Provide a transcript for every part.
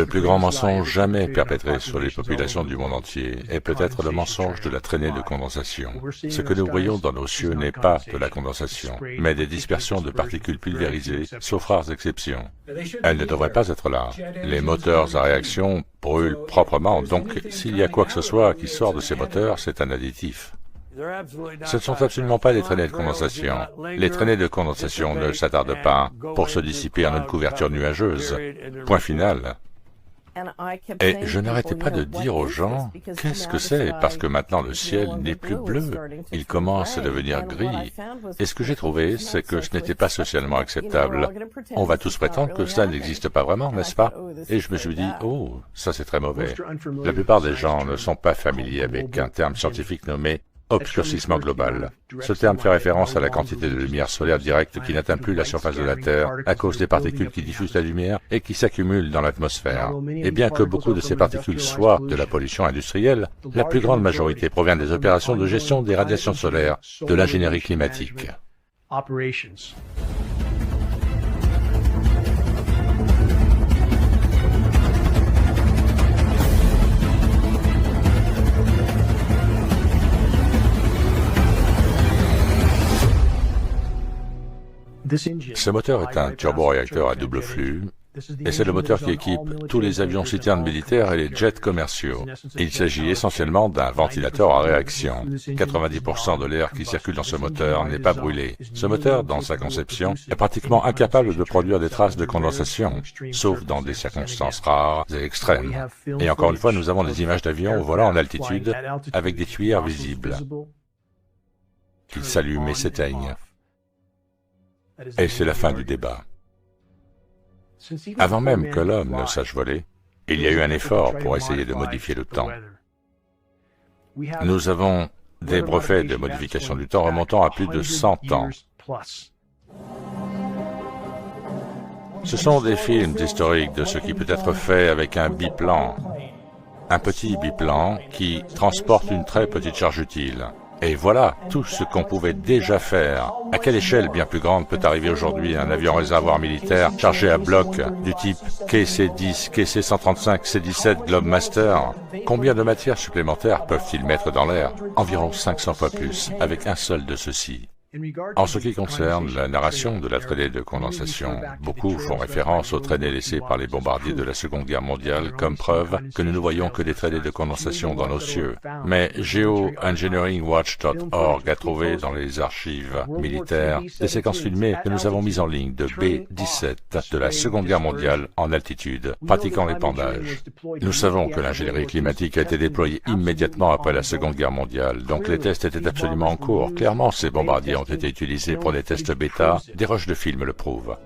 Le plus grand mensonge jamais perpétré sur les populations du monde entier est peut-être le mensonge de la traînée de condensation. Ce que nous voyons dans nos cieux n'est pas de la condensation, mais des dispersions de particules pulvérisées, sauf rares exceptions. Elles ne devraient pas être là. Les moteurs à réaction brûlent proprement, donc s'il y a quoi que ce soit qui sort de ces moteurs, c'est un additif. Ce ne sont absolument pas des traînées de condensation. Les traînées de condensation ne s'attardent pas pour se dissiper en une couverture nuageuse. Point final. Et je n'arrêtais pas de dire aux gens, qu'est-ce que c'est? Parce que maintenant le ciel n'est plus bleu, il commence à devenir gris. Et ce que j'ai trouvé, c'est que ce n'était pas socialement acceptable. On va tous prétendre que cela n'existe pas vraiment, n'est-ce pas? Et je me suis dit, oh, ça c'est très mauvais. La plupart des gens ne sont pas familiers avec un terme scientifique nommé obscurcissement global. Ce terme fait référence à la quantité de lumière solaire directe qui n'atteint plus la surface de la Terre à cause des particules qui diffusent la lumière et qui s'accumulent dans l'atmosphère. Et bien que beaucoup de ces particules soient de la pollution industrielle, la plus grande majorité provient des opérations de gestion des radiations solaires, de l'ingénierie climatique. Ce moteur est un turboréacteur à double flux, et c'est le moteur qui équipe tous les avions citernes militaires et les jets commerciaux. Il s'agit essentiellement d'un ventilateur à réaction. 90% de l'air qui circule dans ce moteur n'est pas brûlé. Ce moteur, dans sa conception, est pratiquement incapable de produire des traces de condensation, sauf dans des circonstances rares et extrêmes. Et encore une fois, nous avons des images d'avions volant en altitude avec des tuyères visibles. Ils s'allument et s'éteignent. Et c'est la fin du débat. Avant même que l'homme ne sache voler, il y a eu un effort pour essayer de modifier le temps. Nous avons des brevets de modification du temps remontant à plus de 100 ans. Ce sont des films historiques de ce qui peut être fait avec un biplan. Un petit biplan qui transporte une très petite charge utile. Et voilà tout ce qu'on pouvait déjà faire. À quelle échelle bien plus grande peut arriver aujourd'hui un avion réservoir militaire chargé à bloc du type KC-10, KC-135, C-17 Globemaster? Combien de matières supplémentaires peuvent-ils mettre dans l'air? Environ 500 fois plus, avec un seul de ceux-ci. En ce qui concerne la narration de la traînée de condensation, beaucoup font référence aux traînées laissées par les bombardiers de la Seconde Guerre mondiale comme preuve que nous ne voyons que des traînées de condensation dans nos cieux. Mais geoengineeringwatch.org a trouvé dans les archives militaires des séquences filmées que nous avons mises en ligne de B-17 de la Seconde Guerre mondiale en altitude, pratiquant l'épandage. Nous savons que l'ingénierie climatique a été déployée immédiatement après la Seconde Guerre mondiale, donc les tests étaient absolument en cours. Clairement, ces bombardiers ont été utilisés pour des tests bêta, des rushs de films le prouvent.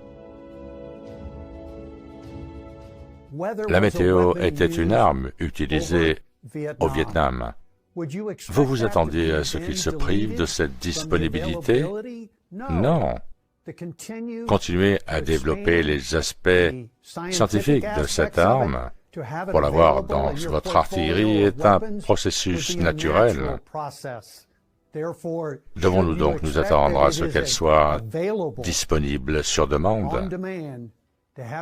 La météo était une arme utilisée au Vietnam. Vous vous attendiez à ce qu'ils se privent de cette disponibilité? Non. Continuer à développer les aspects scientifiques de cette arme pour l'avoir dans votre artillerie est un processus naturel. Devons-nous donc nous attendre à ce qu'elle soit disponible sur demande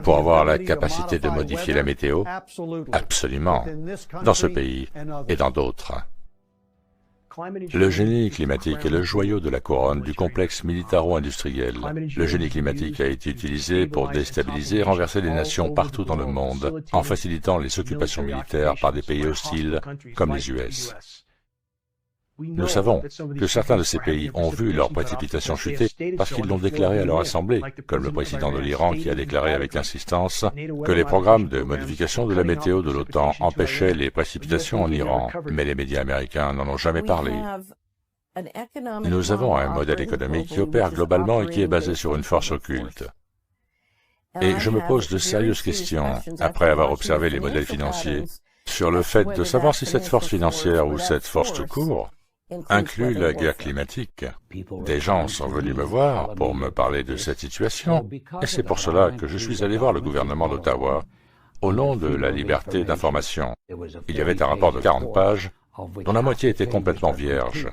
pour avoir la capacité de modifier la météo? Absolument, dans ce pays et dans d'autres. Le génie climatique est le joyau de la couronne du complexe militaro-industriel. Le génie climatique a été utilisé pour déstabiliser et renverser des nations partout dans le monde, en facilitant les occupations militaires par des pays hostiles comme les US. Nous savons que certains de ces pays ont vu leurs précipitations chuter parce qu'ils l'ont déclaré à leur assemblée, comme le président de l'Iran qui a déclaré avec insistance que les programmes de modification de la météo de l'OTAN empêchaient les précipitations en Iran, mais les médias américains n'en ont jamais parlé. Nous avons un modèle économique qui opère globalement et qui est basé sur une force occulte. Et je me pose de sérieuses questions, après avoir observé les modèles financiers, sur le fait de savoir si cette force financière ou cette force tout court inclut la guerre climatique. Des gens sont venus me voir pour me parler de cette situation, et c'est pour cela que je suis allé voir le gouvernement d'Ottawa au nom de la liberté d'information. Il y avait un rapport de 40 pages, dont la moitié était complètement vierge,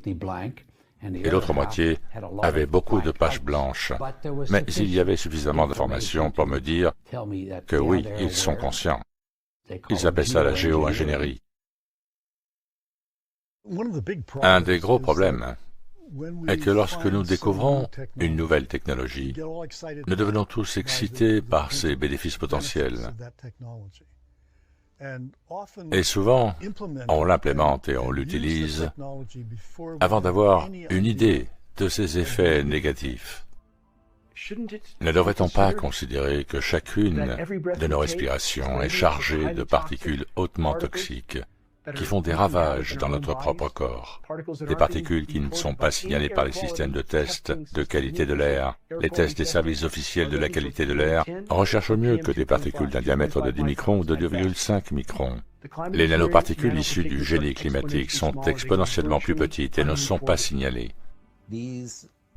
et l'autre moitié avait beaucoup de pages blanches. Mais il y avait suffisamment d'informations pour me dire que oui, ils sont conscients. Ils appellent ça la géo-ingénierie. Un des gros problèmes est que lorsque nous découvrons une nouvelle technologie, nous devenons tous excités par ses bénéfices potentiels. Et souvent, on l'implémente et on l'utilise avant d'avoir une idée de ses effets négatifs. Ne devrait-on pas considérer que chacune de nos respirations est chargée de particules hautement toxiques qui font des ravages dans notre propre corps, des particules qui ne sont pas signalées par les systèmes de tests de qualité de l'air. Les tests des services officiels de la qualité de l'air recherchent mieux que des particules d'un diamètre de 10 microns ou de 2,5 microns. Les nanoparticules issues du génie climatique sont exponentiellement plus petites et ne sont pas signalées.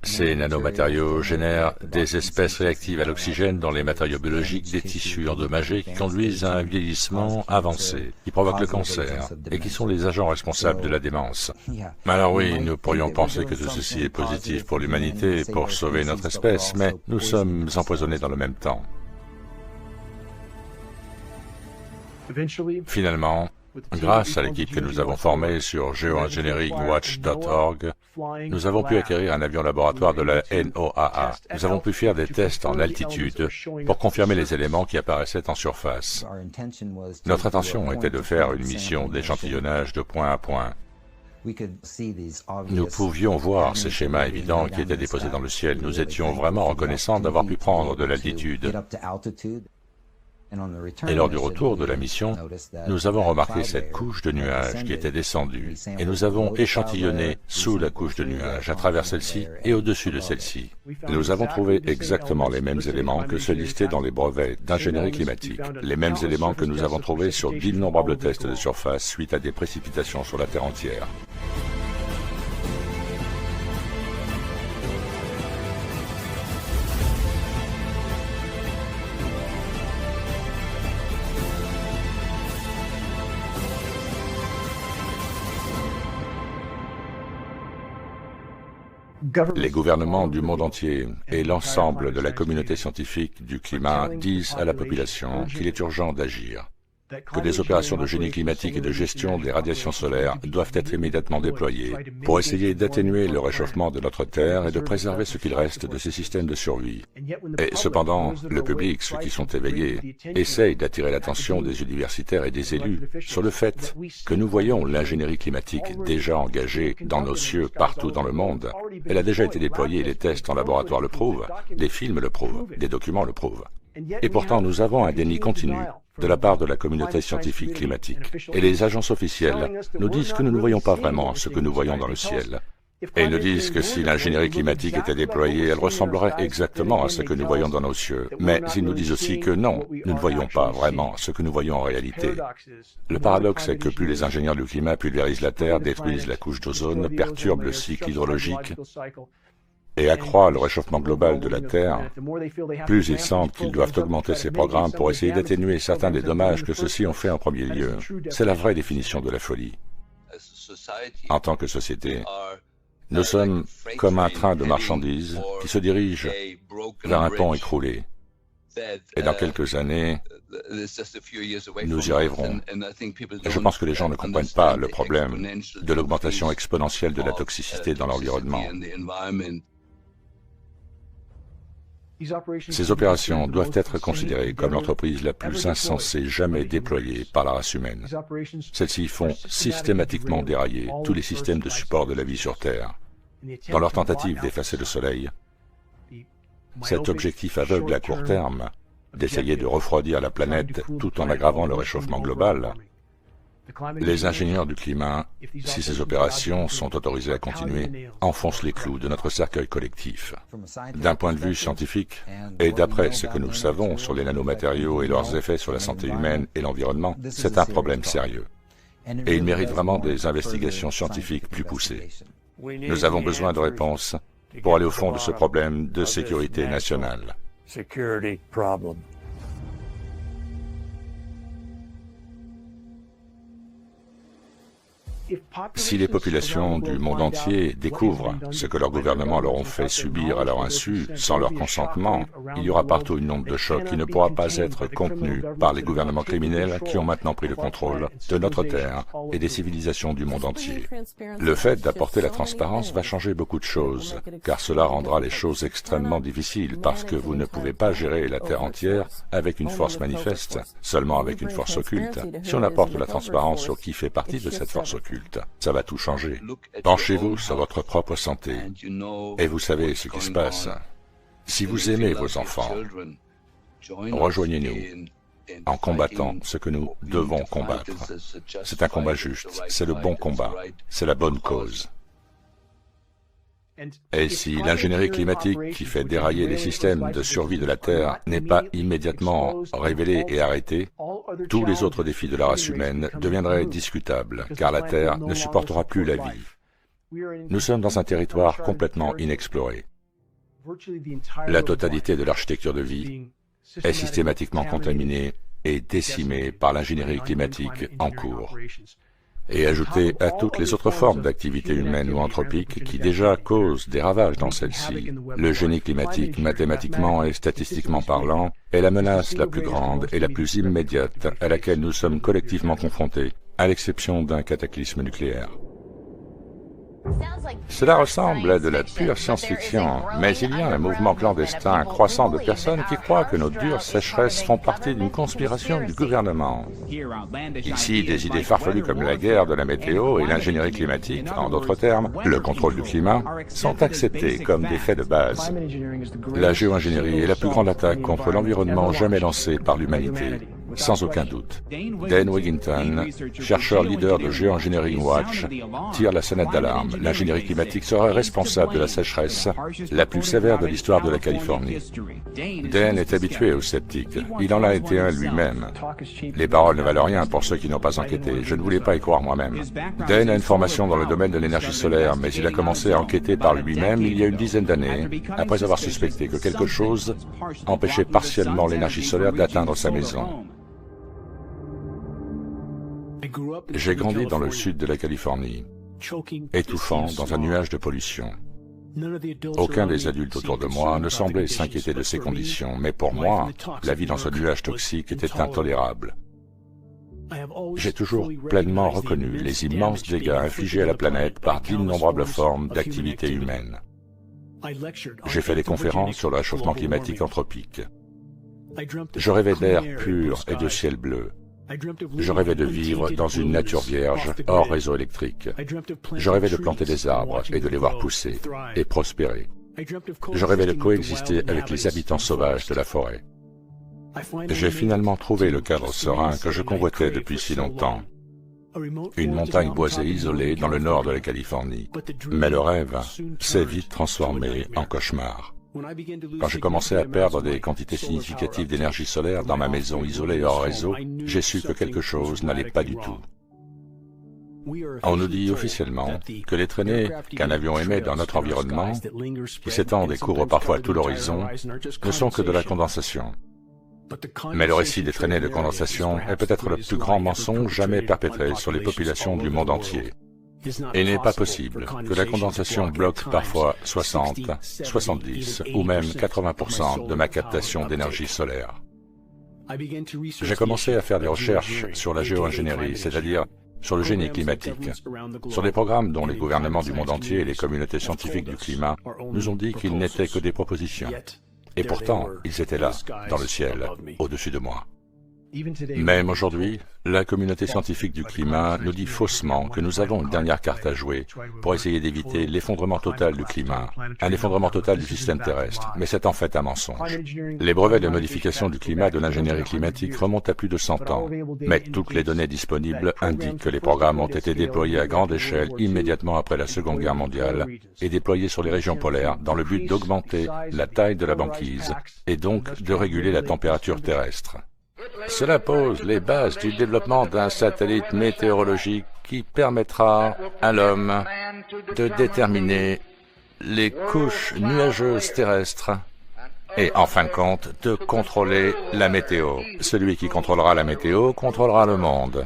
Ces nanomatériaux génèrent des espèces réactives à l'oxygène dans les matériaux biologiques des tissus endommagés qui conduisent à un vieillissement avancé, qui provoque le cancer et qui sont les agents responsables de la démence. Alors oui, nous pourrions penser que tout ceci est positif pour l'humanité, pour sauver notre espèce, mais nous sommes empoisonnés dans le même temps. Finalement, grâce à l'équipe que nous avons formée sur geoengineeringwatch.org, nous avons pu acquérir un avion laboratoire de la NOAA. Nous avons pu faire des tests en altitude pour confirmer les éléments qui apparaissaient en surface. Notre intention était de faire une mission d'échantillonnage de point à point. Nous pouvions voir ces schémas évidents qui étaient déposés dans le ciel. Nous étions vraiment reconnaissants d'avoir pu prendre de l'altitude. Et lors du retour de la mission, nous avons remarqué cette couche de nuages qui était descendue, et nous avons échantillonné sous la couche de nuages, à travers celle-ci et au-dessus de celle-ci. Nous avons trouvé exactement les mêmes éléments que ceux listés dans les brevets d'ingénierie climatique, les mêmes éléments que nous avons trouvés sur d'innombrables tests de surface suite à des précipitations sur la Terre entière. Les gouvernements du monde entier et l'ensemble de la communauté scientifique du climat disent à la population qu'il est urgent d'agir, que des opérations de génie climatique et de gestion des radiations solaires doivent être immédiatement déployées pour essayer d'atténuer le réchauffement de notre Terre et de préserver ce qu'il reste de ces systèmes de survie. Et cependant, le public, ceux qui sont éveillés, essayent d'attirer l'attention des universitaires et des élus sur le fait que nous voyons l'ingénierie climatique déjà engagée dans nos cieux partout dans le monde. Elle a déjà été déployée, les tests en laboratoire le prouvent, des films le prouvent, des documents le prouvent. Et pourtant, nous avons un déni continu de la part de la communauté scientifique climatique. Et les agences officielles nous disent que nous ne voyons pas vraiment ce que nous voyons dans le ciel. Et ils nous disent que si l'ingénierie climatique était déployée, elle ressemblerait exactement à ce que nous voyons dans nos cieux. Mais ils nous disent aussi que non, nous ne voyons pas vraiment ce que nous voyons en réalité. Le paradoxe est que plus les ingénieurs du climat pulvérisent la Terre, détruisent la couche d'ozone, perturbent le cycle hydrologique et accroît le réchauffement global de la Terre, plus ils sentent qu'ils doivent augmenter ces programmes pour essayer d'atténuer certains des dommages que ceux-ci ont fait en premier lieu. C'est la vraie définition de la folie. En tant que société, nous sommes comme un train de marchandises qui se dirige vers un pont écroulé. Et dans quelques années, nous y arriverons. Et je pense que les gens ne comprennent pas le problème de l'augmentation exponentielle de la toxicité dans l'environnement. Ces opérations doivent être considérées comme l'entreprise la plus insensée jamais déployée par la race humaine. Celles-ci font systématiquement dérailler tous les systèmes de support de la vie sur Terre. Dans leur tentative d'effacer le Soleil, cet objectif aveugle à court terme, d'essayer de refroidir la planète tout en aggravant le réchauffement global, les ingénieurs du climat, si ces opérations sont autorisées à continuer, enfoncent les clous de notre cercueil collectif. D'un point de vue scientifique, et d'après ce que nous savons sur les nanomatériaux et leurs effets sur la santé humaine et l'environnement, c'est un problème sérieux. Et il mérite vraiment des investigations scientifiques plus poussées. Nous avons besoin de réponses pour aller au fond de ce problème de sécurité nationale. Si les populations du monde entier découvrent ce que leurs gouvernements leur ont fait subir à leur insu, sans leur consentement, il y aura partout une onde de choc qui ne pourra pas être contenue par les gouvernements criminels qui ont maintenant pris le contrôle de notre Terre et des civilisations du monde entier. Le fait d'apporter la transparence va changer beaucoup de choses, car cela rendra les choses extrêmement difficiles parce que vous ne pouvez pas gérer la Terre entière avec une force manifeste, seulement avec une force occulte. Si on apporte la transparence sur qui fait partie de cette force occulte, ça va tout changer. Penchez-vous sur votre propre santé et vous savez ce qui se passe. Si vous aimez vos enfants, rejoignez-nous en combattant ce que nous devons combattre. C'est un combat juste, c'est le bon combat, c'est la bonne cause. Et si l'ingénierie climatique qui fait dérailler les systèmes de survie de la Terre n'est pas immédiatement révélée et arrêtée, tous les autres défis de la race humaine deviendraient discutables, car la Terre ne supportera plus la vie. Nous sommes dans un territoire complètement inexploré. La totalité de l'architecture de vie est systématiquement contaminée et décimée par l'ingénierie climatique en cours. Et ajouté à toutes les autres formes d'activité humaine ou anthropique qui déjà causent des ravages dans celle-ci, le génie climatique, mathématiquement et statistiquement parlant, est la menace la plus grande et la plus immédiate à laquelle nous sommes collectivement confrontés, à l'exception d'un cataclysme nucléaire. Cela ressemble à de la pure science-fiction, mais il y a un mouvement clandestin croissant de personnes qui croient que nos dures sécheresses font partie d'une conspiration du gouvernement. Ici, des idées farfelues comme la guerre de la météo et l'ingénierie climatique, en d'autres termes, le contrôle du climat, sont acceptées comme des faits de base. La géo-ingénierie est la plus grande attaque contre l'environnement jamais lancée par l'humanité. Sans aucun doute. Dan Wigington, chercheur leader de Geoengineering Watch, tire la sonnette d'alarme. L'ingénierie climatique serait responsable de la sécheresse la plus sévère de l'histoire de la Californie. Dan est habitué aux sceptiques. Il en a été un lui-même. Les paroles ne valent rien pour ceux qui n'ont pas enquêté. Je ne voulais pas y croire moi-même. Dan a une formation dans le domaine de l'énergie solaire, mais il a commencé à enquêter par lui-même il y a une dizaine d'années, après avoir suspecté que quelque chose empêchait partiellement l'énergie solaire d'atteindre sa maison. J'ai grandi dans le sud de la Californie, étouffant dans un nuage de pollution. Aucun des adultes autour de moi ne semblait s'inquiéter de ces conditions, mais pour moi, la vie dans ce nuage toxique était intolérable. J'ai toujours pleinement reconnu les immenses dégâts infligés à la planète par d'innombrables formes d'activité humaine. J'ai fait des conférences sur le réchauffement climatique anthropique. Je rêvais d'air pur et de ciel bleu. Je rêvais de vivre dans une nature vierge, hors réseau électrique. Je rêvais de planter des arbres et de les voir pousser et prospérer. Je rêvais de coexister avec les habitants sauvages de la forêt. J'ai finalement trouvé le cadre serein que je convoitais depuis si longtemps. Une montagne boisée isolée dans le nord de la Californie. Mais le rêve s'est vite transformé en cauchemar. Quand j'ai commencé à perdre des quantités significatives d'énergie solaire dans ma maison isolée hors réseau, j'ai su que quelque chose n'allait pas du tout. On nous dit officiellement que les traînées qu'un avion émet dans notre environnement, qui s'étendent et couvrent parfois tout l'horizon, ne sont que de la condensation. Mais le récit des traînées de condensation est peut-être le plus grand mensonge jamais perpétré sur les populations du monde entier. Il n'est pas possible que la condensation bloque parfois 60, 70 ou même 80% de ma captation d'énergie solaire. J'ai commencé à faire des recherches sur la géo-ingénierie, c'est-à-dire sur le génie climatique, sur des programmes dont les gouvernements du monde entier et les communautés scientifiques du climat nous ont dit qu'ils n'étaient que des propositions. Et pourtant, ils étaient là, dans le ciel, au-dessus de moi. Même aujourd'hui, la communauté scientifique du climat nous dit faussement que nous avons une dernière carte à jouer pour essayer d'éviter l'effondrement total du climat, un effondrement total du système terrestre, mais c'est en fait un mensonge. Les brevets de modification du climat de l'ingénierie climatique remontent à plus de 100 ans, mais toutes les données disponibles indiquent que les programmes ont été déployés à grande échelle immédiatement après la Seconde Guerre mondiale et déployés sur les régions polaires dans le but d'augmenter la taille de la banquise et donc de réguler la température terrestre. Cela pose les bases du développement d'un satellite météorologique qui permettra à l'homme de déterminer les couches nuageuses terrestres et, en fin de compte, de contrôler la météo. Celui qui contrôlera la météo contrôlera le monde.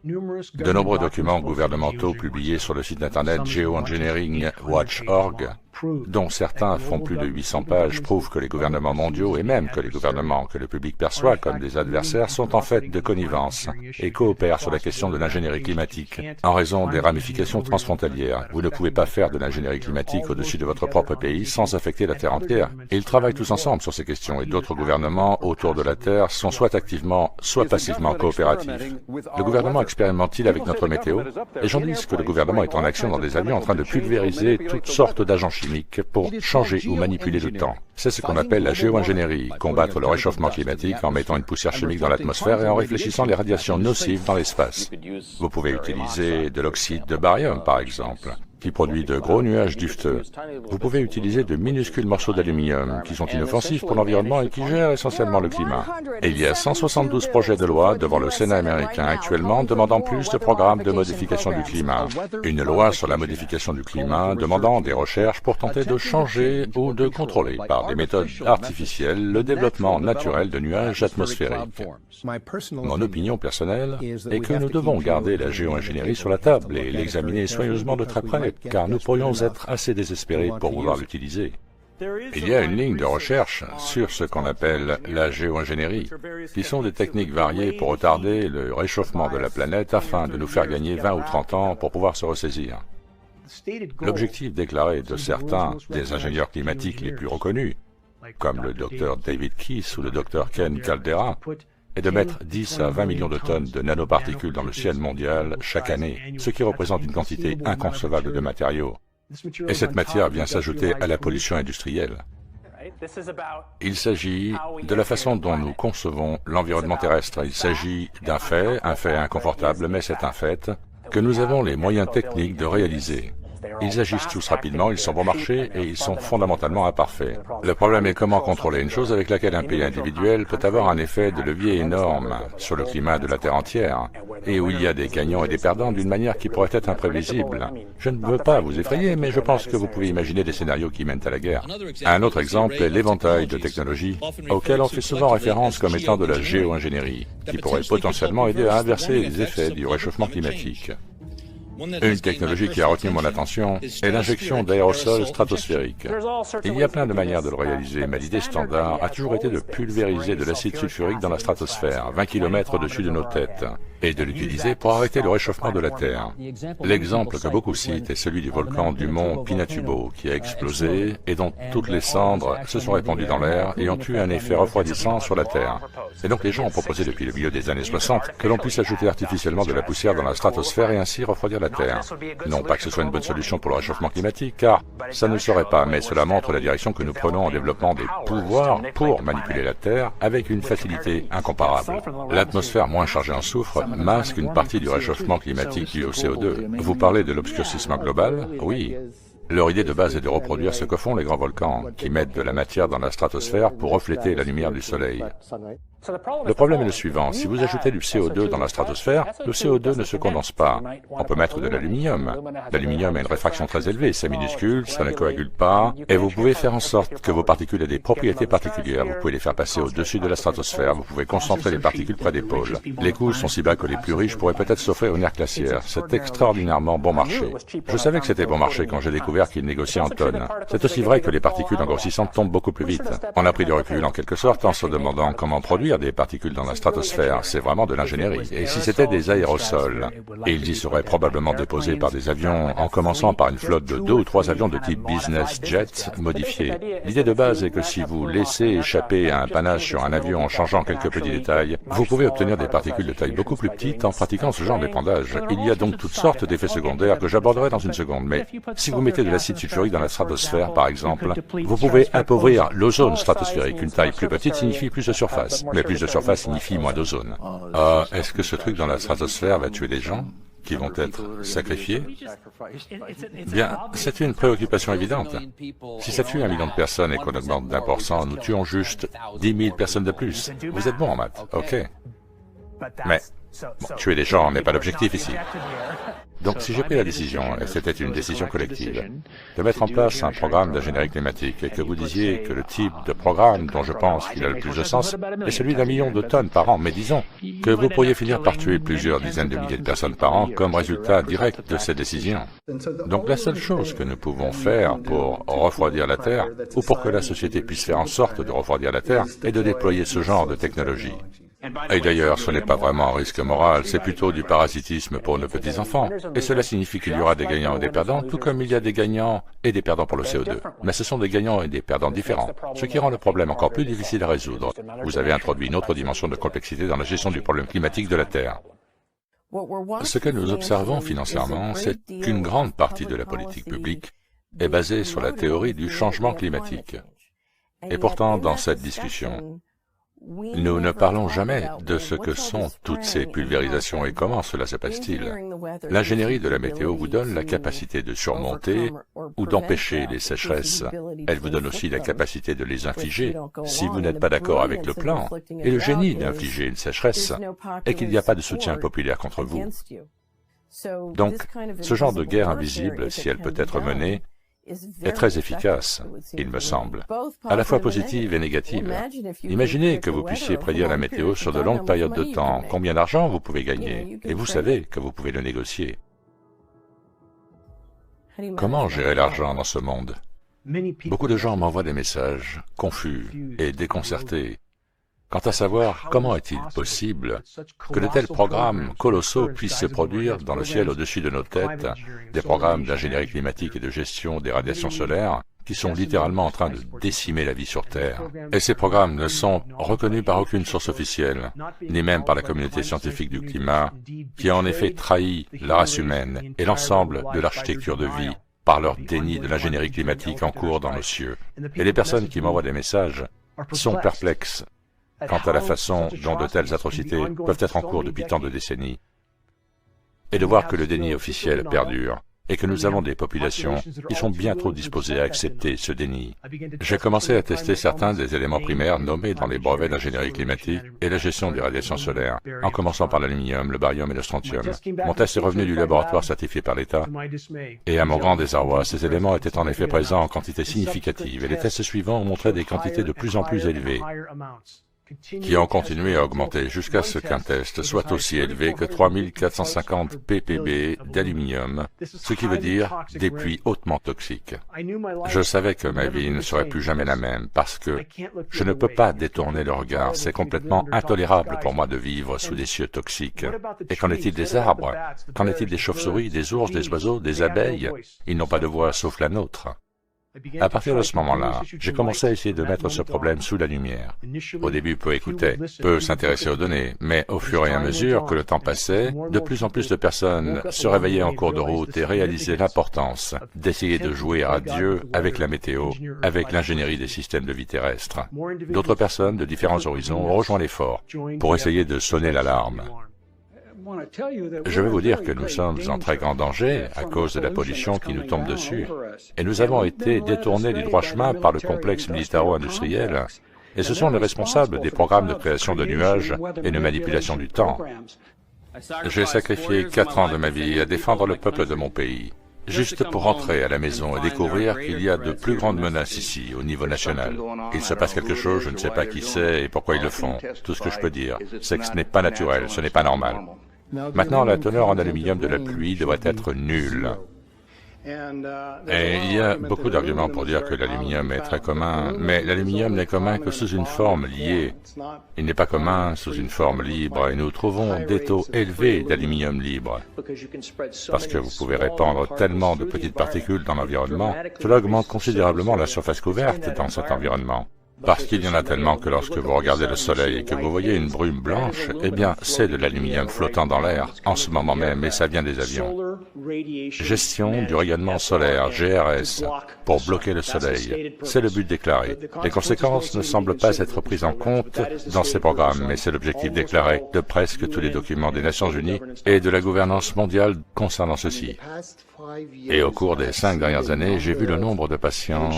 De nombreux documents gouvernementaux publiés sur le site internet geoengineeringwatch.org, dont certains font plus de 800 pages, prouvent que les gouvernements mondiaux et même que les gouvernements que le public perçoit comme des adversaires sont en fait de connivence et coopèrent sur la question de l'ingénierie climatique en raison des ramifications transfrontalières. Vous ne pouvez pas faire de l'ingénierie climatique au-dessus de votre propre pays sans affecter la Terre entière. Et ils travaillent tous ensemble sur ces questions et d'autres gouvernements autour de la Terre sont soit activement, soit passivement coopératifs. Le gouvernement expérimente-t-il avec notre météo? Les gens disent que le gouvernement est en action dans des avions en train de pulvériser toutes sortes d'agents chimiques pour changer ou manipuler le temps. C'est ce qu'on appelle la géoingénierie, combattre le réchauffement climatique en mettant une poussière chimique dans l'atmosphère et en réfléchissant les radiations nocives dans l'espace. Vous pouvez utiliser de l'oxyde de barium, par exemple, qui produit de gros nuages duveteux. Vous pouvez utiliser de minuscules morceaux d'aluminium qui sont inoffensifs pour l'environnement et qui gèrent essentiellement le climat. Et il y a 172 projets de loi devant le Sénat américain actuellement demandant plus de programmes de modification du climat. Une loi sur la modification du climat demandant des recherches pour tenter de changer ou de contrôler par des méthodes artificielles le développement naturel de nuages atmosphériques. Mon opinion personnelle est que nous devons garder la géoingénierie sur la table et l'examiner soigneusement de très près, car nous pourrions être assez désespérés pour vouloir l'utiliser. Il y a une ligne de recherche sur ce qu'on appelle la géoingénierie, qui sont des techniques variées pour retarder le réchauffement de la planète afin de nous faire gagner 20 ou 30 ans pour pouvoir se ressaisir. L'objectif déclaré de certains des ingénieurs climatiques les plus reconnus, comme le Dr David Keyes ou le Dr Ken Caldeira, est de mettre 10 à 20 millions de tonnes de nanoparticules dans le ciel mondial chaque année, ce qui représente une quantité inconcevable de matériaux. Et cette matière vient s'ajouter à la pollution industrielle. Il s'agit de la façon dont nous concevons l'environnement terrestre. Il s'agit d'un fait, un fait inconfortable, mais c'est un fait, que nous avons les moyens techniques de réaliser. Ils agissent tous rapidement, ils sont bon marché et ils sont fondamentalement imparfaits. Le problème est comment contrôler une chose avec laquelle un pays individuel peut avoir un effet de levier énorme sur le climat de la Terre entière, et où il y a des gagnants et des perdants d'une manière qui pourrait être imprévisible. Je ne veux pas vous effrayer, mais je pense que vous pouvez imaginer des scénarios qui mènent à la guerre. Un autre exemple est l'éventail de technologies auxquelles on fait souvent référence comme étant de la géo-ingénierie, qui pourrait potentiellement aider à inverser les effets du réchauffement climatique. Une technologie qui a retenu mon attention est l'injection d'aérosols stratosphériques. Il y a plein de manières de le réaliser, mais l'idée standard a toujours été de pulvériser de l'acide sulfurique dans la stratosphère, 20 km au-dessus de nos têtes, et de l'utiliser pour arrêter le réchauffement de la Terre. L'exemple que beaucoup citent est celui du volcan du mont Pinatubo, qui a explosé et dont toutes les cendres se sont répandues dans l'air et ont eu un effet refroidissant sur la Terre. Et donc les gens ont proposé depuis le milieu des années 60 que l'on puisse ajouter artificiellement de la poussière dans la stratosphère et ainsi refroidir la Terre. Non pas que ce soit une bonne solution pour le réchauffement climatique, car ça ne le serait pas, mais cela montre la direction que nous prenons en développant des pouvoirs pour manipuler la Terre avec une facilité incomparable. L'atmosphère moins chargée en soufre masque une partie du réchauffement climatique dû au CO2. Vous parlez de l'obscurcissement global? Oui. Leur idée de base est de reproduire ce que font les grands volcans, qui mettent de la matière dans la stratosphère pour refléter la lumière du soleil. Le problème est le suivant, si vous ajoutez du CO2 dans la stratosphère, le CO2 ne se condense pas. On peut mettre de l'aluminium. L'aluminium a une réfraction très élevée, c'est minuscule, ça ne coagule pas, et vous pouvez faire en sorte que vos particules aient des propriétés particulières. Vous pouvez les faire passer au-dessus de la stratosphère, vous pouvez concentrer les particules près des pôles. Les coûts sont si bas que les plus riches pourraient peut-être s'offrir une ère glaciaire. C'est extraordinairement bon marché. Je savais que c'était bon marché quand j'ai découvert qu'ils négociaient en tonnes. C'est aussi vrai que les particules engrossissantes tombent beaucoup plus vite. On a pris du recul en quelque sorte en se demandant comment produire des particules dans la stratosphère, c'est vraiment de l'ingénierie. Et si c'était des aérosols, et ils y seraient probablement déposés par des avions, en commençant par une flotte de 2 ou 3 avions de type business jet modifiés. L'idée de base est que si vous laissez échapper un panache sur un avion en changeant quelques petits détails, vous pouvez obtenir des particules de taille beaucoup plus petite en pratiquant ce genre d'épandage. Il y a donc toutes sortes d'effets secondaires que j'aborderai dans une seconde, mais si vous mettez de l'acide sulfurique dans la stratosphère, par exemple, vous pouvez appauvrir l'ozone stratosphérique. Une taille plus petite signifie plus de surface, mais plus de surface signifie moins d'ozone. Est-ce que ce truc dans la stratosphère va tuer les gens qui vont être sacrifiés? Bien, c'est une préoccupation évidente. Si ça tue 1 million de personnes et qu'on augmente d'1%, nous tuons juste 10 000 personnes de plus. Vous êtes bon en maths, ok. Mais Bon, tuer des gens n'est pas l'objectif ici. Donc si j'ai pris la décision, et c'était une décision collective, de mettre en place un programme d'ingénierie climatique et que vous disiez que le type de programme dont je pense qu'il a le plus de sens est celui d'1 million de tonnes par an, mais disons que vous pourriez finir par tuer plusieurs dizaines de milliers de personnes par an comme résultat direct de ces décisions. Donc la seule chose que nous pouvons faire pour refroidir la Terre, ou pour que la société puisse faire en sorte de refroidir la Terre, est de déployer ce genre de technologie. Et d'ailleurs, ce n'est pas vraiment un risque moral, c'est plutôt du parasitisme pour nos petits-enfants. Et cela signifie qu'il y aura des gagnants et des perdants, tout comme il y a des gagnants et des perdants pour le CO2. Mais ce sont des gagnants et des perdants différents, ce qui rend le problème encore plus difficile à résoudre. Vous avez introduit une autre dimension de complexité dans la gestion du problème climatique de la Terre. Ce que nous observons financièrement, c'est qu'une grande partie de la politique publique est basée sur la théorie du changement climatique. Et pourtant, dans cette discussion, nous ne parlons jamais de ce que sont toutes ces pulvérisations et comment cela se passe-t-il. L'ingénierie de la météo vous donne la capacité de surmonter ou d'empêcher les sécheresses. Elle vous donne aussi la capacité de les infliger si vous n'êtes pas d'accord avec le plan. Et le génie d'infliger une sécheresse est qu'il n'y a pas de soutien populaire contre vous. Donc, ce genre de guerre invisible, si elle peut être menée, est très efficace, il me semble, à la fois positive et négative. Imaginez que vous puissiez prédire la météo sur de longues périodes de temps, combien d'argent vous pouvez gagner, et vous savez que vous pouvez le négocier. Comment gérer l'argent dans ce monde? Beaucoup de gens m'envoient des messages confus et déconcertés quant à savoir comment est-il possible que de tels programmes colossaux puissent se produire dans le ciel au-dessus de nos têtes, des programmes d'ingénierie climatique et de gestion des radiations solaires qui sont littéralement en train de décimer la vie sur Terre. Et ces programmes ne sont reconnus par aucune source officielle, ni même par la communauté scientifique du climat, qui a en effet trahi la race humaine et l'ensemble de l'architecture de vie par leur déni de l'ingénierie climatique en cours dans nos cieux. Et les personnes qui m'envoient des messages sont perplexes quant à la façon dont de telles atrocités peuvent être en cours depuis tant de décennies, et de voir que le déni officiel perdure, et que nous avons des populations qui sont bien trop disposées à accepter ce déni. J'ai commencé à tester certains des éléments primaires nommés dans les brevets d'ingénierie climatique et la gestion des radiations solaires, en commençant par l'aluminium, le barium et le strontium. Mon test est revenu du laboratoire certifié par l'État, et à mon grand désarroi, ces éléments étaient en effet présents en quantité significative, et les tests suivants ont montré des quantités de plus en plus élevées, qui ont continué à augmenter jusqu'à ce qu'un test soit aussi élevé que 3450 ppb d'aluminium, ce qui veut dire des puits hautement toxiques. Je savais que ma vie ne serait plus jamais la même parce que je ne peux pas détourner le regard, c'est complètement intolérable pour moi de vivre sous des cieux toxiques. Et qu'en est-il des arbres? Qu'en est-il des chauves-souris, des ours, des oiseaux, des abeilles? Ils n'ont pas de voix sauf la nôtre. À partir de ce moment-là, j'ai commencé à essayer de mettre ce problème sous la lumière. Au début, peu écoutait, peu s'intéressait aux données, mais au fur et à mesure que le temps passait, de plus en plus de personnes se réveillaient en cours de route et réalisaient l'importance d'essayer de jouer à Dieu avec la météo, avec l'ingénierie des systèmes de vie terrestres. D'autres personnes de différents horizons ont rejoint l'effort pour essayer de sonner l'alarme. Je vais vous dire que nous sommes en très grand danger à cause de la pollution qui nous tombe dessus, et nous avons été détournés du droit chemin par le complexe militaro-industriel, et ce sont les responsables des programmes de création de nuages et de manipulation du temps. J'ai sacrifié 4 ans de ma vie à défendre le peuple de mon pays, juste pour rentrer à la maison et découvrir qu'il y a de plus grandes menaces ici, au niveau national. Il se passe quelque chose, je ne sais pas qui c'est et pourquoi ils le font. Tout ce que je peux dire, c'est que ce n'est pas naturel, ce n'est pas normal. Maintenant, la teneur en aluminium de la pluie devrait être nulle. Et il y a beaucoup d'arguments pour dire que l'aluminium est très commun, mais l'aluminium n'est commun que sous une forme liée. Il n'est pas commun sous une forme libre, et nous trouvons des taux élevés d'aluminium libre. Parce que vous pouvez répandre tellement de petites particules dans l'environnement, cela augmente considérablement la surface couverte dans cet environnement. Parce qu'il y en a tellement que lorsque vous regardez le soleil et que vous voyez une brume blanche, eh bien, c'est de l'aluminium flottant dans l'air, en ce moment même, et ça vient des avions. Gestion du rayonnement solaire, GRS, pour bloquer le soleil. C'est le but déclaré. Les conséquences ne semblent pas être prises en compte dans ces programmes, mais c'est l'objectif déclaré de presque tous les documents des Nations Unies et de la gouvernance mondiale concernant ceci. Et au cours des 5 dernières années, j'ai vu le nombre de patients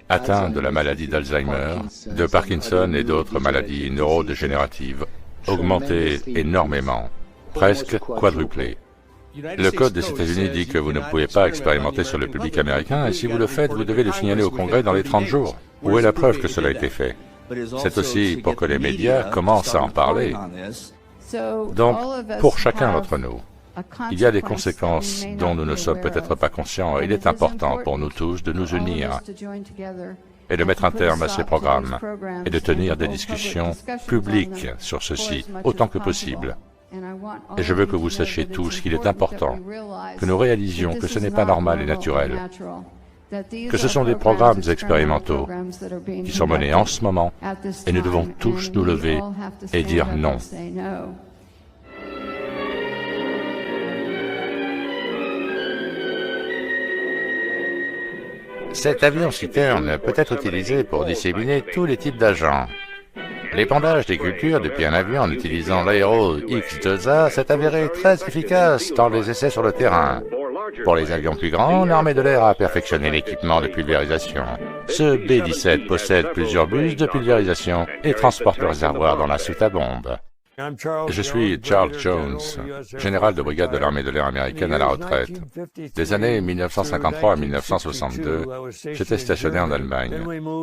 atteints de la maladie d'Alzheimer, de Parkinson et d'autres maladies neurodégénératives augmenté énormément, presque quadruplé. Le Code des États-Unis dit que vous ne pouvez pas expérimenter sur le public américain, et si vous le faites, vous devez le signaler au Congrès dans les 30 jours. Où est la preuve que cela a été fait? C'est aussi pour que les médias commencent à en parler. Donc, pour chacun d'entre nous, il y a des conséquences dont nous ne sommes peut-être pas conscients, et il est important pour nous tous de nous unir et de mettre un terme à ces programmes et de tenir des discussions publiques sur ceci autant que possible. Et je veux que vous sachiez tous qu'il est important que nous réalisions que ce n'est pas normal et naturel, que ce sont des programmes expérimentaux qui sont menés en ce moment, et nous devons tous nous lever et dire non. Cet avion-citerne peut être utilisé pour disséminer tous les types d'agents. L'épandage des cultures depuis un avion en utilisant l'aéro X-2A s'est avéré très efficace dans les essais sur le terrain. Pour les avions plus grands, l'armée de l'air a perfectionné l'équipement de pulvérisation. Ce B-17 possède plusieurs bus de pulvérisation et transporte le réservoir dans la soute à bombe. Je suis Charles Jones, général de brigade de l'armée de l'air américaine à la retraite. Des années 1953 à 1962, j'étais stationné en Allemagne.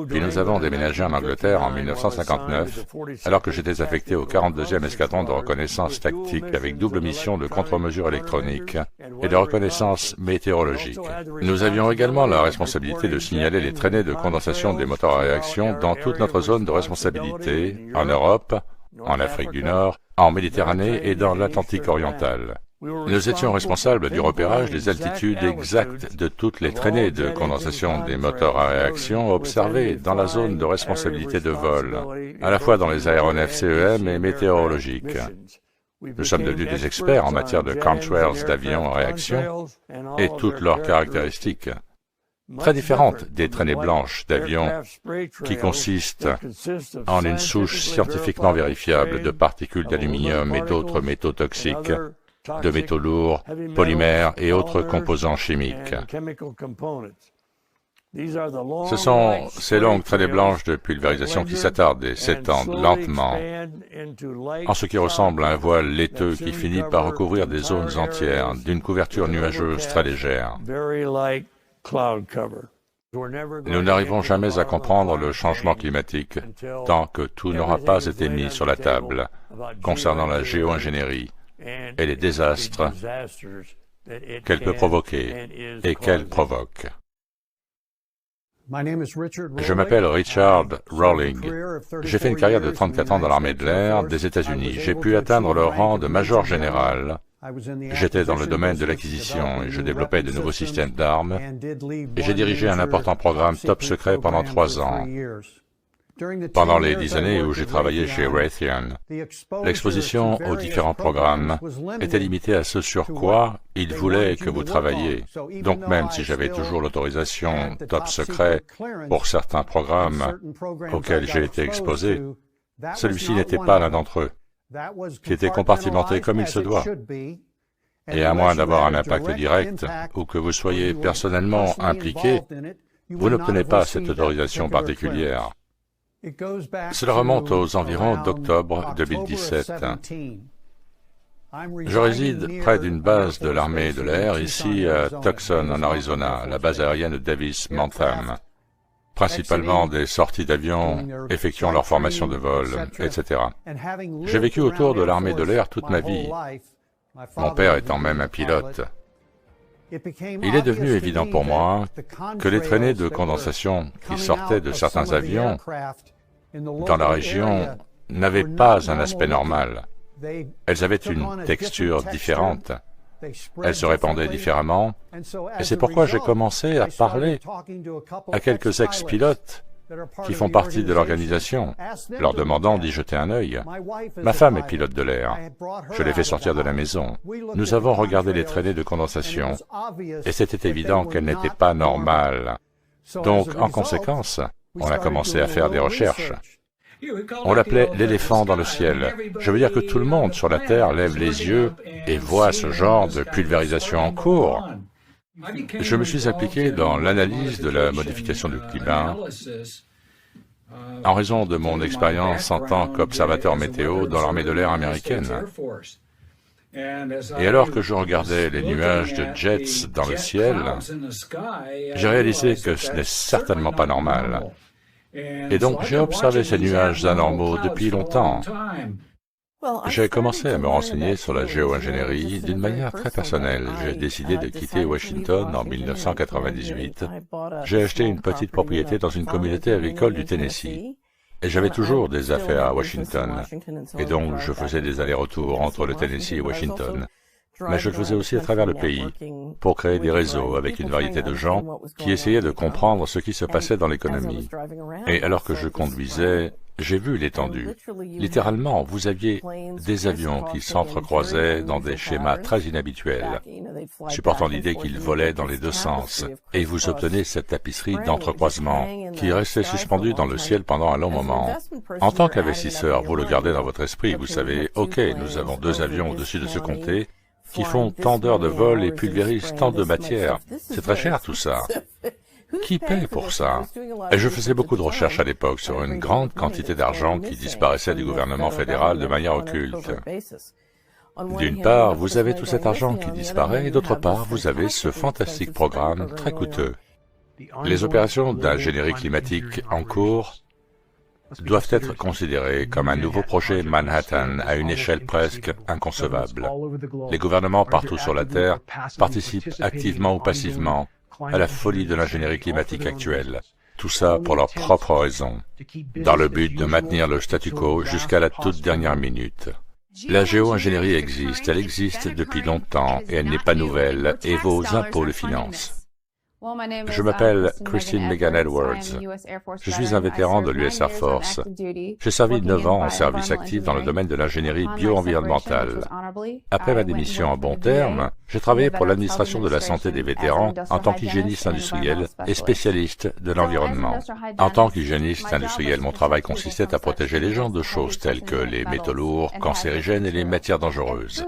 Puis nous avons déménagé en Angleterre en 1959, alors que j'étais affecté au 42e escadron de reconnaissance tactique avec double mission de contre-mesures électroniques et de reconnaissance météorologique. Nous avions également la responsabilité de signaler les traînées de condensation des moteurs à réaction dans toute notre zone de responsabilité, en Europe, en Afrique du Nord, en Méditerranée et dans l'Atlantique oriental. Nous étions responsables du repérage des altitudes exactes de toutes les traînées de condensation des moteurs à réaction observées dans la zone de responsabilité de vol, à la fois dans les aéronefs CEM et météorologiques. Nous sommes devenus des experts en matière de contrails d'avions en réaction et toutes leurs caractéristiques, très différentes des traînées blanches d'avions qui consistent en une souche scientifiquement vérifiable de particules d'aluminium et d'autres métaux toxiques, de métaux lourds, polymères et autres composants chimiques. Ce sont ces longues traînées blanches de pulvérisation qui s'attardent et s'étendent lentement en ce qui ressemble à un voile laiteux qui finit par recouvrir des zones entières d'une couverture nuageuse très légère. Nous n'arriverons jamais à comprendre le changement climatique tant que tout n'aura pas été mis sur la table concernant la géo-ingénierie et les désastres qu'elle peut provoquer et qu'elle provoque. Je m'appelle Richard Rawling. J'ai fait une carrière de 34 ans dans l'armée de l'air des États-Unis. J'ai pu atteindre le rang de major général. J'étais dans le domaine de l'acquisition et je développais de nouveaux systèmes d'armes et j'ai dirigé un important programme top secret pendant 3 ans. Pendant les 10 années où j'ai travaillé chez Raytheon, l'exposition aux différents programmes était limitée à ce sur quoi ils voulaient que vous travailliez. Donc même si j'avais toujours l'autorisation top secret pour certains programmes auxquels j'ai été exposé, celui-ci n'était pas l'un d'entre eux, qui était compartimenté comme il se doit. Et à moins d'avoir un impact direct ou que vous soyez personnellement impliqué, vous n'obtenez pas cette autorisation particulière. Cela remonte aux environs d'octobre 2017. Je réside près d'une base de l'armée de l'air, ici à Tucson, en Arizona, la base aérienne de Davis-Monthan, principalement des sorties d'avions effectuant leur formation de vol, etc. J'ai vécu autour de l'armée de l'air toute ma vie, mon père étant même un pilote. Il est devenu évident pour moi que les traînées de condensation qui sortaient de certains avions dans la région n'avaient pas un aspect normal. Elles avaient une texture différente. Elles se répandaient différemment. Et c'est pourquoi j'ai commencé à parler à quelques ex-pilotes qui font partie de l'organisation, leur demandant d'y jeter un œil. Ma femme est pilote de l'air. Je l'ai fait sortir de la maison. Nous avons regardé les traînées de condensation, et c'était évident qu'elles n'étaient pas normales. Donc, en conséquence, on a commencé à faire des recherches. On l'appelait l'éléphant dans le ciel. Je veux dire que tout le monde sur la Terre lève les yeux et voit ce genre de pulvérisation en cours. Je me suis impliqué dans l'analyse de la modification du climat en raison de mon expérience en tant qu'observateur météo dans l'armée de l'air américaine. Et alors que je regardais les nuages de jets dans le ciel, j'ai réalisé que ce n'est certainement pas normal. Et donc j'ai observé ces nuages anormaux depuis longtemps. J'ai commencé à me renseigner sur la géo-ingénierie d'une manière très personnelle. J'ai décidé de quitter Washington en 1998. J'ai acheté une petite propriété dans une communauté agricole du Tennessee. Et j'avais toujours des affaires à Washington. Et donc je faisais des allers-retours entre le Tennessee et Washington. Mais je le faisais aussi à travers le pays, pour créer des réseaux avec une variété de gens qui essayaient de comprendre ce qui se passait dans l'économie. Et alors que je conduisais, j'ai vu l'étendue. Littéralement, vous aviez des avions qui s'entrecroisaient dans des schémas très inhabituels, supportant l'idée qu'ils volaient dans les deux sens, et vous obtenez cette tapisserie d'entrecroisement qui restait suspendue dans le ciel pendant un long moment. En tant qu'investisseur, vous le gardez dans votre esprit, vous savez, OK, nous avons deux avions au-dessus de ce comté, qui font tant d'heures de vol et pulvérisent tant de matière. C'est très cher tout ça. Qui paie pour ça? Et je faisais beaucoup de recherches à l'époque sur une grande quantité d'argent qui disparaissait du gouvernement fédéral de manière occulte. D'une part, vous avez tout cet argent qui disparaît, et d'autre part, vous avez ce fantastique programme très coûteux. Les opérations d'ingénierie climatique en cours doivent être considérées comme un nouveau projet Manhattan à une échelle presque inconcevable. Les gouvernements partout sur la Terre participent activement ou passivement à la folie de l'ingénierie climatique actuelle. Tout ça pour leurs propres raisons, dans le but de maintenir le statu quo jusqu'à la toute dernière minute. La géo-ingénierie existe, elle existe depuis longtemps et elle n'est pas nouvelle, et vos impôts le financent. Je m'appelle Christine Megan Edwards. Je suis un vétéran de l'US Air Force. J'ai servi 9 ans en service actif dans le domaine de l'ingénierie bio-environnementale. Après ma démission en bons termes, j'ai travaillé pour l'administration de la santé des vétérans en tant qu'hygiéniste industriel et spécialiste de l'environnement. En tant qu'hygiéniste industriel, mon travail consistait à protéger les gens de choses telles que les métaux lourds, cancérigènes et les matières dangereuses.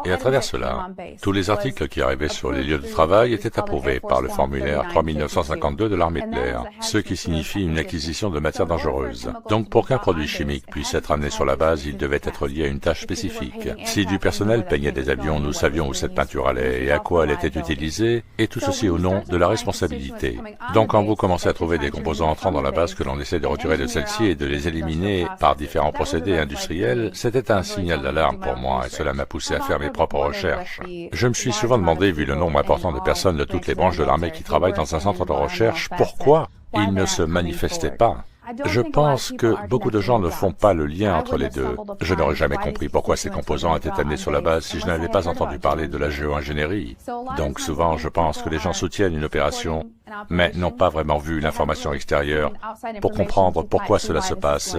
Et à travers cela, tous les articles qui arrivaient sur les lieux de travail étaient approuvés par le formulaire 3952 de l'armée de l'air, ce qui signifie une acquisition de matières dangereuses. Donc pour qu'un produit chimique puisse être amené sur la base, il devait être lié à une tâche spécifique. Si du personnel peignait des avions, nous savions où cette peinture allait et à quoi elle était utilisée, et tout ceci au nom de la responsabilité. Donc quand vous commencez à trouver des composants entrant dans la base que l'on essaie de retirer de celle-ci et de les éliminer par différents procédés industriels, c'était un signal d'alarme pour moi et cela m'a poussé à faire mes propres recherches. Je me suis souvent demandé, vu le nombre important de personnes de toutes les branches de l'armée qui travaillent dans un centre de recherche, pourquoi ils ne se manifestaient pas. Je pense que beaucoup de gens ne font pas le lien entre les deux. Je n'aurais jamais compris pourquoi ces composants étaient amenés sur la base si je n'avais pas entendu parler de la géo-ingénierie. Donc souvent, je pense que les gens soutiennent une opération, mais n'ont pas vraiment vu l'information extérieure pour comprendre pourquoi cela se passe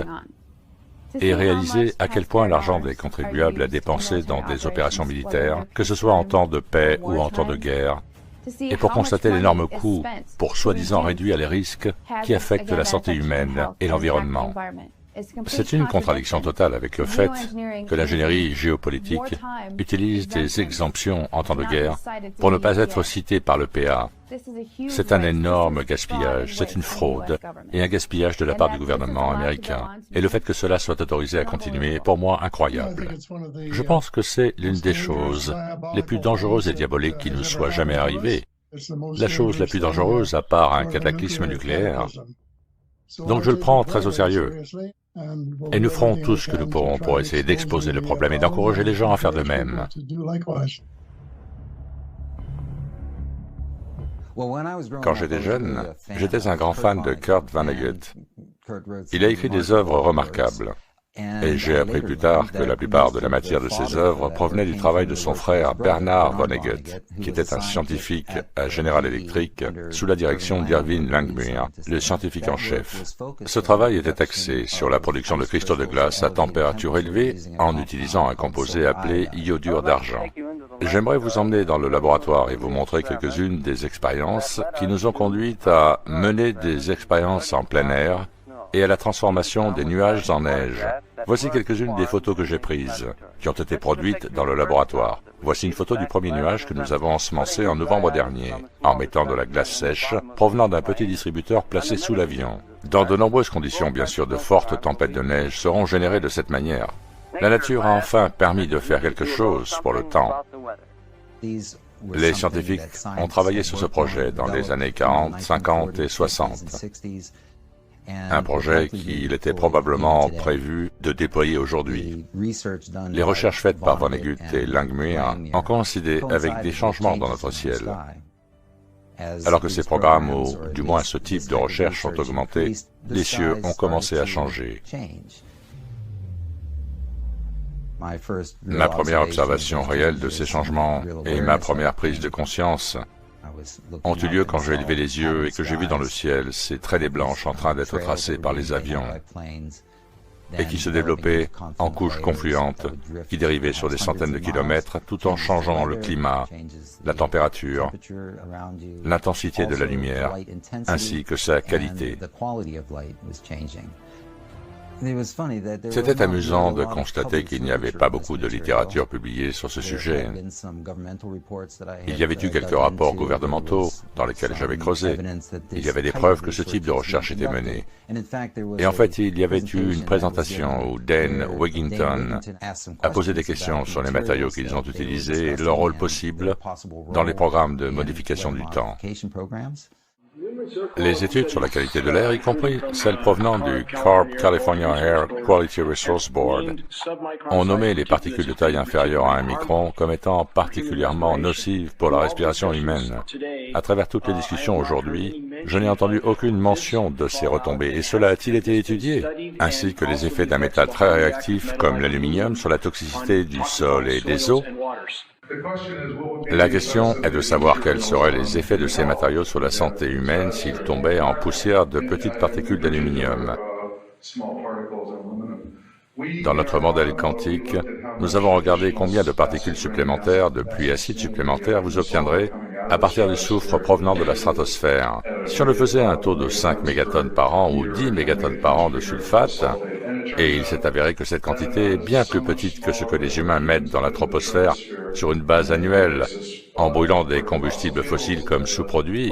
et réaliser à quel point l'argent des contribuables est dépensé dans des opérations militaires, que ce soit en temps de paix ou en temps de guerre, et pour constater l'énorme coût pour soi-disant réduire les risques qui affectent la santé humaine et l'environnement. C'est une contradiction totale avec le fait que l'ingénierie géopolitique utilise des exemptions en temps de guerre pour ne pas être citée par le PA. C'est un énorme gaspillage, c'est une fraude et un gaspillage de la part du gouvernement américain. Et le fait que cela soit autorisé à continuer est pour moi incroyable. Je pense que c'est l'une des choses les plus dangereuses et diaboliques qui nous soit jamais arrivée. La chose la plus dangereuse à part un cataclysme nucléaire. Donc je le prends très au sérieux. Et nous ferons tout ce que nous pourrons pour essayer d'exposer le problème et d'encourager les gens à faire de même. Quand j'étais jeune, j'étais un grand fan de Kurt Vonnegut. Il a écrit des œuvres remarquables. Et j'ai appris plus tard que la plupart de la matière de ses œuvres provenait du travail de son frère Bernard Vonnegut, qui était un scientifique à General Electric sous la direction d'Irving Langmuir, le scientifique en chef. Ce travail était axé sur la production de cristaux de glace à température élevée en utilisant un composé appelé iodure d'argent. J'aimerais vous emmener dans le laboratoire et vous montrer quelques-unes des expériences qui nous ont conduites à mener des expériences en plein air et à la transformation des nuages en neige. Voici quelques-unes des photos que j'ai prises, qui ont été produites dans le laboratoire. Voici une photo du premier nuage que nous avons ensemencé en novembre dernier, en mettant de la glace sèche provenant d'un petit distributeur placé sous l'avion. Dans de nombreuses conditions, bien sûr, de fortes tempêtes de neige seront générées de cette manière. La nature a enfin permis de faire quelque chose pour le temps. Les scientifiques ont travaillé sur ce projet dans les années 40, 50 et 60. Un projet qu'il était probablement prévu de déployer aujourd'hui. Les recherches faites par Vonnegut et Langmuir ont coïncidé avec des changements dans notre ciel. Alors que ces programmes, ou du moins ce type de recherche, ont augmenté, les cieux ont commencé à changer. Ma première observation réelle de ces changements et ma première prise de conscience ont eu lieu quand j'ai élevé les yeux et que j'ai vu dans le ciel ces traînées blanches en train d'être tracées par les avions et qui se développaient en couches confluentes, qui dérivaient sur des centaines de kilomètres tout en changeant le climat, la température, l'intensité de la lumière, ainsi que sa qualité. C'était amusant de constater qu'il n'y avait pas beaucoup de littérature publiée sur ce sujet. Il y avait eu quelques rapports gouvernementaux dans lesquels j'avais creusé. Il y avait des preuves que ce type de recherche était menée. Et en fait, il y avait eu une présentation où Dan Wigington a posé des questions sur les matériaux qu'ils ont utilisés et leur rôle possible dans les programmes de modification du temps. Les études sur la qualité de l'air, y compris celles provenant du CARB California Air Quality Resource Board, ont nommé les particules de taille inférieure à 1 micron comme étant particulièrement nocives pour la respiration humaine. À travers toutes les discussions aujourd'hui, je n'ai entendu aucune mention de ces retombées, et cela a-t-il été étudié, ainsi que les effets d'un métal très réactif comme l'aluminium sur la toxicité du sol et des eaux? La question est de savoir quels seraient les effets de ces matériaux sur la santé humaine s'ils tombaient en poussière de petites particules d'aluminium. Dans notre modèle quantique, nous avons regardé combien de particules supplémentaires, de pluie acide supplémentaires vous obtiendrez à partir du soufre provenant de la stratosphère. Si on le faisait à un taux de 5 mégatonnes par an ou 10 mégatonnes par an de sulfate, et il s'est avéré que cette quantité est bien plus petite que ce que les humains mettent dans la troposphère sur une base annuelle, en brûlant des combustibles fossiles comme sous-produits,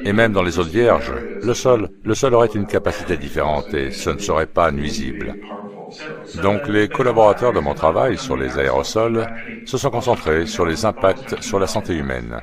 et même dans les eaux vierges, le sol aurait une capacité différente et ce ne serait pas nuisible. Donc les collaborateurs de mon travail sur les aérosols se sont concentrés sur les impacts sur la santé humaine.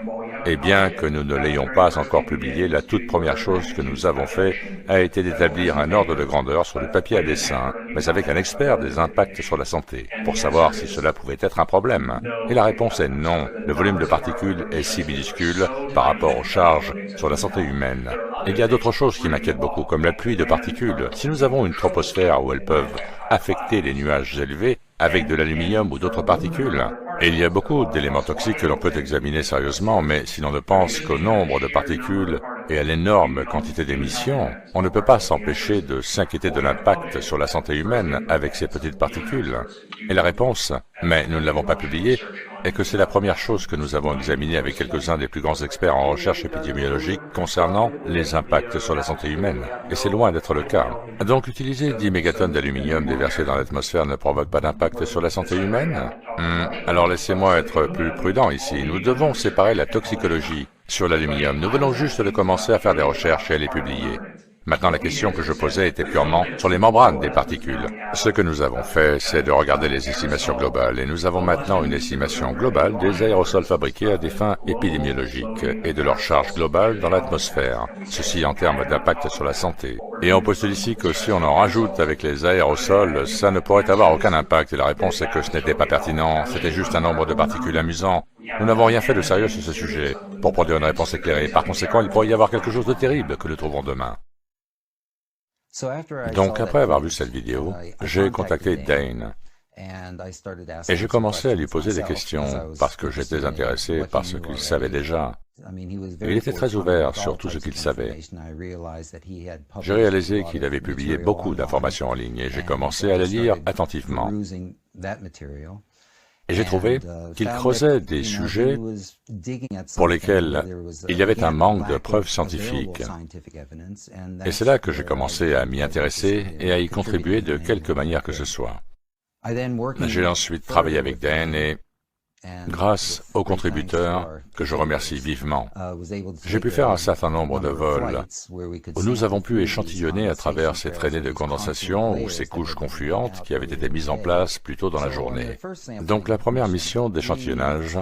Et bien que nous ne l'ayons pas encore publié, la toute première chose que nous avons fait a été d'établir un ordre de grandeur sur le papier à dessin, mais avec un expert des impacts sur la santé, pour savoir si cela pouvait être un problème. Et la réponse est non. Le volume de particules est si minuscule par rapport aux charges sur la santé humaine. Il y a d'autres choses qui m'inquiètent beaucoup, comme la pluie de particules. Si nous avons une troposphère où elles peuvent affecter les nuages élevés avec de l'aluminium ou d'autres particules, et il y a beaucoup d'éléments toxiques que l'on peut examiner sérieusement, mais si l'on ne pense qu'au nombre de particules et à l'énorme quantité d'émissions, on ne peut pas s'empêcher de s'inquiéter de l'impact sur la santé humaine avec ces petites particules. Et la réponse, mais nous ne l'avons pas publiée, est que c'est la première chose que nous avons examinée avec quelques-uns des plus grands experts en recherche épidémiologique concernant les impacts sur la santé humaine. Et c'est loin d'être le cas. Donc utiliser 10 mégatonnes d'aluminium déversé dans l'atmosphère ne provoque pas d'impact sur la santé humaine? Alors laissez-moi être plus prudent ici. Nous devons séparer la toxicologie sur l'aluminium. Nous venons juste de commencer à faire des recherches et à les publier. Maintenant, la question que je posais était purement sur les membranes des particules. Ce que nous avons fait, c'est de regarder les estimations globales, et nous avons maintenant une estimation globale des aérosols fabriqués à des fins épidémiologiques et de leur charge globale dans l'atmosphère, ceci en termes d'impact sur la santé. Et on pose ici que si on en rajoute avec les aérosols, ça ne pourrait avoir aucun impact, et la réponse est que ce n'était pas pertinent, c'était juste un nombre de particules amusant. Nous n'avons rien fait de sérieux sur ce sujet pour produire une réponse éclairée. Par conséquent, il pourrait y avoir quelque chose de terrible que nous trouverons demain. Donc, après avoir vu cette vidéo, j'ai contacté Dane et j'ai commencé à lui poser des questions parce que j'étais intéressé par ce qu'il savait déjà. Il était très ouvert sur tout ce qu'il savait. J'ai réalisé qu'il avait publié beaucoup d'informations en ligne et j'ai commencé à les lire attentivement. Et j'ai trouvé qu'il creusait des sujets pour lesquels il y avait un manque de preuves scientifiques. Et c'est là que j'ai commencé à m'y intéresser et à y contribuer de quelque manière que ce soit. J'ai ensuite travaillé avec Dan et, grâce aux contributeurs, que je remercie vivement, j'ai pu faire un certain nombre de vols où nous avons pu échantillonner à travers ces traînées de condensation ou ces couches confluentes qui avaient été mises en place plus tôt dans la journée. Donc la première mission d'échantillonnage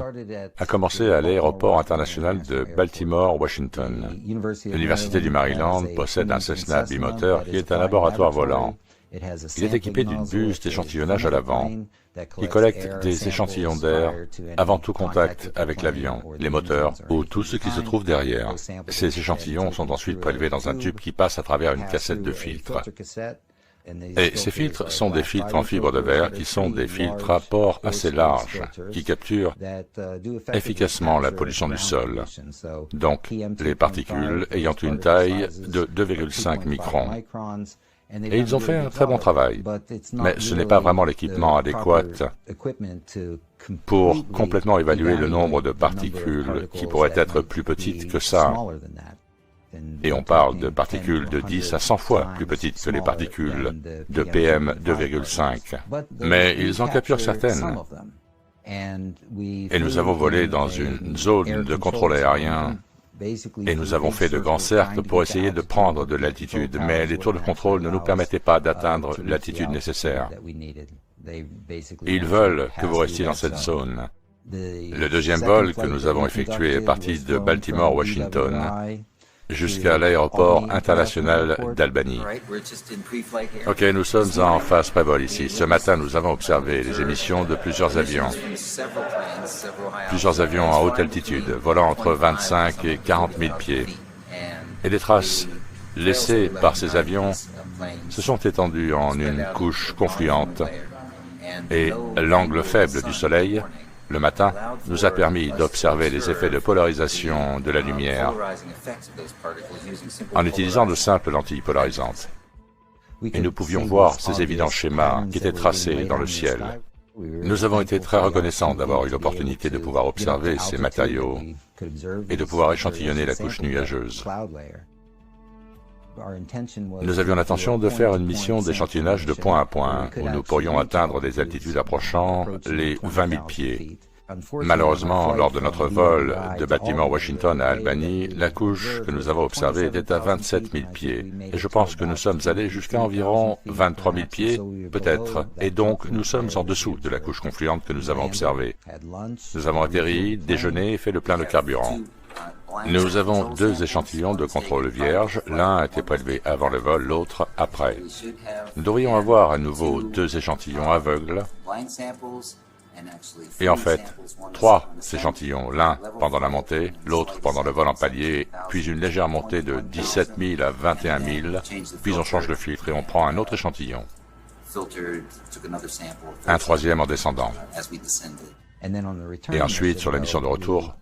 a commencé à l'aéroport international de Baltimore-Washington. L'Université du Maryland possède un Cessna bimoteur qui est un laboratoire volant. Il est équipé d'une buse d'échantillonnage à l'avant, qui collecte des échantillons d'air avant tout contact avec l'avion, les moteurs ou tout ce qui se trouve derrière. Ces échantillons sont ensuite prélevés dans un tube qui passe à travers une cassette de filtres. Et ces filtres sont des filtres en fibre de verre qui sont des filtres à pores assez larges, qui capturent efficacement la pollution du sol, donc les particules ayant une taille de 2,5 microns. Et ils ont fait un très bon travail, mais ce n'est pas vraiment l'équipement adéquat pour complètement évaluer le nombre de particules qui pourraient être plus petites que ça. Et on parle de particules de 10 à 100 fois plus petites que les particules de PM 2,5. Mais ils en capturent certaines. Et nous avons volé dans une zone de contrôle aérien. Et nous avons fait de grands cercles pour essayer de prendre de l'altitude, mais les tours de contrôle ne nous permettaient pas d'atteindre l'altitude nécessaire. Ils veulent que vous restiez dans cette zone. Le deuxième vol que nous avons effectué est parti de Baltimore-Washington jusqu'à l'aéroport international d'Albany. Ok, nous sommes en phase pré-vol ici. Ce matin, nous avons observé les émissions de plusieurs avions en haute altitude, volant entre 25 et 40 000 pieds. Et les traces laissées par ces avions se sont étendues en une couche confluente. Et l'angle faible du Soleil, le matin, nous a permis d'observer les effets de polarisation de la lumière en utilisant de simples lentilles polarisantes. Et nous pouvions voir ces évidents schémas qui étaient tracés dans le ciel. Nous avons été très reconnaissants d'avoir eu l'opportunité de pouvoir observer ces matériaux et de pouvoir échantillonner la couche nuageuse. Nous avions l'intention de faire une mission d'échantillonnage de point à point, où nous pourrions atteindre des altitudes approchant les 20 000 pieds. Malheureusement, lors de notre vol de Baltimore-Washington à Albany, la couche que nous avons observée était à 27 000 pieds. Et je pense que nous sommes allés jusqu'à environ 23 000 pieds, peut-être, et donc nous sommes en dessous de la couche confluente que nous avons observée. Nous avons atterri, déjeuné et fait le plein de carburant. Nous avons deux échantillons de contrôle vierge, l'un a été prélevé avant le vol, l'autre après. Nous devrions avoir à nouveau deux échantillons aveugles, et en fait, trois échantillons, l'un pendant la montée, l'autre pendant le vol en palier, puis une légère montée de 17 000 à 21 000, puis on change de filtre et on prend un autre échantillon, un troisième en descendant. Et ensuite, sur la mission de retour,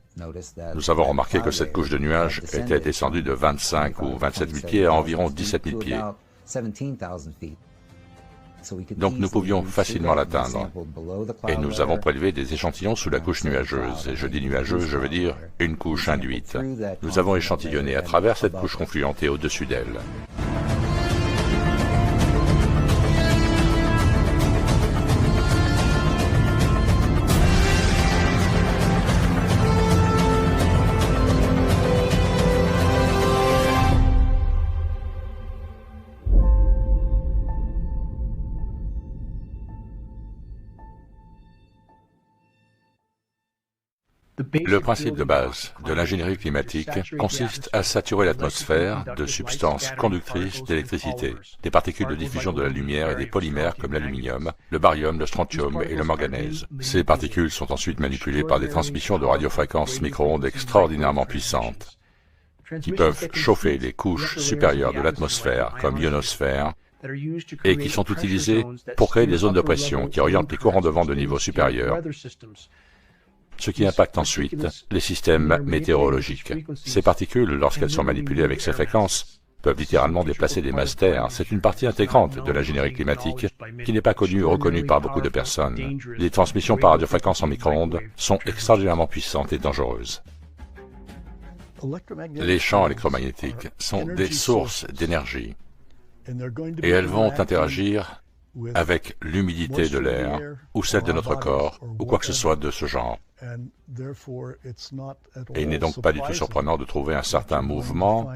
nous avons remarqué que cette couche de nuages était descendue de 25 ou 27 000 pieds à environ 17 000 pieds. Donc nous pouvions facilement l'atteindre. Et nous avons prélevé des échantillons sous la couche nuageuse. Et je dis nuageuse, je veux dire une couche induite. Nous avons échantillonné à travers cette couche confluente et au-dessus d'elle. Le principe de base de l'ingénierie climatique consiste à saturer l'atmosphère de substances conductrices d'électricité, des particules de diffusion de la lumière et des polymères comme l'aluminium, le barium, le strontium et le manganèse. Ces particules sont ensuite manipulées par des transmissions de radiofréquences micro-ondes extraordinairement puissantes, qui peuvent chauffer les couches supérieures de l'atmosphère comme l'ionosphère, et qui sont utilisées pour créer des zones de pression qui orientent les courants de vent de niveau supérieur, ce qui impacte ensuite les systèmes météorologiques. Ces particules, lorsqu'elles sont manipulées avec ces fréquences, peuvent littéralement déplacer des masses terre. C'est une partie intégrante de l'ingénierie climatique qui n'est pas connue ou reconnue par beaucoup de personnes. Les transmissions par radiofréquence en micro-ondes sont extraordinairement puissantes et dangereuses. Les champs électromagnétiques sont des sources d'énergie et elles vont interagir avec l'humidité de l'air ou celle de notre corps ou quoi que ce soit de ce genre. Et il n'est donc pas du tout surprenant de trouver un certain mouvement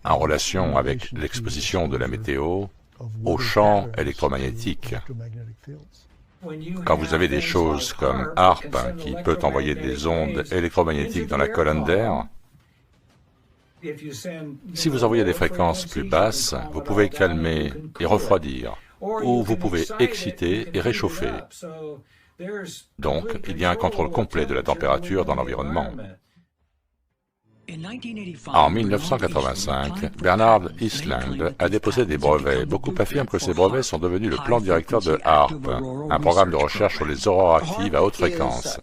en relation avec l'exposition de la météo aux champs électromagnétiques. Quand vous avez des choses comme HAARP qui peut envoyer des ondes électromagnétiques dans la colonne d'air, si vous envoyez des fréquences plus basses, vous pouvez calmer et refroidir, ou vous pouvez exciter et réchauffer. Donc, il y a un contrôle complet de la température dans l'environnement. En 1985, Bernard Eastland a déposé des brevets. Beaucoup affirment que ces brevets sont devenus le plan directeur de HAARP, un programme de recherche sur les aurores actives à haute fréquence.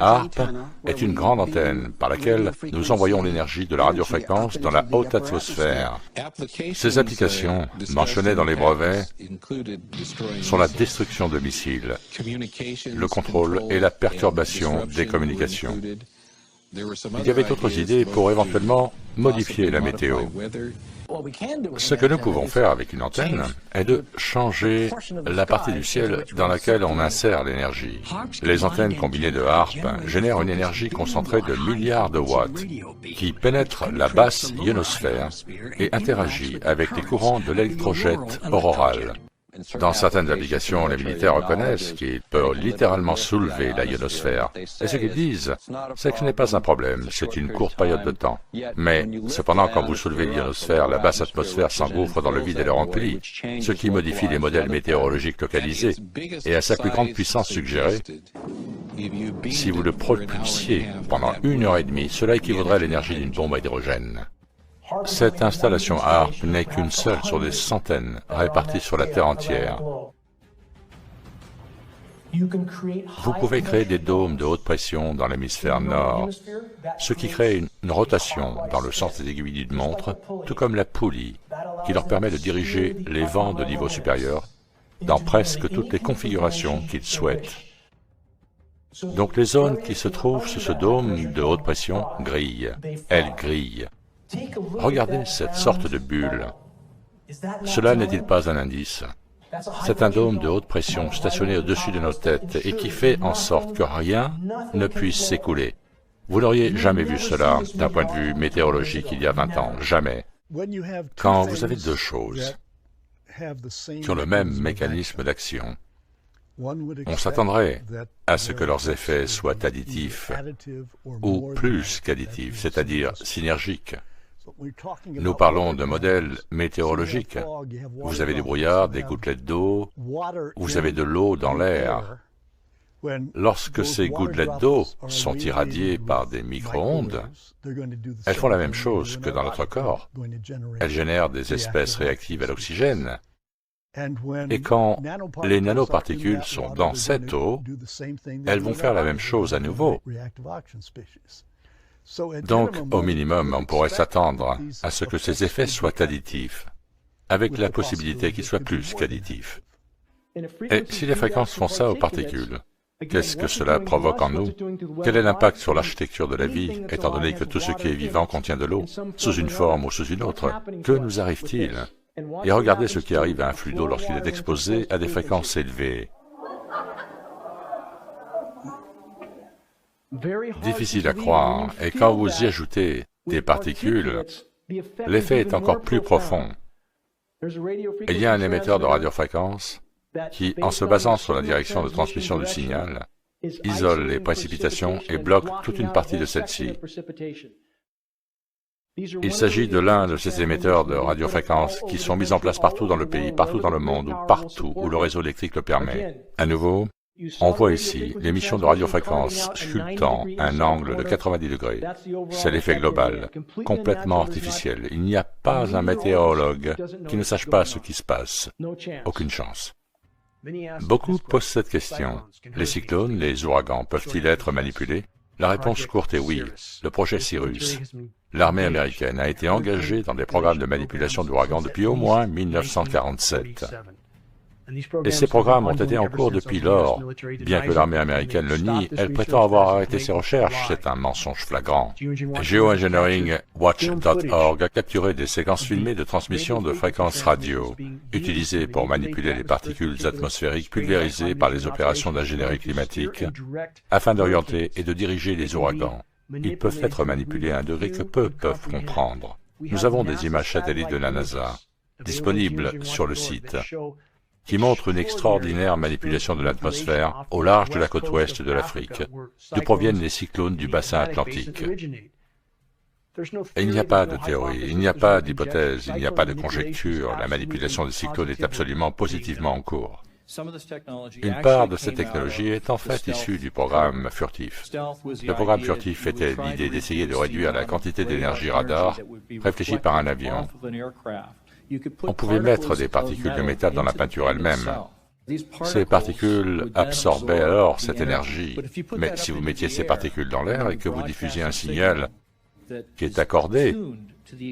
HAARP est une grande antenne par laquelle nous envoyons l'énergie de la radiofréquence dans la haute atmosphère. Ces applications, mentionnées dans les brevets, sont la destruction de missiles, le contrôle et la perturbation des communications. Il y avait d'autres idées pour éventuellement modifier la météo. Ce que nous pouvons faire avec une antenne est de changer la partie du ciel dans laquelle on insère l'énergie. Les antennes combinées de HAARP génèrent une énergie concentrée de milliards de watts qui pénètre la basse ionosphère et interagit avec les courants de l'électrojet auroral. Dans certaines applications, les militaires reconnaissent qu'ils peuvent littéralement soulever la ionosphère. Et ce qu'ils disent, c'est que ce n'est pas un problème, c'est une courte période de temps. Mais, cependant, quand vous soulevez l'ionosphère, la basse atmosphère s'engouffre dans le vide et le remplit, ce qui modifie les modèles météorologiques localisés. Et à sa plus grande puissance suggérée, si vous le propulsiez pendant 1h30, cela équivaudrait à l'énergie d'une bombe à hydrogène. Cette installation HAARP n'est qu'une seule sur des centaines réparties sur la Terre entière. Vous pouvez créer des dômes de haute pression dans l'hémisphère nord, ce qui crée une rotation dans le sens des aiguilles d'une montre, tout comme la poulie, qui leur permet de diriger les vents de niveau supérieur dans presque toutes les configurations qu'ils souhaitent. Donc les zones qui se trouvent sous ce dôme de haute pression grillent. Elles grillent. Regardez cette sorte de bulle. Cela n'est-il pas un indice? C'est un dôme de haute pression stationné au-dessus de nos têtes et qui fait en sorte que rien ne puisse s'écouler. Vous n'auriez jamais vu cela d'un point de vue météorologique il y a 20 ans, jamais. Quand vous avez deux choses qui ont le même mécanisme d'action, on s'attendrait à ce que leurs effets soient additifs ou plus qu'additifs, c'est-à-dire synergiques. Nous parlons de modèles météorologiques. Vous avez des brouillards, des gouttelettes d'eau, vous avez de l'eau dans l'air. Lorsque ces gouttelettes d'eau sont irradiées par des micro-ondes, elles font la même chose que dans notre corps. Elles génèrent des espèces réactives à l'oxygène. Et quand les nanoparticules sont dans cette eau, elles vont faire la même chose à nouveau. Donc, au minimum, on pourrait s'attendre à ce que ces effets soient additifs, avec la possibilité qu'ils soient plus qu'additifs. Et si les fréquences font ça aux particules, qu'est-ce que cela provoque en nous? Quel est l'impact sur l'architecture de la vie, étant donné que tout ce qui est vivant contient de l'eau, sous une forme ou sous une autre? Que nous arrive-t-il? Et regardez ce qui arrive à un flux d'eau lorsqu'il est exposé à des fréquences élevées. Difficile à croire, et quand vous y ajoutez des particules, l'effet est encore plus profond. Il y a un émetteur de radiofréquence qui, en se basant sur la direction de transmission du signal, isole les précipitations et bloque toute une partie de celle-ci. Il s'agit de l'un de ces émetteurs de radiofréquences qui sont mis en place partout dans le pays, partout dans le monde, ou partout où le réseau électrique le permet. À nouveau, on voit ici l'émission de radiofréquences sculptant un angle de 90 degrés. C'est l'effet global, complètement artificiel. Il n'y a pas un météorologue qui ne sache pas ce qui se passe. Aucune chance. Beaucoup posent cette question. Les cyclones, les ouragans peuvent-ils être manipulés? La réponse courte est oui. Le projet Cirrus, L'armée américaine a été engagée dans des programmes de manipulation d'ouragans depuis au moins 1947. Et ces programmes ont été en cours depuis lors. Bien que l'armée américaine le nie, elle prétend avoir arrêté ses recherches. C'est un mensonge flagrant. Geoengineeringwatch.org a capturé des séquences filmées de transmission de fréquences radio, utilisées pour manipuler les particules atmosphériques pulvérisées par les opérations d'ingénierie climatique, afin d'orienter et de diriger les ouragans. Ils peuvent être manipulés à un degré que peu peuvent comprendre. Nous avons des images satellites de la NASA, disponibles sur le site, qui montre une extraordinaire manipulation de l'atmosphère au large de la côte ouest de l'Afrique, d'où proviennent les cyclones du bassin atlantique. Et il n'y a pas de théorie, il n'y a pas d'hypothèse, il n'y a pas de conjecture, la manipulation des cyclones est absolument positivement en cours. Une part de cette technologie est en fait issue du programme furtif. Le programme furtif était l'idée d'essayer de réduire la quantité d'énergie radar réfléchie par un avion. On pouvait mettre des particules de métal dans la peinture elle-même. Ces particules absorbaient alors cette énergie. Mais si vous mettiez ces particules dans l'air et que vous diffusiez un signal qui est accordé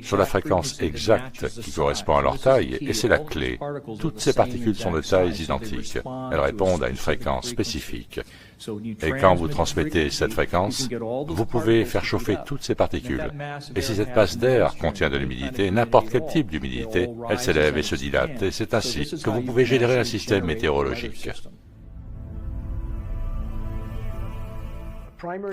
sur la fréquence exacte qui correspond à leur taille, et c'est la clé, toutes ces particules sont de tailles identiques. Elles répondent à une fréquence spécifique. Et quand vous transmettez cette fréquence, vous pouvez faire chauffer toutes ces particules. Et si cette masse d'air contient de l'humidité, n'importe quel type d'humidité, elle s'élève et se dilate, et c'est ainsi que vous pouvez générer un système météorologique.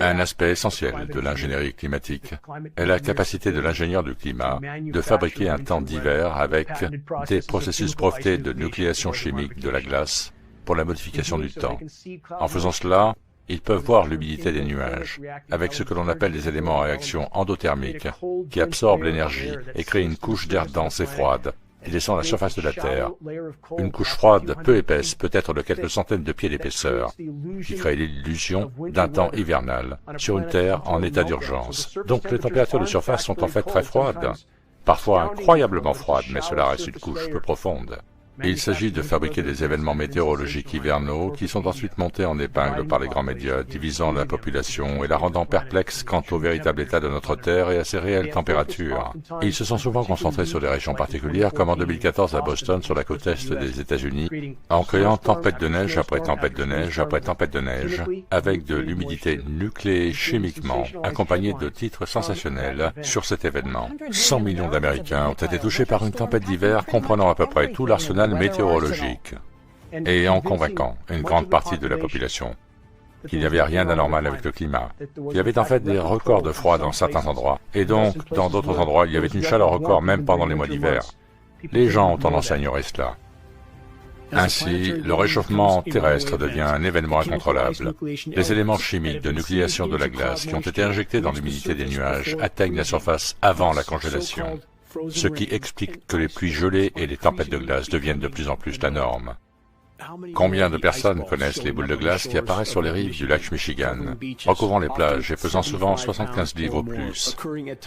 Un aspect essentiel de l'ingénierie climatique est la capacité de l'ingénieur du climat de fabriquer un temps d'hiver avec des processus brevetés de nucléation chimique de la glace pour la modification du temps. En faisant cela, ils peuvent voir l'humidité des nuages, avec ce que l'on appelle des éléments en réaction endothermique, qui absorbent l'énergie et créent une couche d'air dense et froide, qui descend à la surface de la Terre. Une couche froide peu épaisse, peut-être de quelques centaines de pieds d'épaisseur, qui crée l'illusion d'un temps hivernal, sur une Terre en état d'urgence. Donc les températures de surface sont en fait très froides, parfois incroyablement froides, mais cela reste une couche peu profonde. Il s'agit de fabriquer des événements météorologiques hivernaux qui sont ensuite montés en épingle par les grands médias, divisant la population et la rendant perplexe quant au véritable état de notre Terre et à ses réelles températures. Ils se sont souvent concentrés sur des régions particulières, comme en 2014 à Boston, sur la côte est des États-Unis, en créant tempête de neige après tempête de neige après tempête de neige, avec de l'humidité nucléée chimiquement, accompagnée de titres sensationnels sur cet événement. 100 millions d'Américains ont été touchés par une tempête d'hiver comprenant à peu près tout l'arsenal météorologique, et en convainquant une grande partie de la population qu'il n'y avait rien d'anormal avec le climat. Il y avait en fait des records de froid dans certains endroits, et donc dans d'autres endroits il y avait une chaleur record même pendant les mois d'hiver. Les gens ont tendance à ignorer cela. Ainsi, le réchauffement terrestre devient un événement incontrôlable. Les éléments chimiques de nucléation de la glace qui ont été injectés dans l'humidité des nuages atteignent la surface avant la congélation, ce qui explique que les pluies gelées et les tempêtes de glace deviennent de plus en plus la norme. Combien de personnes connaissent les boules de glace qui apparaissent sur les rives du lac Michigan, recouvrant les plages et pesant souvent 75 livres ou plus,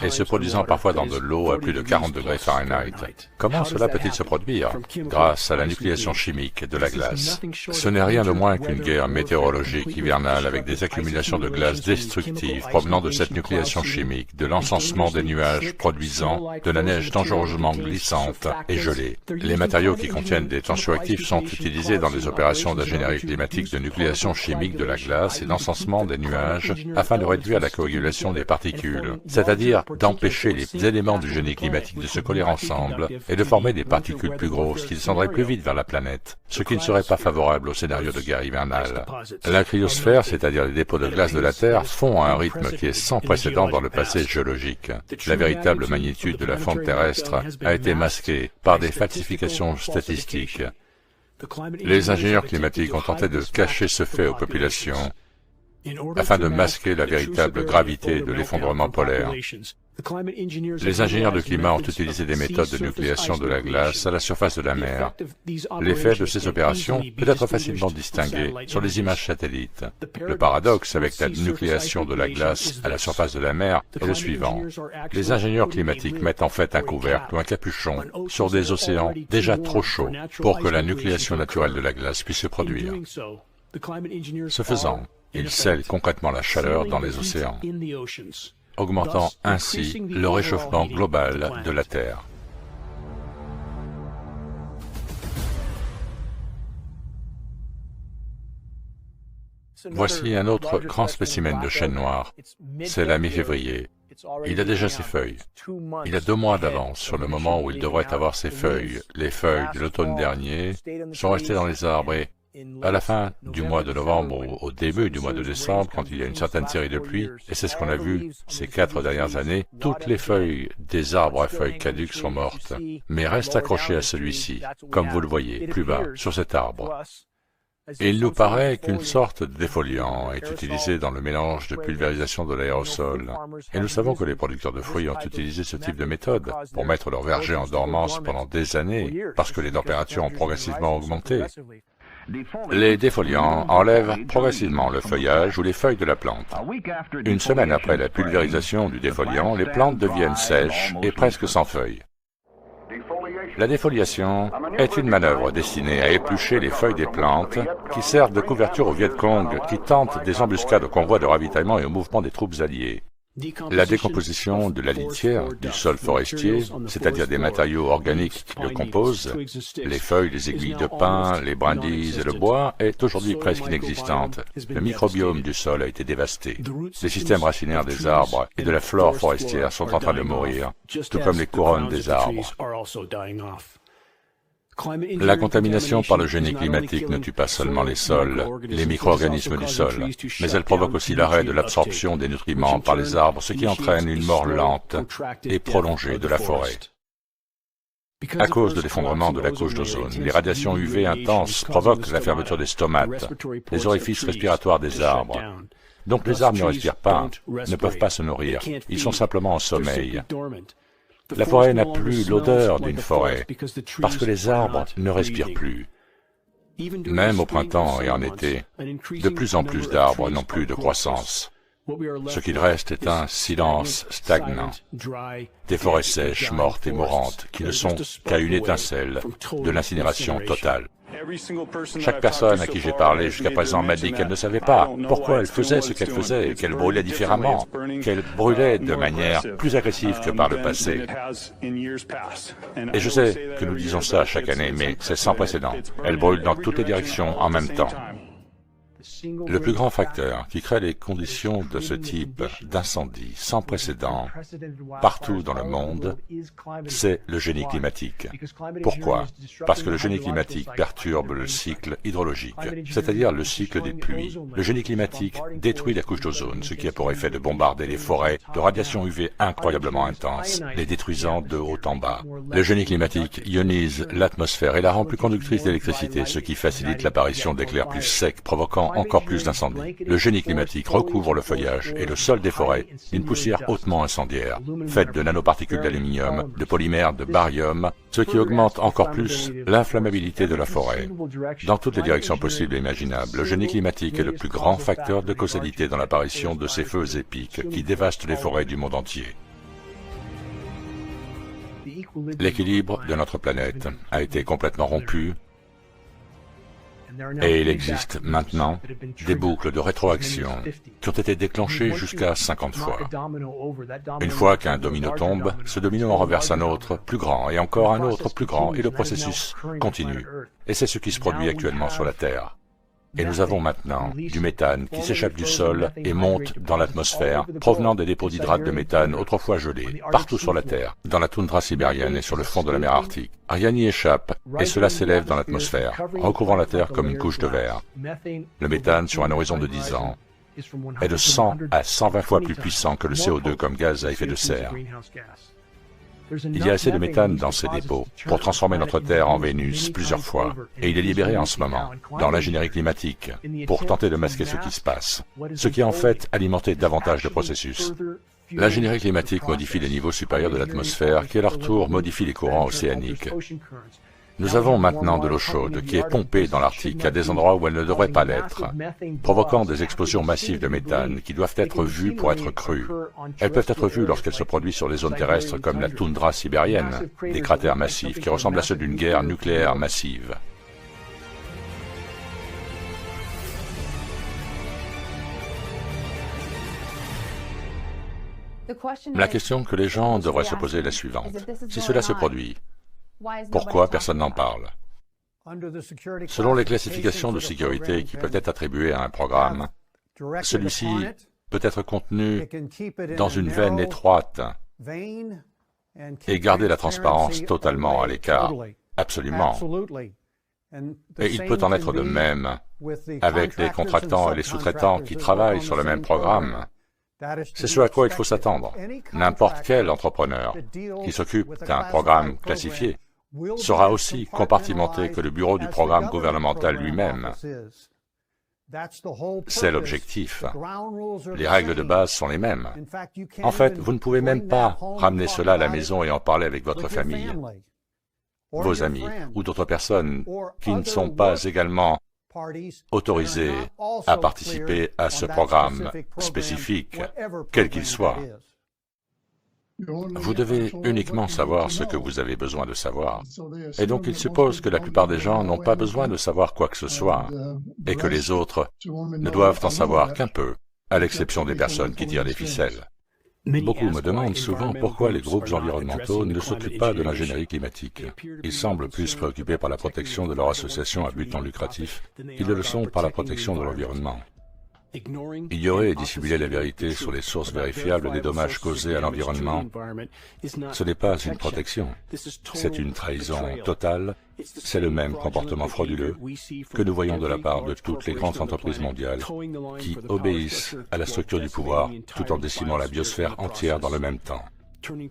et se produisant parfois dans de l'eau à plus de 40 degrés Fahrenheit? Comment cela peut-il se produire? Grâce à la nucléation chimique de la glace. Ce n'est rien de moins qu'une guerre météorologique hivernale avec des accumulations de glace destructives provenant de cette nucléation chimique, de l'encensement des nuages produisant de la neige dangereusement glissante et gelée. Les matériaux qui contiennent des tensioactifs sont utilisés dans des opérations d'ingénierie climatique de nucléation chimique de la glace et d'encensement des nuages afin de réduire la coagulation des particules, c'est-à-dire d'empêcher les éléments du génie climatique de se coller ensemble et de former des particules plus grosses qui descendraient plus vite vers la planète, ce qui ne serait pas favorable au scénario de guerre hivernale. La cryosphère, c'est-à-dire les dépôts de glace de la Terre, fond à un rythme qui est sans précédent dans le passé géologique. La véritable magnitude de la fonte terrestre a été masquée par des falsifications statistiques. Les ingénieurs climatiques ont tenté de cacher ce fait aux populations afin de masquer la véritable gravité de l'effondrement polaire. Les ingénieurs de climat ont utilisé des méthodes de nucléation de la glace à la surface de la mer. L'effet de ces opérations peut être facilement distingué sur les images satellites. Le paradoxe avec la nucléation de la glace à la surface de la mer est le suivant. Les ingénieurs climatiques mettent en fait un couvercle ou un capuchon sur des océans déjà trop chauds pour que la nucléation naturelle de la glace puisse se produire. Ce faisant, ils scellent concrètement la chaleur dans les océans. augmentant ainsi le réchauffement global de la Terre. Voici un autre grand spécimen de chêne noir. C'est la mi-février. Il a déjà ses feuilles. Il a 2 mois d'avance sur le moment où il devrait avoir ses feuilles. Les feuilles de l'automne dernier sont restées dans les arbres et, à la fin du mois de novembre ou au début du mois de décembre, quand il y a une certaine série de pluies, et c'est ce qu'on a vu ces 4 dernières années, toutes les feuilles des arbres à feuilles caduques sont mortes, mais restent accrochées à celui-ci, comme vous le voyez, plus bas, sur cet arbre. Et il nous paraît qu'une sorte de défoliant est utilisé dans le mélange de pulvérisation de l'aérosol. Et nous savons que les producteurs de fruits ont utilisé ce type de méthode pour mettre leur verger en dormance pendant des années, parce que les températures ont progressivement augmenté. Les défoliants enlèvent progressivement le feuillage ou les feuilles de la plante. Une semaine après la pulvérisation du défoliant, les plantes deviennent sèches et presque sans feuilles. La défoliation est une manœuvre destinée à éplucher les feuilles des plantes qui servent de couverture aux Viet Cong qui tentent des embuscades aux convois de ravitaillement et au mouvement des troupes alliées. La décomposition de la litière du sol forestier, c'est-à-dire des matériaux organiques qui le composent, les feuilles, les aiguilles de pin, les brindilles et le bois, est aujourd'hui presque inexistante. Le microbiome du sol a été dévasté. Les systèmes racinaires des arbres et de la flore forestière sont en train de mourir, tout comme les couronnes des arbres. La contamination par le génie climatique ne tue pas seulement les sols, les micro-organismes du sol, mais elle provoque aussi l'arrêt de l'absorption des nutriments par les arbres, ce qui entraîne une mort lente et prolongée de la forêt. À cause de l'effondrement de la couche d'ozone, les radiations UV intenses provoquent la fermeture des stomates, les orifices respiratoires des arbres. Donc les arbres ne respirent pas, ne peuvent pas se nourrir, ils sont simplement en sommeil. La forêt n'a plus l'odeur d'une forêt, parce que les arbres ne respirent plus. Même au printemps et en été, de plus en plus d'arbres n'ont plus de croissance. Ce qu'il reste est un silence stagnant, des forêts sèches, mortes et mourantes, qui ne sont qu'à une étincelle de l'incinération totale. Chaque personne à qui j'ai parlé jusqu'à présent m'a dit qu'elle ne savait pas pourquoi elle faisait ce qu'elle faisait, qu'elle brûlait différemment, qu'elle brûlait de manière plus agressive que par le passé. Et je sais que nous disons ça chaque année, mais c'est sans précédent. Elle brûle dans toutes les directions en même temps. Le plus grand facteur qui crée les conditions de ce type d'incendie sans précédent partout dans le monde, c'est le génie climatique. Pourquoi? Parce que le génie climatique perturbe le cycle hydrologique, c'est-à-dire le cycle des pluies. Le génie climatique détruit la couche d'ozone, ce qui a pour effet de bombarder les forêts de radiations UV incroyablement intenses, les détruisant de haut en bas. Le génie climatique ionise l'atmosphère et la rend plus conductrice d'électricité, ce qui facilite l'apparition d'éclairs plus secs, provoquant encore plus d'incendies. Le génie climatique recouvre le feuillage et le sol des forêts d'une poussière hautement incendiaire, faite de nanoparticules d'aluminium, de polymères, de barium, ce qui augmente encore plus l'inflammabilité de la forêt. Dans toutes les directions possibles et imaginables, le génie climatique est le plus grand facteur de causalité dans l'apparition de ces feux épiques qui dévastent les forêts du monde entier. L'équilibre de notre planète a été complètement rompu et il existe maintenant des boucles de rétroaction qui ont été déclenchées jusqu'à 50 fois. Une fois qu'un domino tombe, ce domino en renverse un autre plus grand et encore un autre plus grand et le processus continue. Et c'est ce qui se produit actuellement sur la Terre. Et nous avons maintenant du méthane qui s'échappe du sol et monte dans l'atmosphère, provenant des dépôts d'hydrates de méthane autrefois gelés, partout sur la Terre, dans la toundra sibérienne et sur le fond de la mer Arctique. Rien n'y échappe, et cela s'élève dans l'atmosphère, recouvrant la Terre comme une couche de verre. Le méthane, sur un horizon de 10 ans, est de 100 à 120 fois plus puissant que le CO2 comme gaz à effet de serre. Il y a assez de méthane dans ces dépôts pour transformer notre Terre en Vénus plusieurs fois, et il est libéré en ce moment, dans l'ingénierie climatique, pour tenter de masquer ce qui se passe, ce qui en fait alimenté davantage de processus. L'ingénierie climatique modifie les niveaux supérieurs de l'atmosphère, qui à leur tour modifie les courants océaniques. Nous avons maintenant de l'eau chaude qui est pompée dans l'Arctique à des endroits où elle ne devrait pas l'être, provoquant des explosions massives de méthane qui doivent être vues pour être crues. Elles peuvent être vues lorsqu'elles se produisent sur des zones terrestres comme la toundra sibérienne, des cratères massifs qui ressemblent à ceux d'une guerre nucléaire massive. La question que les gens devraient se poser est la suivante. Si cela se produit, pourquoi personne n'en parle? Selon les classifications de sécurité qui peuvent être attribuées à un programme, celui-ci peut être contenu dans une veine étroite et garder la transparence totalement à l'écart. Absolument. Et il peut en être de même avec les contractants et les sous-traitants qui travaillent sur le même programme. C'est ce à quoi il faut s'attendre. N'importe quel entrepreneur qui s'occupe d'un programme classifié sera aussi compartimenté que le bureau du programme gouvernemental lui-même. C'est l'objectif. Les règles de base sont les mêmes. En fait, vous ne pouvez même pas ramener cela à la maison et en parler avec votre famille, vos amis ou d'autres personnes qui ne sont pas également autorisées à participer à ce programme spécifique, quel qu'il soit. Vous devez uniquement savoir ce que vous avez besoin de savoir. Et donc il suppose que la plupart des gens n'ont pas besoin de savoir quoi que ce soit, et que les autres ne doivent en savoir qu'un peu, à l'exception des personnes qui tirent les ficelles. Beaucoup me demandent souvent pourquoi les groupes environnementaux ne s'occupent pas de l'ingénierie climatique. Ils semblent plus préoccupés par la protection de leur association à but non lucratif qu'ils ne le sont par la protection de l'environnement. Ignorer et dissimuler la vérité sur les sources vérifiables des dommages causés à l'environnement, ce n'est pas une protection, c'est une trahison totale, c'est le même comportement frauduleux que nous voyons de la part de toutes les grandes entreprises mondiales qui obéissent à la structure du pouvoir tout en décimant la biosphère entière dans le même temps.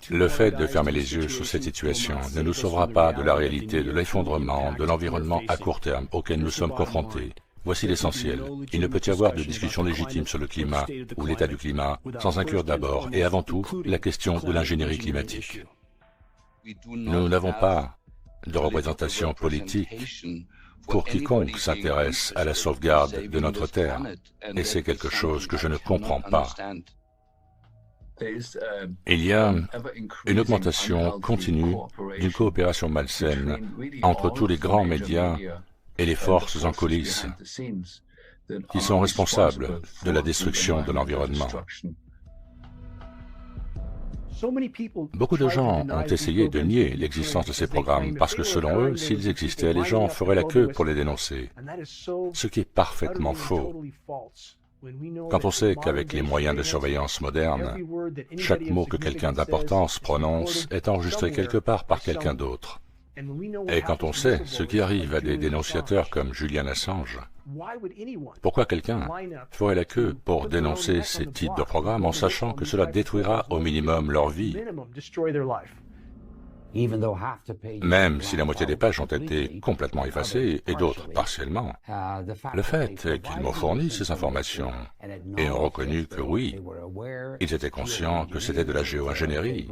Le fait de fermer les yeux sur cette situation ne nous sauvera pas de la réalité de l'effondrement de l'environnement à court terme auquel nous sommes confrontés. Voici l'essentiel. Il ne peut y avoir de discussion légitime sur le climat ou l'état du climat sans inclure d'abord et avant tout la question de l'ingénierie climatique. Nous n'avons pas de représentation politique pour quiconque s'intéresse à la sauvegarde de notre Terre, et c'est quelque chose que je ne comprends pas. Il y a une augmentation continue d'une coopération malsaine entre tous les grands médias et les forces en coulisses qui sont responsables de la destruction de l'environnement. Beaucoup de gens ont essayé de nier l'existence de ces programmes parce que selon eux, s'ils existaient, les gens feraient la queue pour les dénoncer, ce qui est parfaitement faux. Quand on sait qu'avec les moyens de surveillance modernes, chaque mot que quelqu'un d'importance prononce est enregistré quelque part par quelqu'un d'autre. Et quand on sait ce qui arrive à des dénonciateurs comme Julian Assange, pourquoi quelqu'un ferait la queue pour dénoncer ces types de programmes en sachant que cela détruira au minimum leur vie? Même si la moitié des pages ont été complètement effacées et d'autres partiellement. Le fait est qu'ils m'ont fourni ces informations et ont reconnu que oui, ils étaient conscients que c'était de la géo-ingénierie.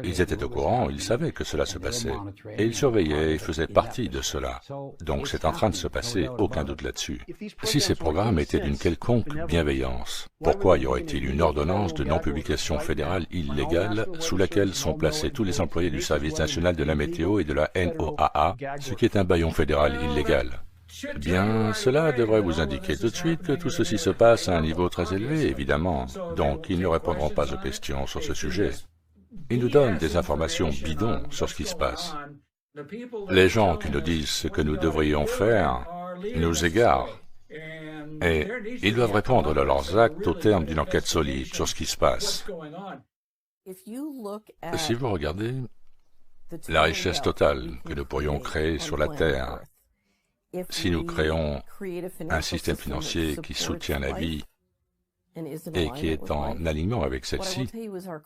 Ils étaient au courant, ils savaient que cela se passait et ils surveillaient et faisaient partie de cela. Donc c'est en train de se passer, aucun doute là-dessus. Si ces programmes étaient d'une quelconque bienveillance, pourquoi y aurait-il une ordonnance de non-publication fédérale illégale sous laquelle sont placés tous les employés du service national de la météo et de la NOAA, ce qui est un bâillon fédéral illégal? Bien, cela devrait vous indiquer tout de suite que tout ceci se passe à un niveau très élevé, évidemment. Donc, ils ne répondront pas aux questions sur ce sujet. Ils nous donnent des informations bidons sur ce qui se passe. Les gens qui nous disent ce que nous devrions faire nous égarent. Et ils doivent répondre de leurs actes au terme d'une enquête solide sur ce qui se passe. Si vous regardez la richesse totale que nous pourrions créer sur la Terre, si nous créons un système financier qui soutient la vie et qui est en alignement avec celle-ci,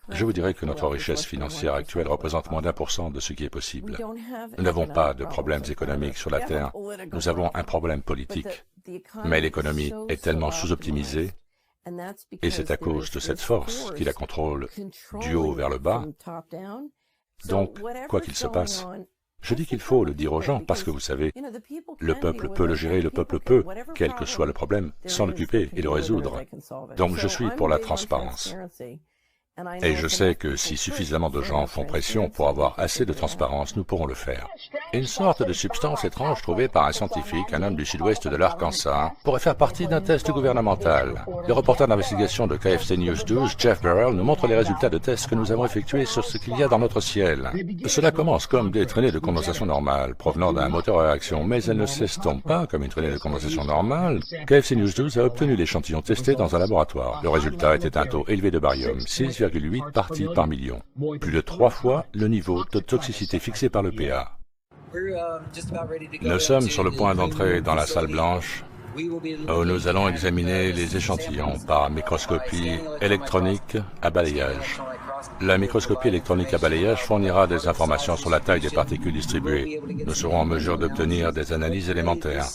je vous dirais que notre richesse financière actuelle représente moins d'1% de ce qui est possible. Nous n'avons pas de problèmes économiques sur la Terre, nous avons un problème politique. Mais l'économie est tellement sous-optimisée, et c'est à cause de cette force qui la contrôle du haut vers le bas. Donc, quoi qu'il se passe, je dis qu'il faut le dire aux gens parce que vous savez, le peuple peut le gérer, le peuple peut, quel que soit le problème, s'en occuper et le résoudre. Donc je suis pour la transparence. Et je sais que si suffisamment de gens font pression pour avoir assez de transparence, nous pourrons le faire. Une sorte de substance étrange trouvée par un scientifique, un homme du sud-ouest de l'Arkansas, pourrait faire partie d'un test gouvernemental. Le reporter d'investigation de KFC News 12, Jeff Burrell, nous montre les résultats de tests que nous avons effectués sur ce qu'il y a dans notre ciel. Cela commence comme des traînées de condensation normales, provenant d'un moteur à réaction, mais elles ne s'estompent pas comme une traînée de condensation normale. KFC News 12 a obtenu l'échantillon testé dans un laboratoire. Le résultat était un taux élevé de barium, 6,8 parties par million, plus de 3 fois le niveau de toxicité fixé par le PA. Nous sommes sur le point d'entrer dans la salle blanche où nous allons examiner les échantillons par microscopie électronique à balayage. La microscopie électronique à balayage fournira des informations sur la taille des particules distribuées. Nous serons en mesure d'obtenir des analyses élémentaires.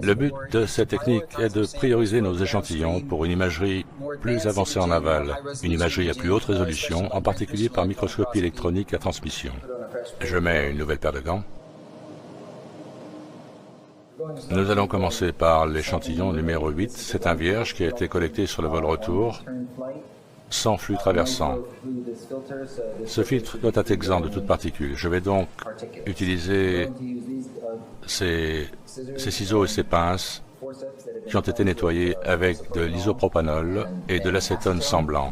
Le but de cette technique est de prioriser nos échantillons pour une imagerie plus avancée en aval, une imagerie à plus haute résolution, en particulier par microscopie électronique à transmission. Je mets une nouvelle paire de gants. Nous allons commencer par l'échantillon numéro 8. C'est un vierge qui a été collecté sur le vol retour, sans flux traversant. Ce filtre doit être exempt de toute particule. Je vais donc utiliser ces ciseaux et ces pinces qui ont été nettoyés avec de l'isopropanol et de l'acétone sans blanc,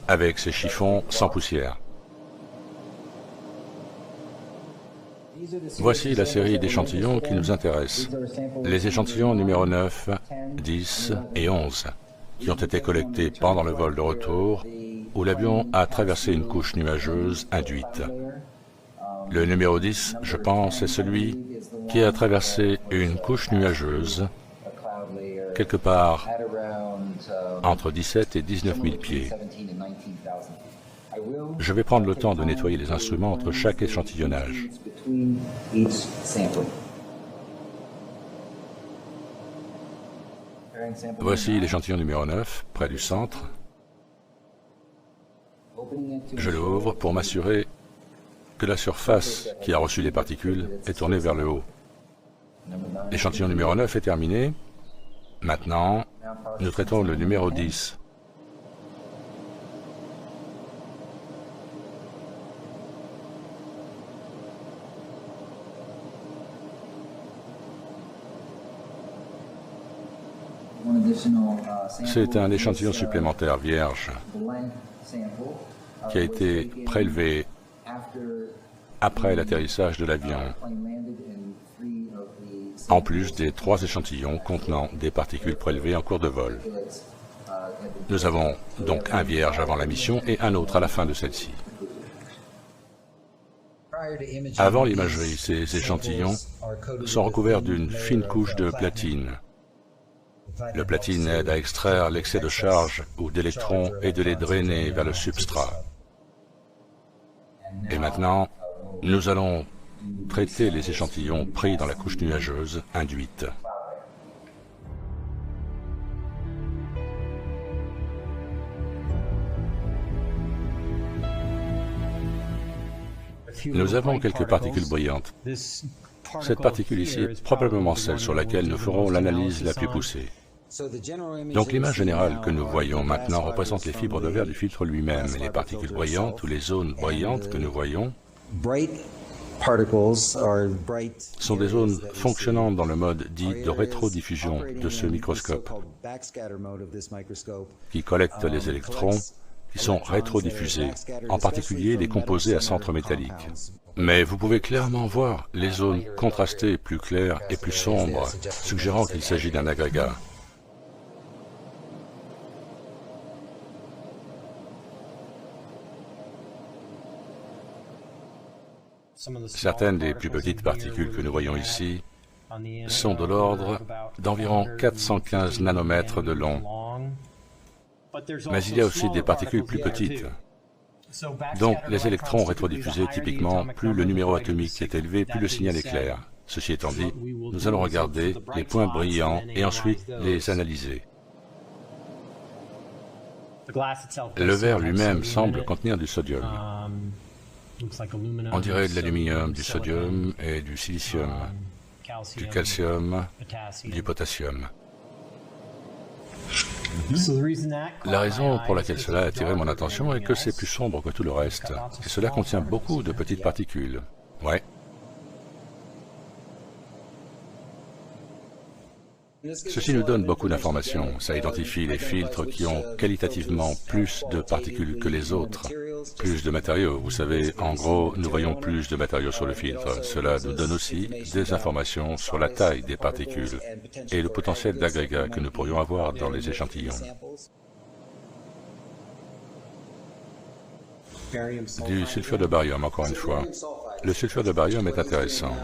avec ces chiffons sans poussière. Voici la série d'échantillons qui nous intéressent. Les échantillons numéro 9, 10 et 11, qui ont été collectés pendant le vol de retour, où l'avion a traversé une couche nuageuse induite. Le numéro 10, je pense, est celui qui a traversé une couche nuageuse quelque part entre 17 et 19 000 pieds. Je vais prendre le temps de nettoyer les instruments entre chaque échantillonnage. Voici l'échantillon numéro 9, près du centre. Je l'ouvre pour m'assurer que la surface qui a reçu les particules est tournée vers le haut. L'échantillon numéro 9 est terminé. Maintenant, nous traitons le numéro 10. C'est un échantillon supplémentaire vierge qui a été prélevé après l'atterrissage de l'avion, en plus des 3 échantillons contenant des particules prélevées en cours de vol. Nous avons donc un vierge avant la mission et un autre à la fin de celle-ci. Avant l'imagerie, ces échantillons sont recouverts d'une fine couche de platine. Le platine aide à extraire l'excès de charge ou d'électrons et de les drainer vers le substrat. Et maintenant, nous allons traiter les échantillons pris dans la couche nuageuse induite. Nous avons quelques particules brillantes. Cette particule ici est probablement celle sur laquelle nous ferons l'analyse la plus poussée. Donc l'image générale que nous voyons maintenant représente les fibres de verre du filtre lui-même. Les particules brillantes ou les zones brillantes que nous voyons sont des zones fonctionnant dans le mode dit de rétrodiffusion de ce microscope, qui collecte les électrons qui sont rétrodiffusés, en particulier les composés à centre métallique. Mais vous pouvez clairement voir les zones contrastées plus claires et plus sombres, suggérant qu'il s'agit d'un agrégat. Certaines des plus petites particules que nous voyons ici sont de l'ordre d'environ 415 nanomètres de long. Mais il y a aussi des particules plus petites. Donc, les électrons rétrodiffusés, typiquement, plus le numéro atomique est élevé, plus le signal est clair. Ceci étant dit, nous allons regarder les points brillants et ensuite les analyser. Le verre lui-même semble contenir du sodium. On dirait de l'aluminium, du sodium et du silicium, du calcium, du potassium. La raison pour laquelle cela a attiré mon attention est que c'est plus sombre que tout le reste, et cela contient beaucoup de petites particules. Ouais. Ceci nous donne beaucoup d'informations. Ça identifie les filtres qui ont qualitativement plus de particules que les autres. Plus de matériaux. Vous savez, en gros, nous voyons plus de matériaux sur le filtre. Cela nous donne aussi des informations sur la taille des particules et le potentiel d'agrégat que nous pourrions avoir dans les échantillons. Du sulfure de barium, encore une fois. Le sulfure de barium est intéressant.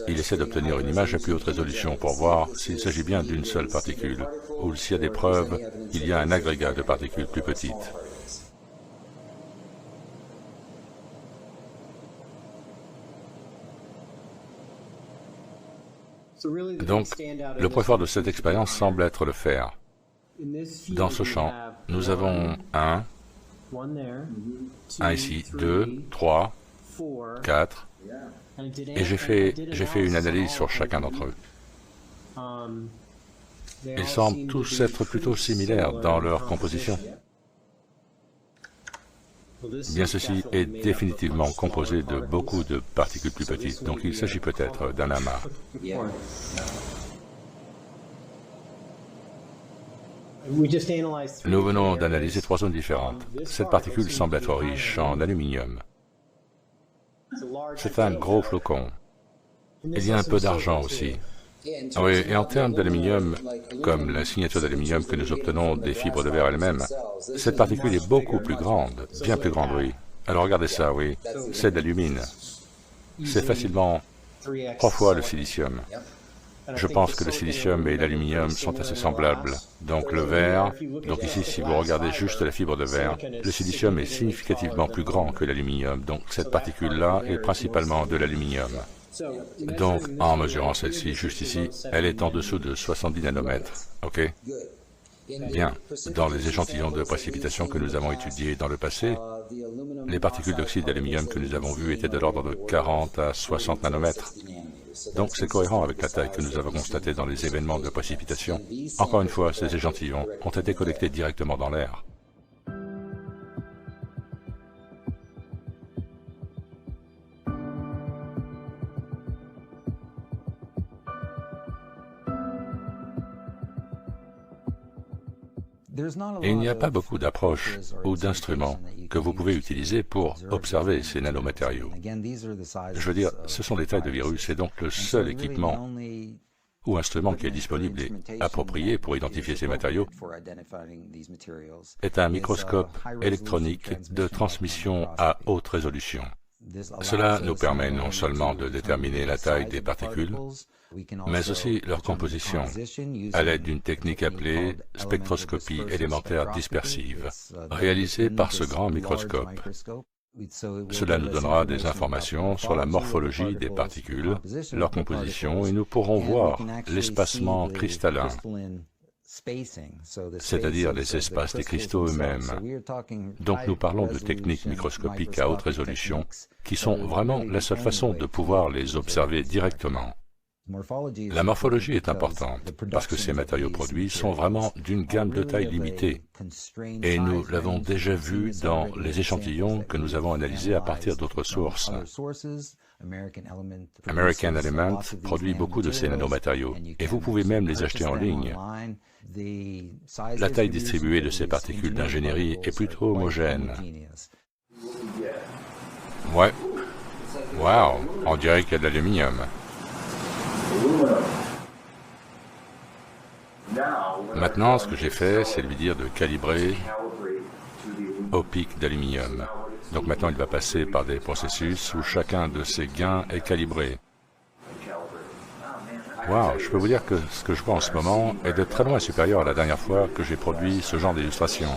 Il essaie d'obtenir une image à plus haute résolution pour voir s'il s'agit bien d'une seule particule, ou s'il y a des preuves qu'il y a un agrégat de particules plus petites. Donc, le point fort de cette expérience semble être le fer. Dans ce champ, nous avons un ici, 2, 3, 4, et j'ai fait une analyse sur chacun d'entre eux. Ils semblent tous être plutôt similaires dans leur composition. Bien, ceci est définitivement composé de beaucoup de particules plus petites, donc il s'agit peut-être d'un amas. Nous venons d'analyser 3 zones différentes. Cette particule semble être riche en aluminium. C'est un gros flocon. Il y a un peu d'argent aussi. Oui, et en termes d'aluminium, comme la signature d'aluminium que nous obtenons des fibres de verre elles-mêmes, cette particule est beaucoup plus grande, bien plus grande, oui. Alors regardez ça, oui, c'est de l'alumine. C'est facilement 3 fois le silicium. Je pense que le silicium et l'aluminium sont assez semblables. Donc le verre, donc ici si vous regardez juste la fibre de verre, le silicium est significativement plus grand que l'aluminium, donc cette particule-là est principalement de l'aluminium. Donc en mesurant celle-ci, juste ici, elle est en dessous de 70 nanomètres, ok? Bien, dans les échantillons de précipitation que nous avons étudiés dans le passé, les particules d'oxyde d'aluminium que nous avons vues étaient de l'ordre de 40 à 60 nanomètres. Donc c'est cohérent avec la taille que nous avons constatée dans les événements de précipitation. Encore une fois, ces échantillons ont été collectés directement dans l'air. Et il n'y a pas beaucoup d'approches ou d'instruments que vous pouvez utiliser pour observer ces nanomatériaux. Je veux dire, ce sont des tailles de virus et donc le seul équipement ou instrument qui est disponible et approprié pour identifier ces matériaux est un microscope électronique de transmission à haute résolution. Cela nous permet non seulement de déterminer la taille des particules, mais aussi leur composition, à l'aide d'une technique appelée spectroscopie élémentaire dispersive, réalisée par ce grand microscope. Cela nous donnera des informations sur la morphologie des particules, leur composition, et nous pourrons voir l'espacement cristallin, c'est-à-dire les espaces des cristaux eux-mêmes. Donc nous parlons de techniques microscopiques à haute résolution, qui sont vraiment la seule façon de pouvoir les observer directement. La morphologie est importante, parce que ces matériaux produits sont vraiment d'une gamme de taille limitée, et nous l'avons déjà vu dans les échantillons que nous avons analysés à partir d'autres sources. American Element produit beaucoup de ces nanomatériaux, et vous pouvez même les acheter en ligne. La taille distribuée de ces particules d'ingénierie est plutôt homogène. Ouais. Wow, on dirait qu'il y a de l'aluminium. Maintenant, ce que j'ai fait, c'est lui dire de calibrer au pic d'aluminium. Donc maintenant, il va passer par des processus où chacun de ces gains est calibré. Wow, je peux vous dire que ce que je vois en ce moment est de très loin supérieur à la dernière fois que j'ai produit ce genre d'illustration.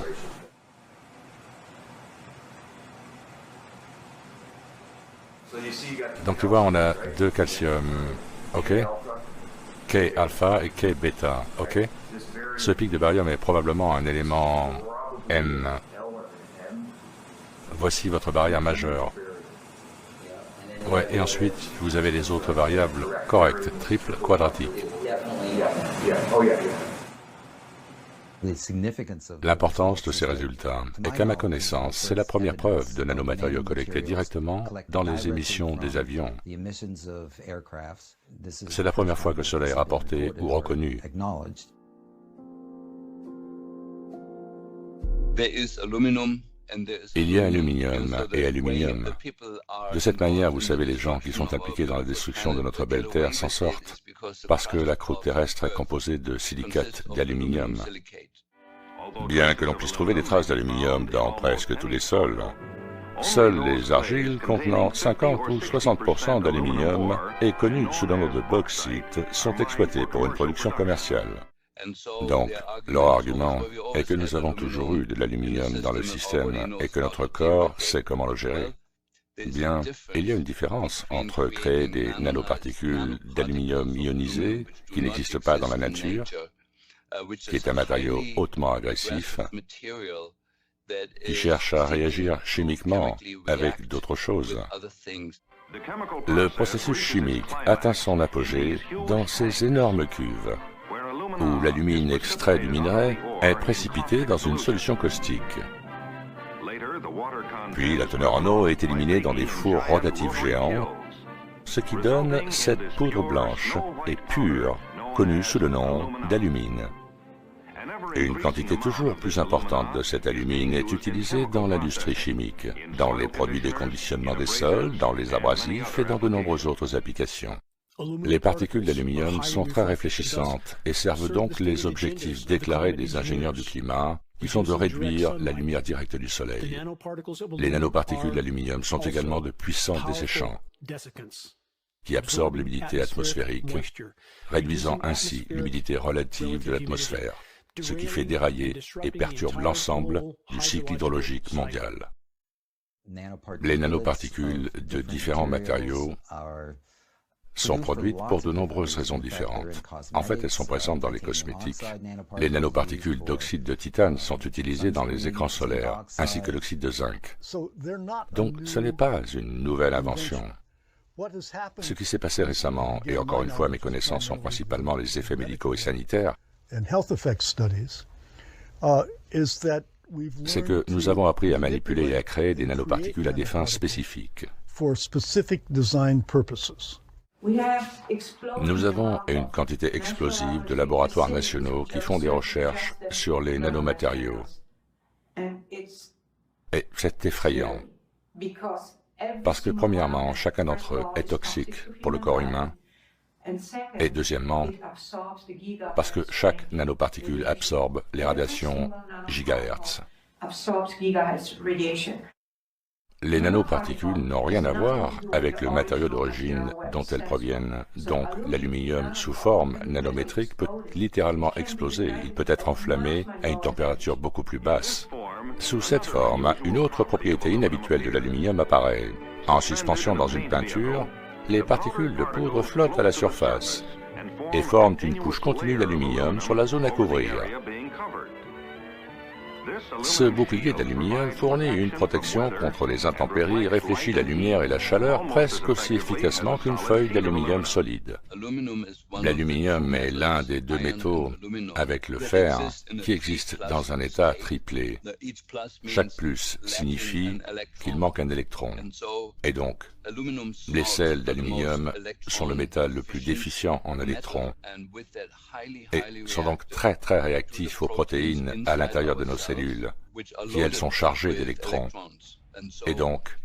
Donc tu vois, on a 2 calciums, ok? K alpha et K bêta, ok? Ce pic de barium est probablement un élément M. Voici votre barrière majeure. Ouais, et ensuite, vous avez les autres variables correctes, triples, quadratiques. L'importance de ces résultats est qu'à ma connaissance, c'est la première preuve de nanomatériaux collectés directement dans les émissions des avions. C'est la première fois que cela est rapporté ou reconnu. Il y a aluminium et aluminium. De cette manière, vous savez, les gens qui sont impliqués dans la destruction de notre belle Terre s'en sortent, parce que la croûte terrestre est composée de silicate d'aluminium. Bien que l'on puisse trouver des traces d'aluminium dans presque tous les sols, seules les argiles contenant 50 ou 60% d'aluminium et connues sous le nom de bauxite sont exploitées pour une production commerciale. Donc, leur argument est que nous avons toujours eu de l'aluminium dans le système et que notre corps sait comment le gérer. Bien, il y a une différence entre créer des nanoparticules d'aluminium ionisé qui n'existent pas dans la nature, qui est un matériau hautement agressif, qui cherche à réagir chimiquement avec d'autres choses. Le processus chimique atteint son apogée dans ces énormes cuves, où l'alumine extrait du minerai est précipité dans une solution caustique. Puis la teneur en eau est éliminée dans des fours rotatifs géants, ce qui donne cette poudre blanche et pure, connue sous le nom d'alumine. Et une quantité toujours plus importante de cette alumine est utilisée dans l'industrie chimique, dans les produits de conditionnement des sols, dans les abrasifs et dans de nombreuses autres applications. Les particules d'aluminium sont très réfléchissantes et servent donc les objectifs déclarés des ingénieurs du climat, qui sont de réduire la lumière directe du soleil. Les nanoparticules d'aluminium sont également de puissants desséchants, qui absorbent l'humidité atmosphérique, réduisant ainsi l'humidité relative de l'atmosphère, ce qui fait dérailler et perturbe l'ensemble du cycle hydrologique mondial. Les nanoparticules de différents matériaux sont produites pour de nombreuses raisons différentes. En fait, elles sont présentes dans les cosmétiques. Les nanoparticules d'oxyde de titane sont utilisées dans les écrans solaires, ainsi que l'oxyde de zinc. Donc, ce n'est pas une nouvelle invention. Ce qui s'est passé récemment, et encore une fois, mes connaissances sont principalement les effets médicaux et sanitaires, c'est que nous avons appris à manipuler et à créer des nanoparticules à des fins spécifiques. Nous avons une quantité explosive de laboratoires nationaux qui font des recherches sur les nanomatériaux. Et c'est effrayant, parce que premièrement, chacun d'entre eux est toxique pour le corps humain, et deuxièmement, parce que chaque nanoparticule absorbe les radiations gigahertz. Les nanoparticules n'ont rien à voir avec le matériau d'origine dont elles proviennent, donc l'aluminium sous forme nanométrique peut littéralement exploser, il peut être enflammé à une température beaucoup plus basse. Sous cette forme, une autre propriété inhabituelle de l'aluminium apparaît. En suspension dans une peinture, les particules de poudre flottent à la surface et forment une couche continue d'aluminium sur la zone à couvrir. Ce bouclier d'aluminium fournit une protection contre les intempéries et réfléchit la lumière et la chaleur presque aussi efficacement qu'une feuille d'aluminium solide. L'aluminium est l'un des deux métaux, avec le fer, qui existe dans un état triplé. Chaque plus signifie qu'il manque un électron. Et donc, les sels d'aluminium sont le métal le plus déficient en électrons et sont donc très très réactifs aux protéines à l'intérieur de nos cellules, qui elles sont chargées d'électrons. Et donc,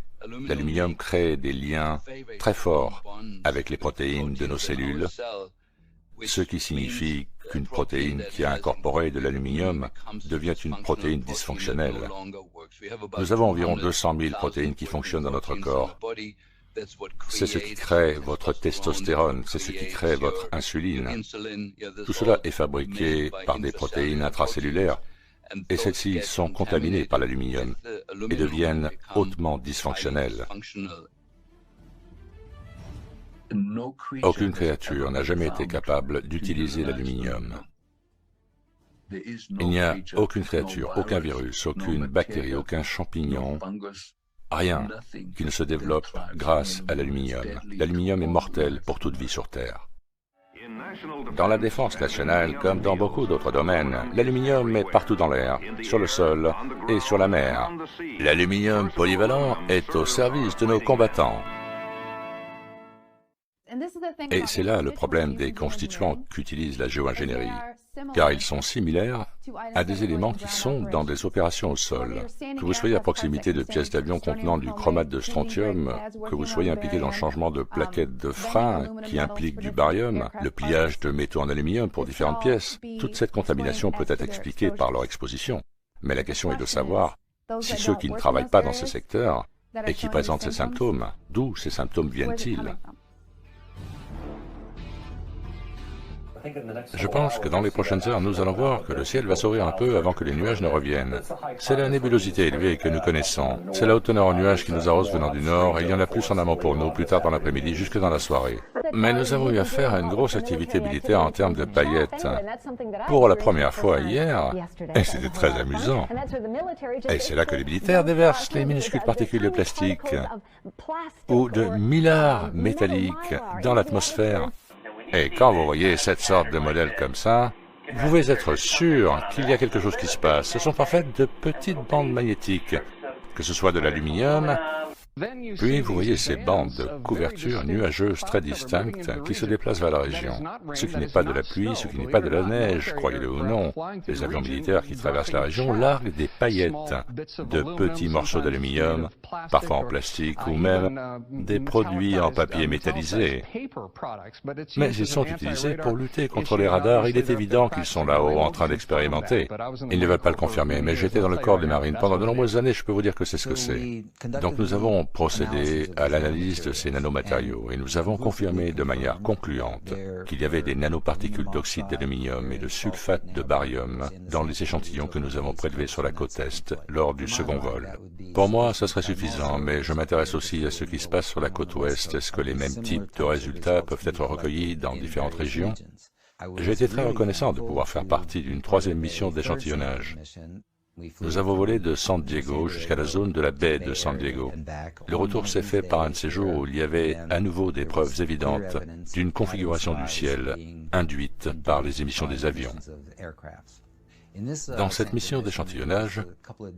l'aluminium crée des liens très forts avec les protéines de nos cellules, ce qui signifie qu'une protéine qui a incorporé de l'aluminium devient une protéine dysfonctionnelle. Nous avons environ 200 000 protéines qui fonctionnent dans notre corps. C'est ce qui crée votre testostérone, c'est ce qui crée votre insuline. Tout cela est fabriqué par des protéines intracellulaires et celles-ci sont contaminées par l'aluminium et deviennent hautement dysfonctionnelles. Aucune créature n'a jamais été capable d'utiliser l'aluminium. Il n'y a aucune créature, aucun virus, aucune bactérie, aucun champignon, rien qui ne se développe grâce à l'aluminium. L'aluminium est mortel pour toute vie sur Terre. Dans la défense nationale, comme dans beaucoup d'autres domaines, l'aluminium est partout dans l'air, sur le sol et sur la mer. L'aluminium polyvalent est au service de nos combattants. Et c'est là le problème des constituants qu'utilise la géo-ingénierie, car ils sont similaires à des éléments qui sont dans des opérations au sol. Que vous soyez à proximité de pièces d'avion contenant du chromate de strontium, que vous soyez impliqué dans le changement de plaquettes de frein qui implique du barium, le pliage de métaux en aluminium pour différentes pièces, toute cette contamination peut être expliquée par leur exposition. Mais la question est de savoir si ceux qui ne travaillent pas dans ces secteurs et qui présentent ces symptômes, d'où ces symptômes viennent-ils ? Je pense que dans les prochaines heures, nous allons voir que le ciel va s'ouvrir un peu avant que les nuages ne reviennent. C'est la nébulosité élevée que nous connaissons. C'est la haute teneur en nuages qui nous arrose venant du nord, et il y en a plus en amont pour nous, plus tard dans l'après-midi, jusque dans la soirée. Mais nous avons eu affaire à une grosse activité militaire en termes de paillettes. Pour la première fois hier, et c'était très amusant. Et c'est là que les militaires déversent les minuscules particules de plastique ou de millars métalliques dans l'atmosphère. Et quand vous voyez cette sorte de modèle comme ça, vous pouvez être sûr qu'il y a quelque chose qui se passe. Ce sont en fait de petites bandes magnétiques, que ce soit de l'aluminium, puis vous voyez ces bandes de couverture nuageuses très distinctes qui se déplacent vers la région. Ce qui n'est pas de la pluie, ce qui n'est pas de la neige, croyez-le ou non. Les avions militaires qui traversent la région larguent des paillettes de petits morceaux d'aluminium, parfois en plastique ou même des produits en papier métallisé. Mais ils sont utilisés pour lutter contre les radars. Il est évident qu'ils sont là-haut en train d'expérimenter. Ils ne veulent pas le confirmer, mais j'étais dans le corps des marines pendant de nombreuses années, je peux vous dire que c'est ce que c'est. Donc nous avons procédé à l'analyse de ces nanomatériaux et nous avons confirmé de manière concluante qu'il y avait des nanoparticules d'oxyde d'aluminium et de sulfate de barium dans les échantillons que nous avons prélevés sur la côte Est lors du second vol. Pour moi, ce serait suffisant, mais je m'intéresse aussi à ce qui se passe sur la côte Ouest. Est-ce que les mêmes types de résultats peuvent être recueillis dans différentes régions? J'ai été très reconnaissant de pouvoir faire partie d'une troisième mission d'échantillonnage. Nous avons volé de San Diego jusqu'à la zone de la baie de San Diego. Le retour s'est fait par un de ces jours où il y avait à nouveau des preuves évidentes d'une configuration du ciel induite par les émissions des avions. Dans cette mission d'échantillonnage,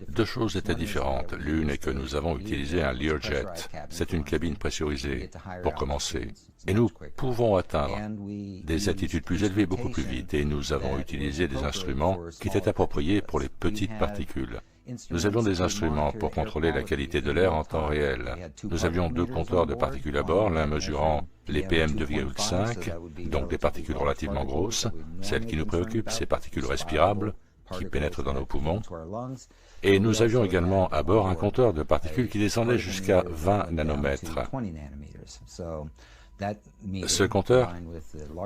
deux choses étaient différentes. L'une est que nous avons utilisé un Learjet. C'est une cabine pressurisée, pour commencer. Et nous pouvons atteindre des altitudes plus élevées beaucoup plus vite. Et nous avons utilisé des instruments qui étaient appropriés pour les petites particules. Nous avions des instruments pour contrôler la qualité de l'air en temps réel. Nous avions deux compteurs de particules à bord, l'un mesurant les PM2,5, donc des particules relativement grosses, celles qui nous préoccupent, ces particules respirables, qui pénètrent dans nos poumons. Et nous avions également à bord un compteur de particules qui descendait jusqu'à 20 nanomètres. Ce compteur,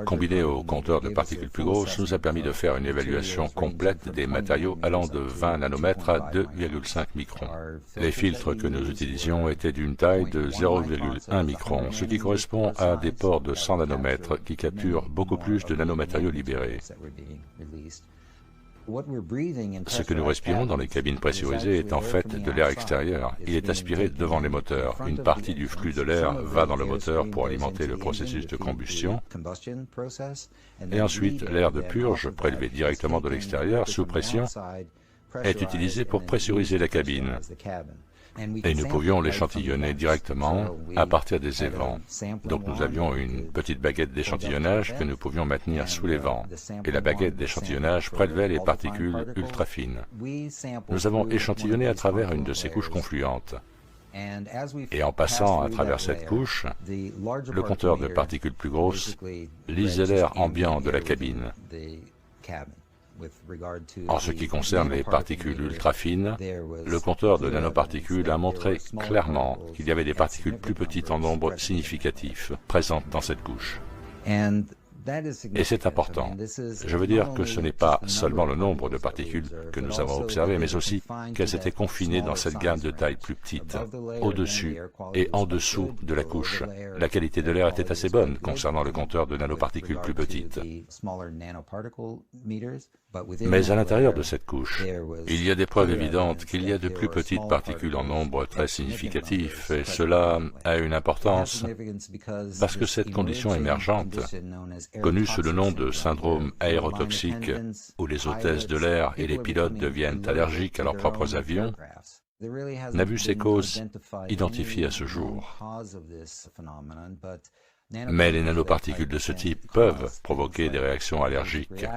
combiné au compteur de particules plus grosses, nous a permis de faire une évaluation complète des matériaux allant de 20 nanomètres à 2,5 microns. Les filtres que nous utilisions étaient d'une taille de 0,1 micron, ce qui correspond à des pores de 100 nanomètres qui capturent beaucoup plus de nanomatériaux libérés. Ce que nous respirons dans les cabines pressurisées est en fait de l'air extérieur. Il est aspiré devant les moteurs. Une partie du flux de l'air va dans le moteur pour alimenter le processus de combustion. Et ensuite, l'air de purge, prélevé directement de l'extérieur sous pression, est utilisé pour pressuriser la cabine. Et nous pouvions l'échantillonner directement à partir des évents. Donc nous avions une petite baguette d'échantillonnage que nous pouvions maintenir sous les vents. Et la baguette d'échantillonnage prélevait les particules ultra fines. Nous avons échantillonné à travers une de ces couches confluentes. Et en passant à travers cette couche, le compteur de particules plus grosses lisait l'air ambiant de la cabine. En ce qui concerne les particules ultra fines, le compteur de nanoparticules a montré clairement qu'il y avait des particules plus petites en nombre significatif présentes dans cette couche. Et c'est important. Je veux dire que ce n'est pas seulement le nombre de particules que nous avons observé, mais aussi qu'elles étaient confinées dans cette gamme de taille plus petite, au-dessus et en dessous de la couche. La qualité de l'air était assez bonne concernant le compteur de nanoparticules plus petites. Mais à l'intérieur de cette couche, il y a des preuves évidentes qu'il y a de plus petites particules en nombre très significatif, et cela a une importance parce que cette condition émergente, connue sous le nom de syndrome aérotoxique, où les hôtesses de l'air et les pilotes deviennent allergiques à leurs propres avions, n'a vu ses causes identifiées à ce jour. Mais les nanoparticules de ce type peuvent provoquer des réactions allergiques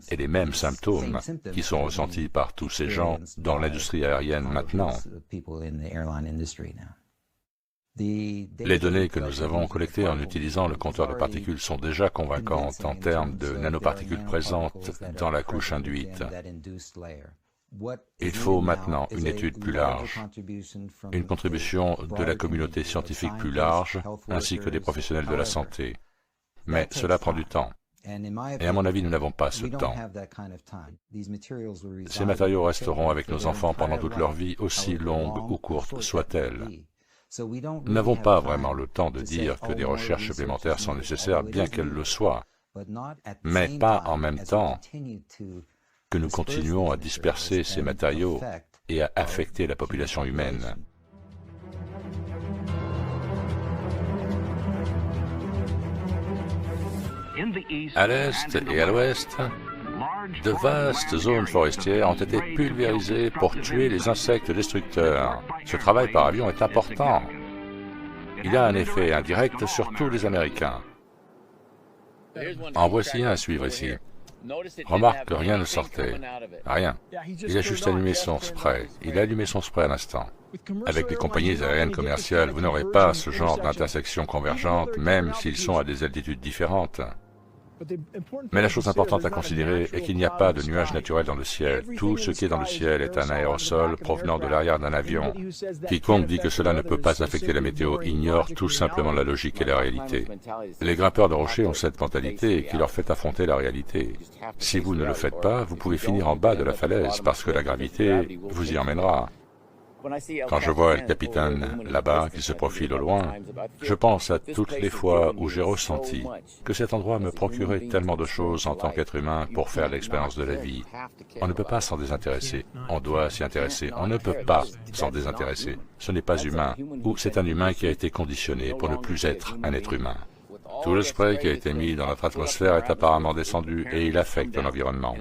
et les mêmes symptômes qui sont ressentis par tous ces gens dans l'industrie aérienne maintenant. Les données que nous avons collectées en utilisant le compteur de particules sont déjà convaincantes en termes de nanoparticules présentes dans la couche induite. Il faut maintenant une étude plus large, une contribution de la communauté scientifique plus large, ainsi que des professionnels de la santé. Mais cela prend du temps. Et à mon avis, nous n'avons pas ce temps. Ces matériaux resteront avec nos enfants pendant toute leur vie, aussi longue ou courte soit-elle. Nous n'avons pas vraiment le temps de dire que des recherches supplémentaires sont nécessaires, bien qu'elles le soient, mais pas en même temps que nous continuons à disperser ces matériaux et à affecter la population humaine. À l'est et à l'ouest, de vastes zones forestières ont été pulvérisées pour tuer les insectes destructeurs. Ce travail par avion est important. Il a un effet indirect sur tous les Américains. En voici un à suivre ici. Remarque que rien ne sortait. Rien. Il a juste allumé son spray. Il a allumé son spray à l'instant. Avec les compagnies aériennes commerciales, vous n'aurez pas ce genre d'intersection convergente, même s'ils sont à des altitudes différentes. Mais la chose importante à considérer est qu'il n'y a pas de nuages naturels dans le ciel. Tout ce qui est dans le ciel est un aérosol provenant de l'arrière d'un avion. Quiconque dit que cela ne peut pas affecter la météo ignore tout simplement la logique et la réalité. Les grimpeurs de rochers ont cette mentalité qui leur fait affronter la réalité. Si vous ne le faites pas, vous pouvez finir en bas de la falaise parce que la gravité vous y emmènera. Quand je vois le capitaine là-bas qui se profile au loin, je pense à toutes les fois où j'ai ressenti que cet endroit me procurait tellement de choses en tant qu'être humain pour faire l'expérience de la vie. On ne peut pas s'en désintéresser, on doit s'y intéresser, on ne peut pas s'en désintéresser. Ce n'est pas humain, ou c'est un humain qui a été conditionné pour ne plus être un être humain. Tout le spray qui a été mis dans notre atmosphère est apparemment descendu et il affecte l'environnement.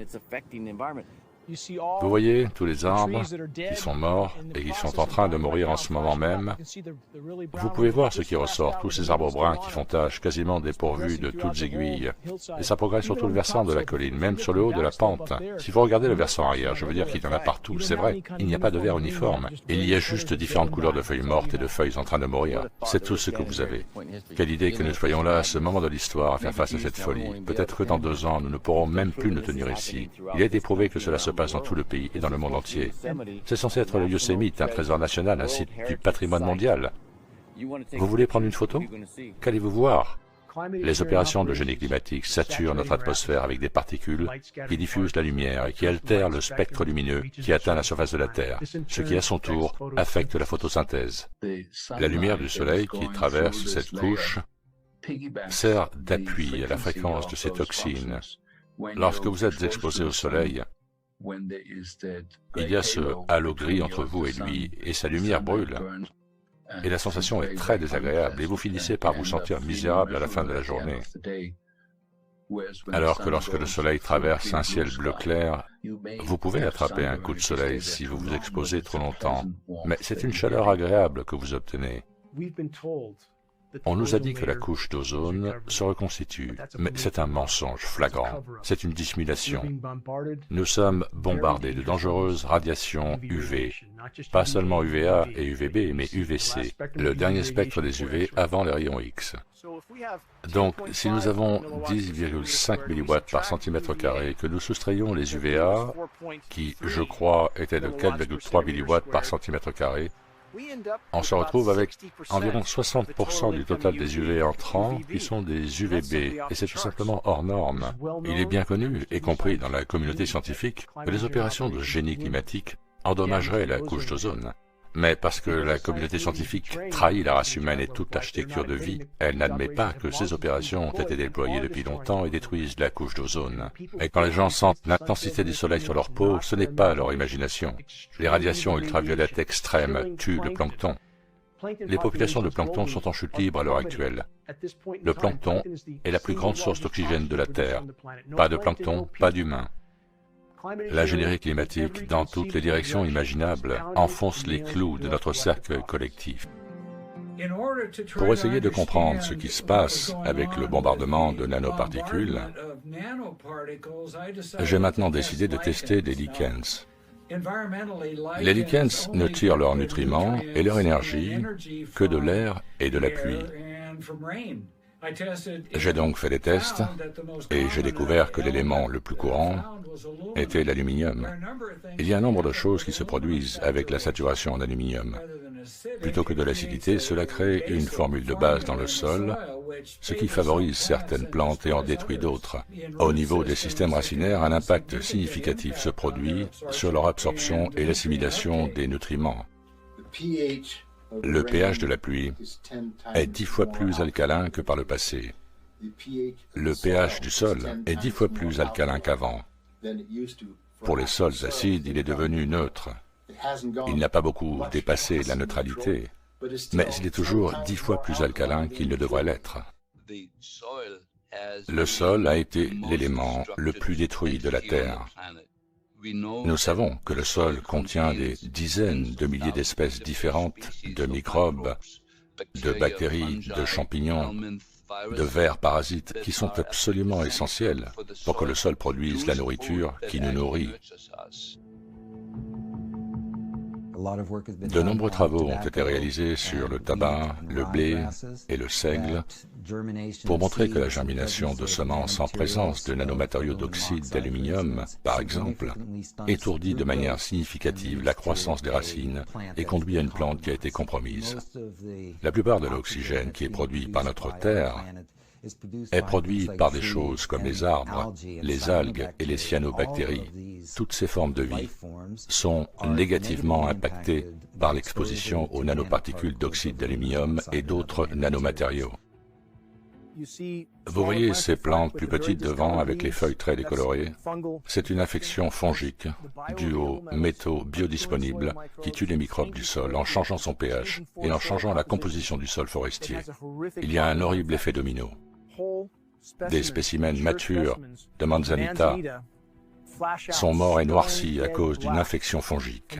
Vous voyez tous les arbres qui sont morts et qui sont en train de mourir en ce moment même. Vous pouvez voir ce qui ressort, tous ces arbres bruns qui font tache, quasiment dépourvus de toutes aiguilles. Et ça progresse sur tout le versant de la colline, même sur le haut de la pente. Si vous regardez le versant arrière, je veux dire qu'il y en a partout, c'est vrai. Il n'y a pas de vert uniforme. Il y a juste différentes couleurs de feuilles mortes et de feuilles en train de mourir. C'est tout ce que vous avez. Quelle idée que nous soyons là à ce moment de l'histoire à faire face à cette folie. Peut-être que dans 2 ans, nous ne pourrons même plus nous tenir ici. Il a été prouvé que cela se passe dans tout le pays et dans le monde entier. C'est censé être le Yosemite, un trésor national, un site du patrimoine mondial. Vous voulez prendre une photo? Qu'allez-vous voir? Les opérations de génie climatique saturent notre atmosphère avec des particules qui diffusent la lumière et qui altèrent le spectre lumineux qui atteint la surface de la Terre, ce qui à son tour affecte la photosynthèse. La lumière du soleil qui traverse cette couche sert d'appui à la fréquence de ces toxines. Lorsque vous êtes exposé au soleil, il y a ce halo gris entre vous et lui, et sa lumière brûle. Et la sensation est très désagréable, et vous finissez par vous sentir misérable à la fin de la journée. Alors que lorsque le soleil traverse un ciel bleu clair, vous pouvez attraper un coup de soleil si vous vous exposez trop longtemps, mais c'est une chaleur agréable que vous obtenez. On nous a dit que la couche d'ozone se reconstitue, mais c'est un mensonge flagrant, c'est une dissimulation. Nous sommes bombardés de dangereuses radiations UV, pas seulement UVA et UVB, mais UVC, le dernier spectre des UV avant les rayons X. Donc, si nous avons 10,5 mW par centimètre carré et que nous soustrayons les UVA, qui, je crois, étaient de 4,3 mW par centimètre carré, on se retrouve avec environ 60% du total des UV entrants qui sont des UVB, et c'est tout simplement hors norme. Il est bien connu, y compris dans la communauté scientifique, que les opérations de génie climatique endommageraient la couche d'ozone. Mais parce que la communauté scientifique trahit la race humaine et toute l'architecture de vie, elle n'admet pas que ces opérations ont été déployées depuis longtemps et détruisent la couche d'ozone. Et quand les gens sentent l'intensité du soleil sur leur peau, ce n'est pas leur imagination. Les radiations ultraviolettes extrêmes tuent le plancton. Les populations de plancton sont en chute libre à l'heure actuelle. Le plancton est la plus grande source d'oxygène de la Terre. Pas de plancton, pas d'humains. L'ingénierie climatique, dans toutes les directions imaginables, enfonce les clous de notre cercle collectif. Pour essayer de comprendre ce qui se passe avec le bombardement de nanoparticules, j'ai maintenant décidé de tester des lichens. Les lichens ne tirent leurs nutriments et leur énergie que de l'air et de la pluie. J'ai donc fait des tests et j'ai découvert que l'élément le plus courant était l'aluminium. Il y a un nombre de choses qui se produisent avec la saturation en aluminium. Plutôt que de l'acidité, cela crée une formule de base dans le sol, ce qui favorise certaines plantes et en détruit d'autres. Au niveau des systèmes racinaires, un impact significatif se produit sur leur absorption et l'assimilation des nutriments. Le pH de la pluie est 10 fois plus alcalin que par le passé. Le pH du sol est 10 fois plus alcalin qu'avant. Pour les sols acides, il est devenu neutre. Il n'a pas beaucoup dépassé la neutralité, mais il est toujours 10 fois plus alcalin qu'il ne devrait l'être. Le sol a été l'élément le plus détruit de la Terre. Nous savons que le sol contient des dizaines de milliers d'espèces différentes de microbes, de bactéries, de champignons, de vers parasites qui sont absolument essentiels pour que le sol produise la nourriture qui nous nourrit. De nombreux travaux ont été réalisés sur le tabac, le blé et le seigle pour montrer que la germination de semences en présence de nanomatériaux d'oxyde d'aluminium, par exemple, étourdit de manière significative la croissance des racines et conduit à une plante qui a été compromise. La plupart de l'oxygène qui est produit par notre Terre est produit par des choses comme les arbres, les algues et les cyanobactéries. Toutes ces formes de vie sont négativement impactées par l'exposition aux nanoparticules d'oxyde d'aluminium et d'autres nanomatériaux. Vous voyez ces plantes plus petites devant avec les feuilles très décolorées? C'est une infection fongique due aux métaux biodisponibles qui tuent les microbes du sol en changeant son pH et en changeant la composition du sol forestier. Il y a un horrible effet domino. Des spécimens matures de Manzanita sont morts et noircis à cause d'une infection fongique.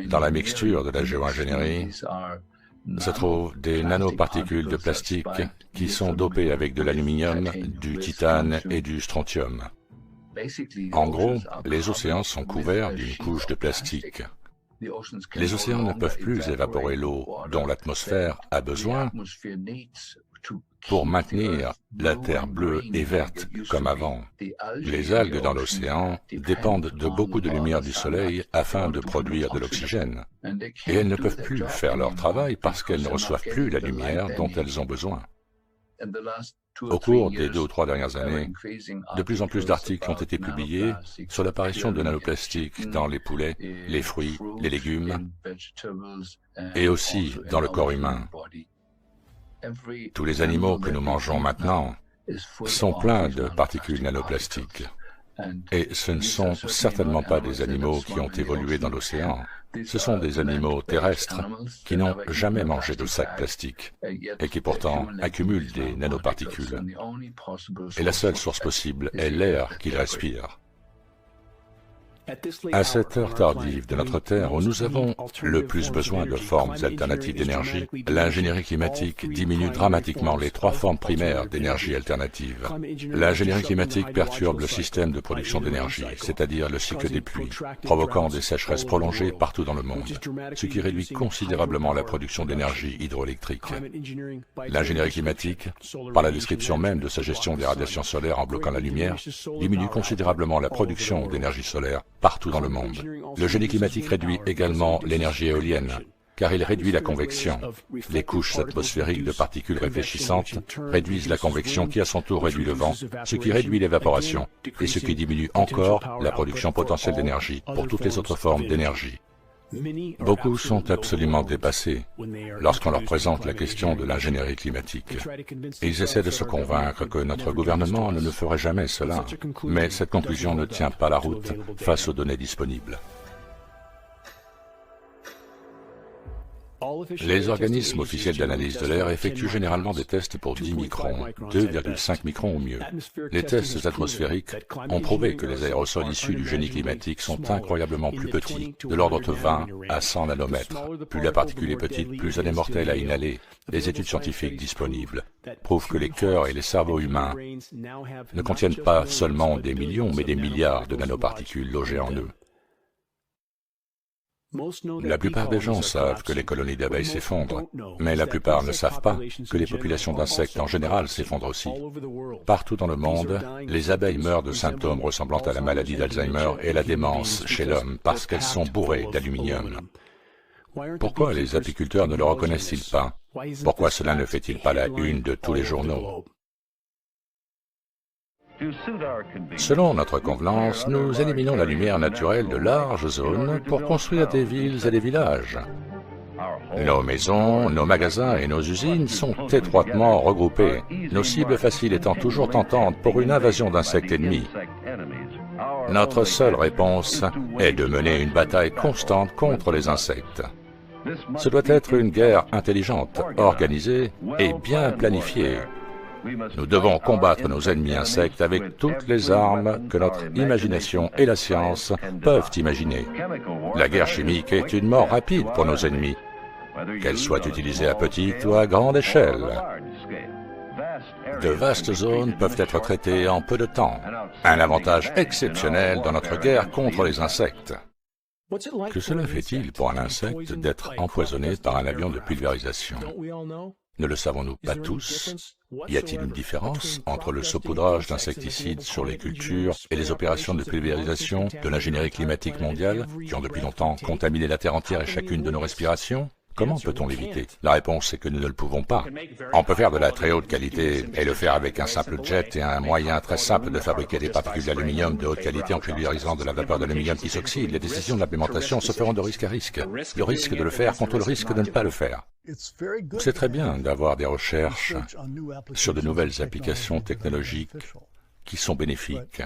Dans la mixture de la géo-ingénierie se trouvent des nanoparticules de plastique qui sont dopées avec de l'aluminium, du titane et du strontium. En gros, les océans sont couverts d'une couche de plastique. Les océans ne peuvent plus évaporer l'eau dont l'atmosphère a besoin pour maintenir la terre bleue et verte comme avant. Les algues dans l'océan dépendent de beaucoup de lumière du soleil afin de produire de l'oxygène. Et elles ne peuvent plus faire leur travail parce qu'elles ne reçoivent plus la lumière dont elles ont besoin. Au cours des 2 ou 3 dernières années, de plus en plus d'articles ont été publiés sur l'apparition de nanoplastiques dans les poulets, les fruits, les légumes et aussi dans le corps humain. Tous les animaux que nous mangeons maintenant sont pleins de particules nanoplastiques. Et ce ne sont certainement pas des animaux qui ont évolué dans l'océan. Ce sont des animaux terrestres qui n'ont jamais mangé de sacs plastiques et qui pourtant accumulent des nanoparticules. Et la seule source possible est l'air qu'ils respirent. À cette heure tardive de notre Terre, où nous avons le plus besoin de formes alternatives d'énergie, l'ingénierie climatique diminue dramatiquement les 3 formes primaires d'énergie alternative. L'ingénierie climatique perturbe le système de production d'énergie, c'est-à-dire le cycle des pluies, provoquant des sécheresses prolongées partout dans le monde, ce qui réduit considérablement la production d'énergie hydroélectrique. L'ingénierie climatique, par la description même de sa gestion des radiations solaires en bloquant la lumière, diminue considérablement la production d'énergie solaire partout dans le monde. Le génie climatique réduit également l'énergie éolienne, car il réduit la convection. Les couches atmosphériques de particules réfléchissantes réduisent la convection qui à son tour réduit le vent, ce qui réduit l'évaporation, et ce qui diminue encore la production potentielle d'énergie pour toutes les autres formes d'énergie. Beaucoup sont absolument dépassés lorsqu'on leur présente la question de l'ingénierie climatique. Ils essaient de se convaincre que notre gouvernement ne ferait jamais cela, mais cette conclusion ne tient pas la route face aux données disponibles. Les organismes officiels d'analyse de l'air effectuent généralement des tests pour 10 microns, 2,5 microns au mieux. Les tests atmosphériques ont prouvé que les aérosols issus du génie climatique sont incroyablement plus petits, de l'ordre de 20 à 100 nanomètres. Plus la particule est petite, plus elle est mortelle à inhaler. Les études scientifiques disponibles prouvent que les cœurs et les cerveaux humains ne contiennent pas seulement des millions, mais des milliards de nanoparticules logées en eux. La plupart des gens savent que les colonies d'abeilles s'effondrent, mais la plupart ne savent pas que les populations d'insectes en général s'effondrent aussi. Partout dans le monde, les abeilles meurent de symptômes ressemblant à la maladie d'Alzheimer et la démence chez l'homme parce qu'elles sont bourrées d'aluminium. Pourquoi les apiculteurs ne le reconnaissent-ils pas? Pourquoi cela ne fait-il pas la une de tous les journaux? Selon notre convenance, nous éliminons la lumière naturelle de larges zones pour construire des villes et des villages. Nos maisons, nos magasins et nos usines sont étroitement regroupés, nos cibles faciles étant toujours tentantes pour une invasion d'insectes ennemis. Notre seule réponse est de mener une bataille constante contre les insectes. Ce doit être une guerre intelligente, organisée et bien planifiée. Nous devons combattre nos ennemis insectes avec toutes les armes que notre imagination et la science peuvent imaginer. La guerre chimique est une mort rapide pour nos ennemis, qu'elle soit utilisée à petite ou à grande échelle. De vastes zones peuvent être traitées en peu de temps, un avantage exceptionnel dans notre guerre contre les insectes. Que cela fait-il pour un insecte d'être empoisonné par un avion de pulvérisation? Ne le savons-nous pas tous? Y a-t-il une différence entre le saupoudrage d'insecticides sur les cultures et les opérations de pulvérisation de l'ingénierie climatique mondiale qui ont depuis longtemps contaminé la Terre entière et chacune de nos respirations? Comment peut-on l'éviter? La réponse est que nous ne le pouvons pas. On peut faire de la très haute qualité et le faire avec un simple jet et un moyen très simple de fabriquer des particules d'aluminium de haute qualité en pulvérisant de la vapeur d'aluminium qui s'oxyde. Les décisions d'implémentation se feront de risque à risque. Le risque de le faire contre le risque de ne pas le faire. C'est très bien d'avoir des recherches sur de nouvelles applications technologiques qui sont bénéfiques.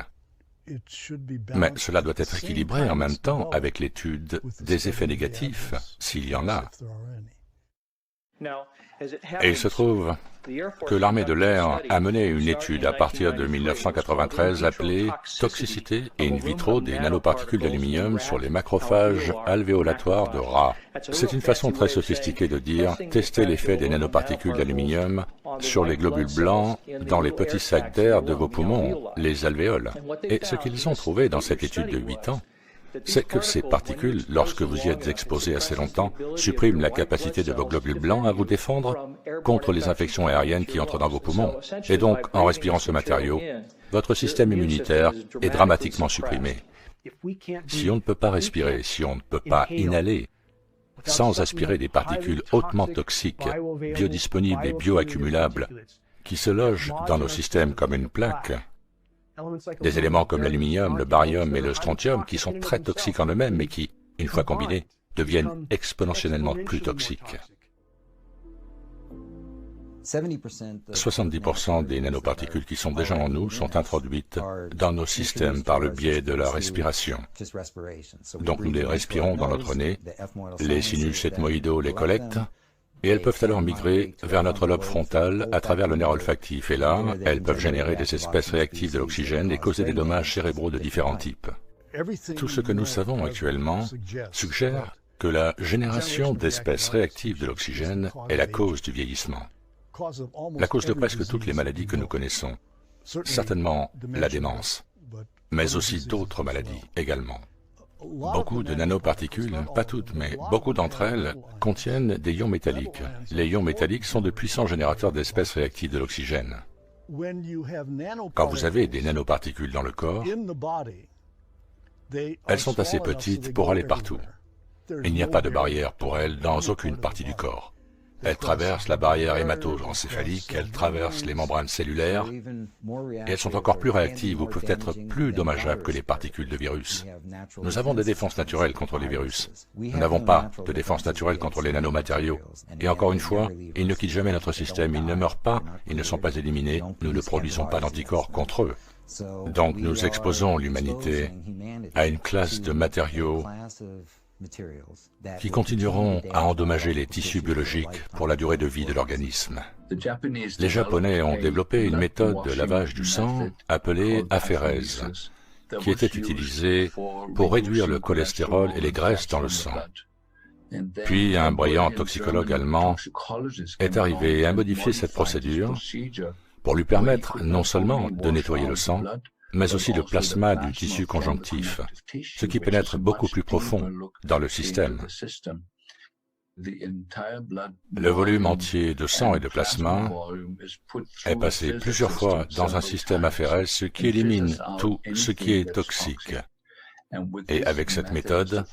Mais cela doit être équilibré en même temps avec l'étude des effets négatifs, s'il y en a. Et il se trouve que l'armée de l'air a mené une étude à partir de 1993 appelée « Toxicité in vitro des nanoparticules d'aluminium sur les macrophages alvéolatoires de rats ». C'est une façon très sophistiquée de dire « tester l'effet des nanoparticules d'aluminium sur les globules blancs dans les petits sacs d'air de vos poumons, les alvéoles ». Et ce qu'ils ont trouvé dans cette étude de 8 ans, c'est que ces particules, lorsque vous y êtes exposé assez longtemps, suppriment la capacité de vos globules blancs à vous défendre contre les infections aériennes qui entrent dans vos poumons. Et donc, en respirant ce matériau, votre système immunitaire est dramatiquement supprimé. Si on ne peut pas respirer, si on ne peut pas inhaler, sans aspirer des particules hautement toxiques, biodisponibles et bioaccumulables, qui se logent dans nos systèmes comme une plaque, des éléments comme l'aluminium, le barium et le strontium qui sont très toxiques en eux-mêmes mais qui, une fois combinés, deviennent exponentiellement plus toxiques. 70% des nanoparticules qui sont déjà en nous sont introduites dans nos systèmes par le biais de la respiration. Donc nous les respirons dans notre nez, les sinus ethmoïdaux les collectent, et elles peuvent alors migrer vers notre lobe frontal à travers le nerf olfactif. Et là, elles peuvent générer des espèces réactives de l'oxygène et causer des dommages cérébraux de différents types. Tout ce que nous savons actuellement suggère que la génération d'espèces réactives de l'oxygène est la cause du vieillissement, la cause de presque toutes les maladies que nous connaissons, certainement la démence, mais aussi d'autres maladies également. Beaucoup de nanoparticules, pas toutes, mais beaucoup d'entre elles, contiennent des ions métalliques. Les ions métalliques sont de puissants générateurs d'espèces réactives de l'oxygène. Quand vous avez des nanoparticules dans le corps, elles sont assez petites pour aller partout. Il n'y a pas de barrière pour elles dans aucune partie du corps. Elles traversent la barrière hémato-encéphalique, elles traversent les membranes cellulaires, et elles sont encore plus réactives ou peuvent être plus dommageables que les particules de virus. Nous avons des défenses naturelles contre les virus. Nous n'avons pas de défense naturelle contre les nanomatériaux. Et encore une fois, ils ne quittent jamais notre système, ils ne meurent pas, ils ne sont pas éliminés, nous ne produisons pas d'anticorps contre eux. Donc nous exposons l'humanité à une classe de matériaux qui continueront à endommager les tissus biologiques pour la durée de vie de l'organisme. Les Japonais ont développé une méthode de lavage du sang appelée aphérèse, qui était utilisée pour réduire le cholestérol et les graisses dans le sang. Puis un brillant toxicologue allemand est arrivé et a modifié cette procédure pour lui permettre non seulement de nettoyer le sang, mais aussi le plasma du tissu conjonctif, ce qui pénètre beaucoup plus profond dans le système. Le volume entier de sang et de plasma est passé plusieurs fois dans un système aphérèse, ce qui élimine tout ce qui est toxique. Et avec cette méthode,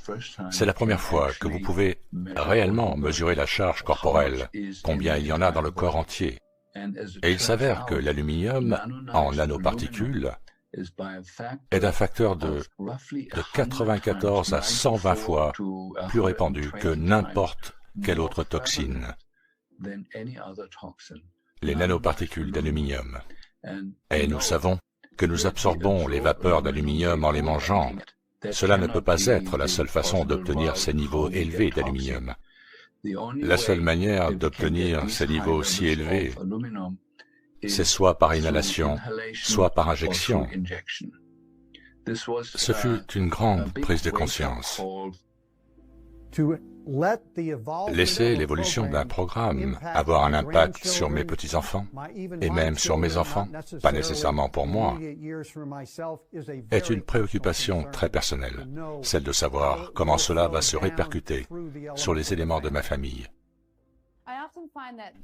c'est la première fois que vous pouvez réellement mesurer la charge corporelle, combien il y en a dans le corps entier. Et il s'avère que l'aluminium en nanoparticules est un facteur de 94 à 120 fois plus répandu que n'importe quelle autre toxine, les nanoparticules d'aluminium. Et nous savons que nous absorbons les vapeurs d'aluminium en les mangeant. Cela ne peut pas être la seule façon d'obtenir ces niveaux élevés d'aluminium. La seule manière d'obtenir ces niveaux si élevés, c'est soit par inhalation, soit par injection. Ce fut une grande prise de conscience. Laisser l'évolution d'un programme avoir un impact sur mes petits-enfants, et même sur mes enfants, pas nécessairement pour moi, est une préoccupation très personnelle, celle de savoir comment cela va se répercuter sur les éléments de ma famille.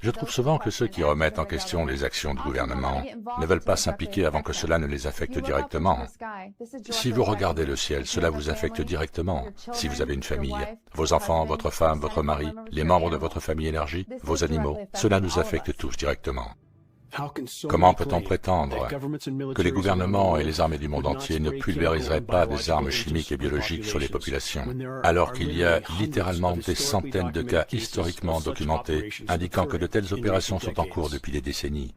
Je trouve souvent que ceux qui remettent en question les actions du gouvernement ne veulent pas s'impliquer avant que cela ne les affecte directement. Si vous regardez le ciel, cela vous affecte directement. Si vous avez une famille, vos enfants, votre femme, votre mari, les membres de votre famille élargie, vos animaux, cela nous affecte tous directement. Comment peut-on prétendre que les gouvernements et les armées du monde entier ne pulvériseraient pas des armes chimiques et biologiques sur les populations, alors qu'il y a littéralement des centaines de cas historiquement documentés indiquant que de telles opérations sont en cours depuis des décennies?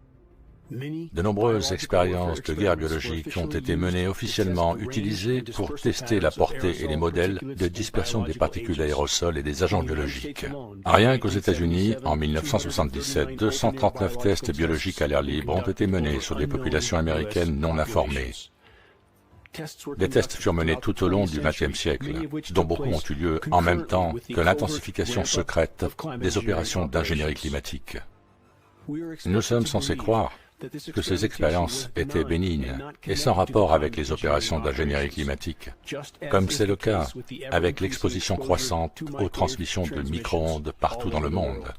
De nombreuses expériences de guerre biologique ont été menées officiellement, utilisées pour tester la portée et les modèles de dispersion des particules aérosols et des agents biologiques. Rien qu'aux États-Unis, en 1977, 239 tests biologiques à l'air libre ont été menés sur des populations américaines non informées. Des tests furent menés tout au long du XXe siècle, dont beaucoup ont eu lieu en même temps que l'intensification secrète des opérations d'ingénierie climatique. Nous sommes censés croire que ces expériences étaient bénignes et sans rapport avec les opérations d'ingénierie climatique, comme c'est le cas avec l'exposition croissante aux transmissions de micro-ondes partout dans le monde.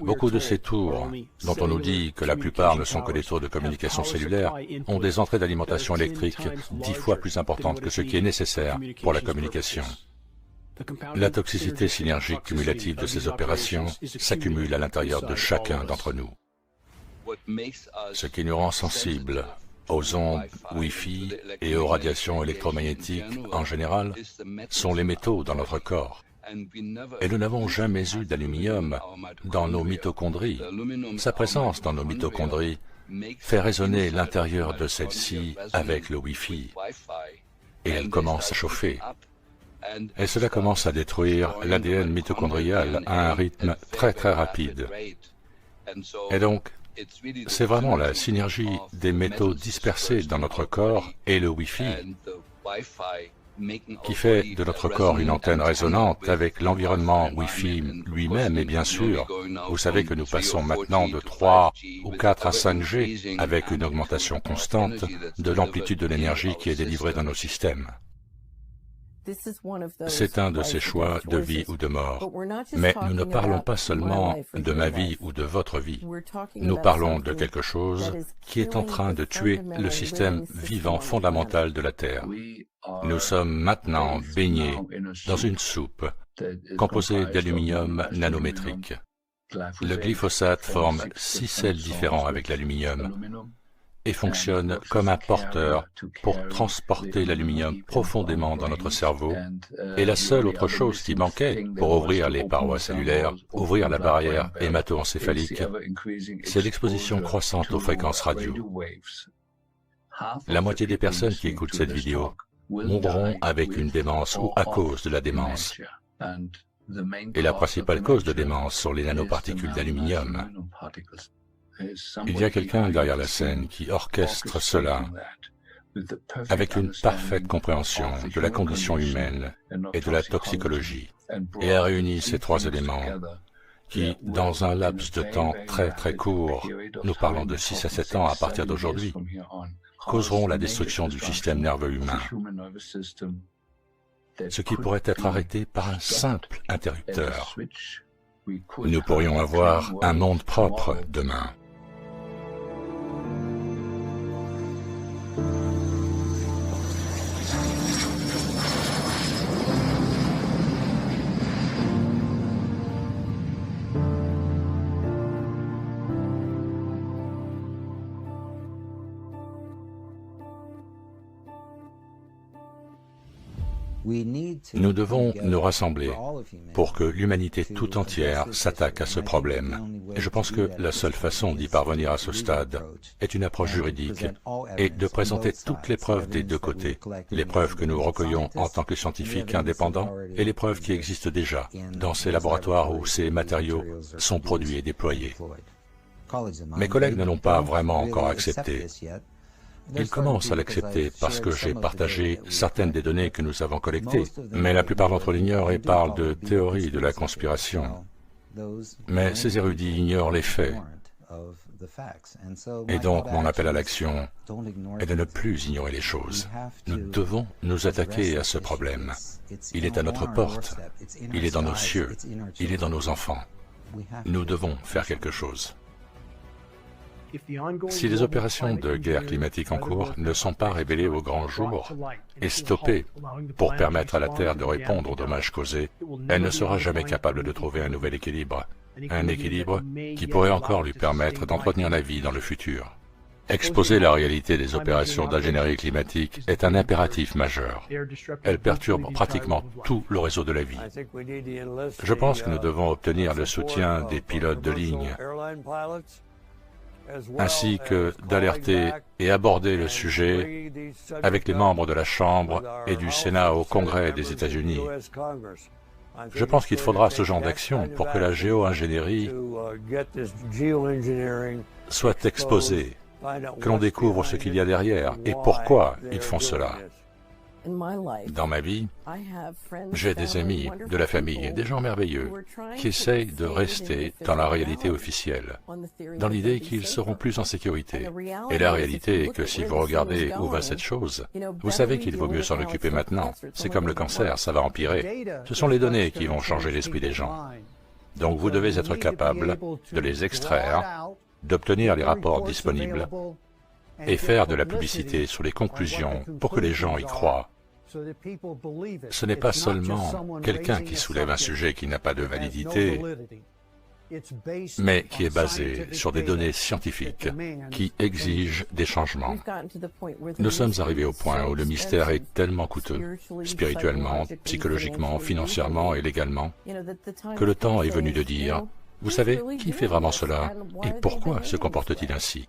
Beaucoup de ces tours, dont on nous dit que la plupart ne sont que des tours de communication cellulaire, ont des entrées d'alimentation électrique 10 fois plus importantes que ce qui est nécessaire pour la communication. La toxicité synergique cumulative de ces opérations s'accumule à l'intérieur de chacun d'entre nous. Ce qui nous rend sensibles aux ondes Wi-Fi et aux radiations électromagnétiques en général sont les métaux dans notre corps. Et nous n'avons jamais eu d'aluminium dans nos mitochondries. Sa présence dans nos mitochondries fait résonner l'intérieur de celles-ci avec le Wi-Fi. Et elle commence à chauffer. Et cela commence à détruire l'ADN mitochondrial à un rythme très très rapide. Et donc, c'est vraiment la synergie des métaux dispersés dans notre corps et le Wi-Fi qui fait de notre corps une antenne résonante avec l'environnement Wi-Fi lui-même. Et bien sûr, vous savez que nous passons maintenant de 3 ou 4 à 5G avec une augmentation constante de l'amplitude de l'énergie qui est délivrée dans nos systèmes. C'est un de ces choix de vie ou de mort. Mais nous ne parlons pas seulement de ma vie ou de votre vie. Nous parlons de quelque chose qui est en train de tuer le système vivant fondamental de la Terre. Nous sommes maintenant baignés dans une soupe composée d'aluminium nanométrique. Le glyphosate forme 6 sels différents avec l'aluminium et fonctionne comme un porteur pour transporter l'aluminium profondément dans notre cerveau. Et la seule autre chose qui manquait pour ouvrir les parois cellulaires, ouvrir la barrière hémato-encéphalique, c'est l'exposition croissante aux fréquences radio. La moitié des personnes qui écoutent cette vidéo mourront avec une démence ou à cause de la démence. Et la principale cause de démence sont les nanoparticules d'aluminium. Il y a quelqu'un derrière la scène qui orchestre cela avec une parfaite compréhension de la condition humaine et de la toxicologie, et a réuni ces 3 éléments qui, dans un laps de temps très court, nous parlons de 6 à 7 ans à partir d'aujourd'hui, causeront la destruction du système nerveux humain, ce qui pourrait être arrêté par un simple interrupteur. Nous pourrions avoir un monde propre demain. Nous devons nous rassembler pour que l'humanité tout entière s'attaque à ce problème. Et je pense que la seule façon d'y parvenir à ce stade est une approche juridique et de présenter toutes les preuves des 2 côtés, les preuves que nous recueillons en tant que scientifiques indépendants et les preuves qui existent déjà dans ces laboratoires où ces matériaux sont produits et déployés. Mes collègues ne l'ont pas vraiment encore accepté. Ils commencent à l'accepter parce que j'ai partagé certaines des données que nous avons collectées, mais la plupart d'entre eux l'ignorent et parlent de théorie de la conspiration. Mais ces érudits ignorent les faits. Et donc mon appel à l'action est de ne plus ignorer les choses. Nous devons nous attaquer à ce problème. Il est à notre porte, il est dans nos cieux, il est dans nos enfants. Nous devons faire quelque chose. Si les opérations de guerre climatique en cours ne sont pas révélées au grand jour et stoppées pour permettre à la Terre de répondre aux dommages causés, elle ne sera jamais capable de trouver un nouvel équilibre. Un équilibre qui pourrait encore lui permettre d'entretenir la vie dans le futur. Exposer la réalité des opérations d'ingénierie climatique est un impératif majeur. Elle perturbe pratiquement tout le réseau de la vie. Je pense que nous devons obtenir le soutien des pilotes de ligne, ainsi que d'alerter et aborder le sujet avec les membres de la Chambre et du Sénat au Congrès des États-Unis. Je pense qu'il faudra ce genre d'action pour que la géo-ingénierie soit exposée, que l'on découvre ce qu'il y a derrière et pourquoi ils font cela. Dans ma vie, j'ai des amis, de la famille, des gens merveilleux qui essayent de rester dans la réalité officielle, dans l'idée qu'ils seront plus en sécurité. Et la réalité est que si vous regardez où va cette chose, vous savez qu'il vaut mieux s'en occuper maintenant. C'est comme le cancer, ça va empirer. Ce sont les données qui vont changer l'esprit des gens. Donc vous devez être capable de les extraire, d'obtenir les rapports disponibles et faire de la publicité sur les conclusions pour que les gens y croient. Ce n'est pas seulement quelqu'un qui soulève un sujet qui n'a pas de validité, mais qui est basé sur des données scientifiques qui exigent des changements. Nous sommes arrivés au point où le mystère est tellement coûteux, spirituellement, psychologiquement, financièrement et légalement, que le temps est venu de dire, vous savez, qui fait vraiment cela et pourquoi se comporte-t-il ainsi?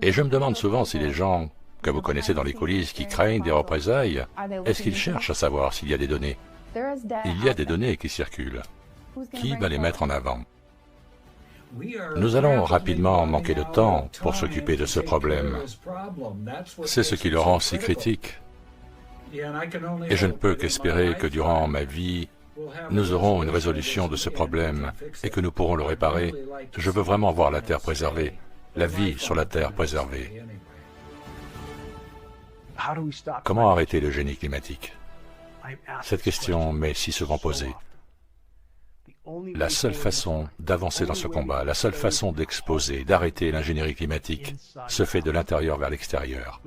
Et je me demande souvent si les gens que vous connaissez dans les coulisses qui craignent des représailles, est-ce qu'ils cherchent à savoir s'il y a des données? Il y a des données qui circulent. Qui va les mettre en avant? Nous allons rapidement manquer de temps pour s'occuper de ce problème. C'est ce qui le rend si critique. Et je ne peux qu'espérer que durant ma vie, nous aurons une résolution de ce problème et que nous pourrons le réparer. Je veux vraiment voir la Terre préservée. La vie sur la Terre préservée. Comment arrêter le génie climatique? Cette question m'est si souvent posée. La seule façon d'avancer dans ce combat, la seule façon d'exposer, d'arrêter l'ingénierie climatique, se fait de l'intérieur vers l'extérieur,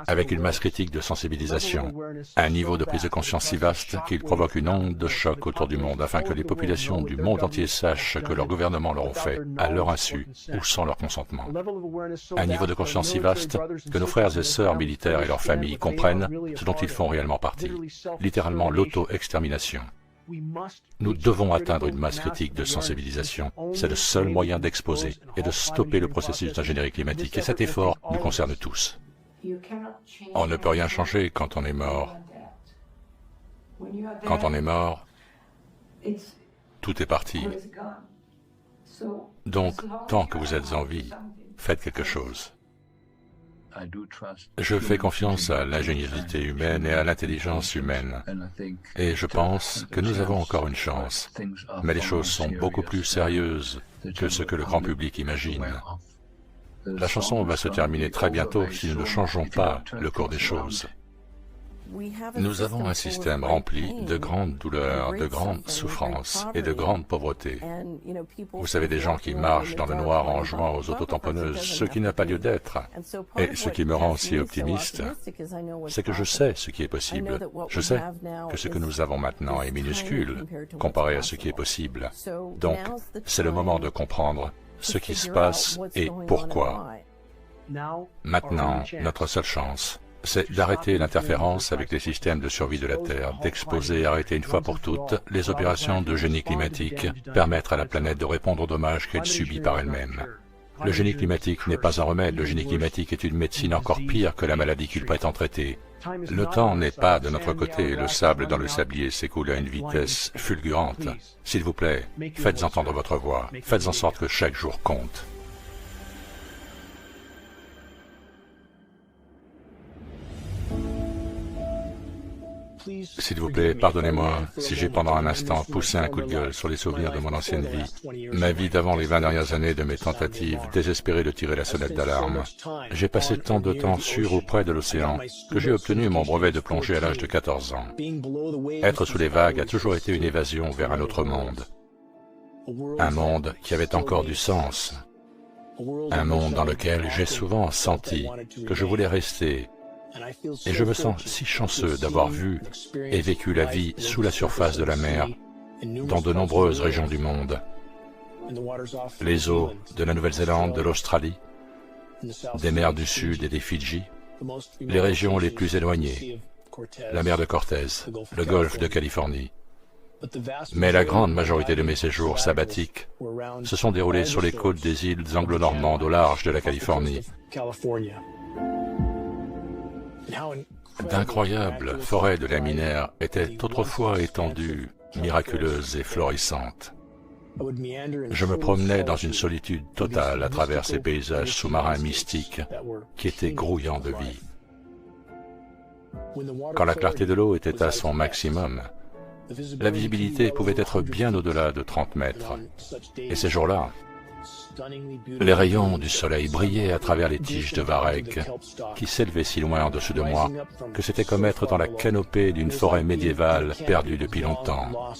avec une masse critique de sensibilisation, un niveau de prise de conscience si vaste qu'il provoque une onde de choc autour du monde, afin que les populations du monde entier sachent que leurs gouvernements leur ont fait, à leur insu ou sans leur consentement. Un niveau de conscience si vaste que nos frères et sœurs militaires et leurs familles comprennent ce dont ils font réellement partie, littéralement l'auto-extermination. Nous devons atteindre une masse critique de sensibilisation. C'est le seul moyen d'exposer et de stopper le processus d'ingénierie climatique. Et cet effort nous concerne tous. On ne peut rien changer quand on est mort. Quand on est mort, tout est parti. Donc, tant que vous êtes en vie, faites quelque chose. Je fais confiance à l'ingéniosité humaine et à l'intelligence humaine, et je pense que nous avons encore une chance, mais les choses sont beaucoup plus sérieuses que ce que le grand public imagine. La chanson va se terminer très bientôt si nous ne changeons pas le cours des choses. Nous avons un système rempli de grandes douleurs, de grandes souffrances et de grande pauvreté. Vous savez, des gens qui marchent dans le noir en jouant aux autotamponneuses, ce qui n'a pas lieu d'être. Et ce qui me rend si optimiste, c'est que je sais ce qui est possible. Je sais que ce que nous avons maintenant est minuscule comparé à ce qui est possible. Donc, c'est le moment de comprendre ce qui se passe et pourquoi. Maintenant, notre seule chance, c'est d'arrêter l'interférence avec les systèmes de survie de la Terre, d'exposer et arrêter une fois pour toutes les opérations de génie climatique, permettre à la planète de répondre aux dommages qu'elle subit par elle-même. Le génie climatique n'est pas un remède, le génie climatique est une médecine encore pire que la maladie qu'il prétend traiter. Le temps n'est pas de notre côté, le sable dans le sablier s'écoule à une vitesse fulgurante. S'il vous plaît, faites entendre votre voix, faites en sorte que chaque jour compte. S'il vous plaît, pardonnez-moi si j'ai pendant un instant poussé un coup de gueule sur les souvenirs de mon ancienne vie, ma vie d'avant les 20 dernières années de mes tentatives désespérées de tirer la sonnette d'alarme. J'ai passé tant de temps sur ou près de l'océan que j'ai obtenu mon brevet de plongée à l'âge de 14 ans. Être sous les vagues a toujours été une évasion vers un autre monde. Un monde qui avait encore du sens. Un monde dans lequel j'ai souvent senti que je voulais rester. Et je me sens si chanceux d'avoir vu et vécu la vie sous la surface de la mer dans de nombreuses régions du monde. Les eaux de la Nouvelle-Zélande, de l'Australie, des mers du Sud et des Fidji, les régions les plus éloignées, la mer de Cortés, le golfe de Californie. Mais la grande majorité de mes séjours sabbatiques se sont déroulés sur les côtes des îles anglo-normandes au large de la Californie. D'incroyables forêts de laminaires étaient autrefois étendues, miraculeuses et florissantes. Je me promenais dans une solitude totale à travers ces paysages sous-marins mystiques qui étaient grouillants de vie. Quand la clarté de l'eau était à son maximum, la visibilité pouvait être bien au-delà de 30 mètres. Et ces jours-là, les rayons du soleil brillaient à travers les tiges de varech qui s'élevaient si loin en dessous de moi que c'était comme être dans la canopée d'une forêt médiévale perdue depuis longtemps.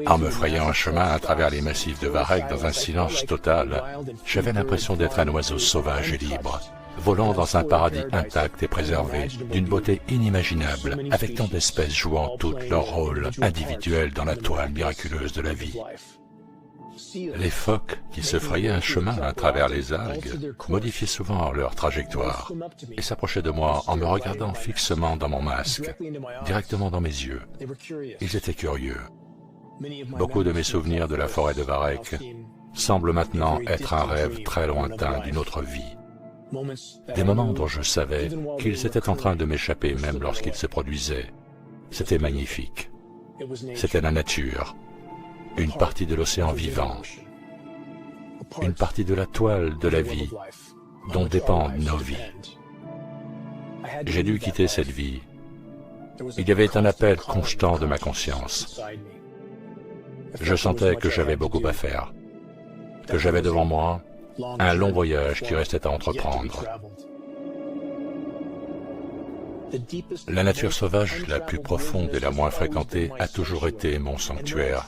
En me frayant un chemin à travers les massifs de varech dans un silence total, j'avais l'impression d'être un oiseau sauvage et libre, volant dans un paradis intact et préservé, d'une beauté inimaginable, avec tant d'espèces jouant toutes leur rôle individuel dans la toile miraculeuse de la vie. Les phoques, qui se frayaient un chemin à travers les algues, modifiaient souvent leur trajectoire et s'approchaient de moi en me regardant fixement dans mon masque, directement dans mes yeux. Ils étaient curieux. Beaucoup de mes souvenirs de la forêt de varech semblent maintenant être un rêve très lointain d'une autre vie. Des moments dont je savais qu'ils étaient en train de m'échapper même lorsqu'ils se produisaient. C'était magnifique. C'était la nature, une partie de l'océan vivant, une partie de la toile de la vie dont dépendent nos vies. J'ai dû quitter cette vie. Il y avait un appel constant de ma conscience. Je sentais que j'avais beaucoup à faire, que j'avais devant moi un long voyage qui restait à entreprendre. La nature sauvage la plus profonde et la moins fréquentée a toujours été mon sanctuaire.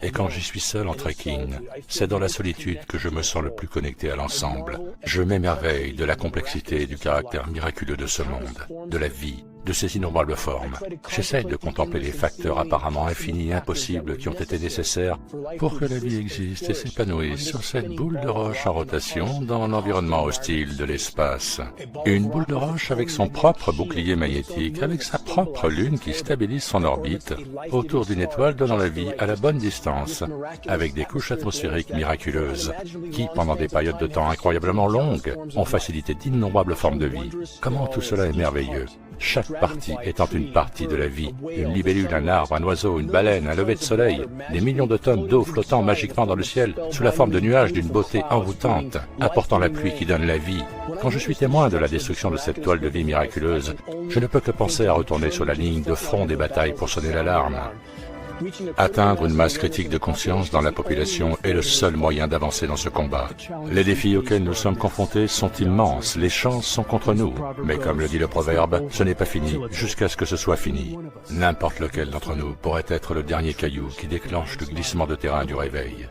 Et quand j'y suis seul en trekking, c'est dans la solitude que je me sens le plus connecté à l'ensemble. Je m'émerveille de la complexité et du caractère miraculeux de ce monde, de la vie, de ses innombrables formes. J'essaye de contempler les facteurs apparemment infinis et impossibles qui ont été nécessaires pour que la vie existe et s'épanouisse sur cette boule de roche en rotation dans l'environnement hostile de l'espace. Une boule de roche avec son propre bouclier magnétique, avec sa propre lune qui stabilise son orbite autour d'une étoile donnant la vie à la bonne distance, avec des couches atmosphériques miraculeuses qui, pendant des périodes de temps incroyablement longues, ont facilité d'innombrables formes de vie. Comment tout cela est merveilleux! Chaque partie étant une partie de la vie, une libellule, un arbre, un oiseau, une baleine, un lever de soleil, des millions de tonnes d'eau flottant magiquement dans le ciel, sous la forme de nuages d'une beauté envoûtante, apportant la pluie qui donne la vie. Quand je suis témoin de la destruction de cette toile de vie miraculeuse, je ne peux que penser à retourner sur la ligne de front des batailles pour sonner l'alarme. Atteindre une masse critique de conscience dans la population est le seul moyen d'avancer dans ce combat. Les défis auxquels nous sommes confrontés sont immenses, les chances sont contre nous. Mais comme le dit le proverbe, ce n'est pas fini jusqu'à ce que ce soit fini. N'importe lequel d'entre nous pourrait être le dernier caillou qui déclenche le glissement de terrain du réveil.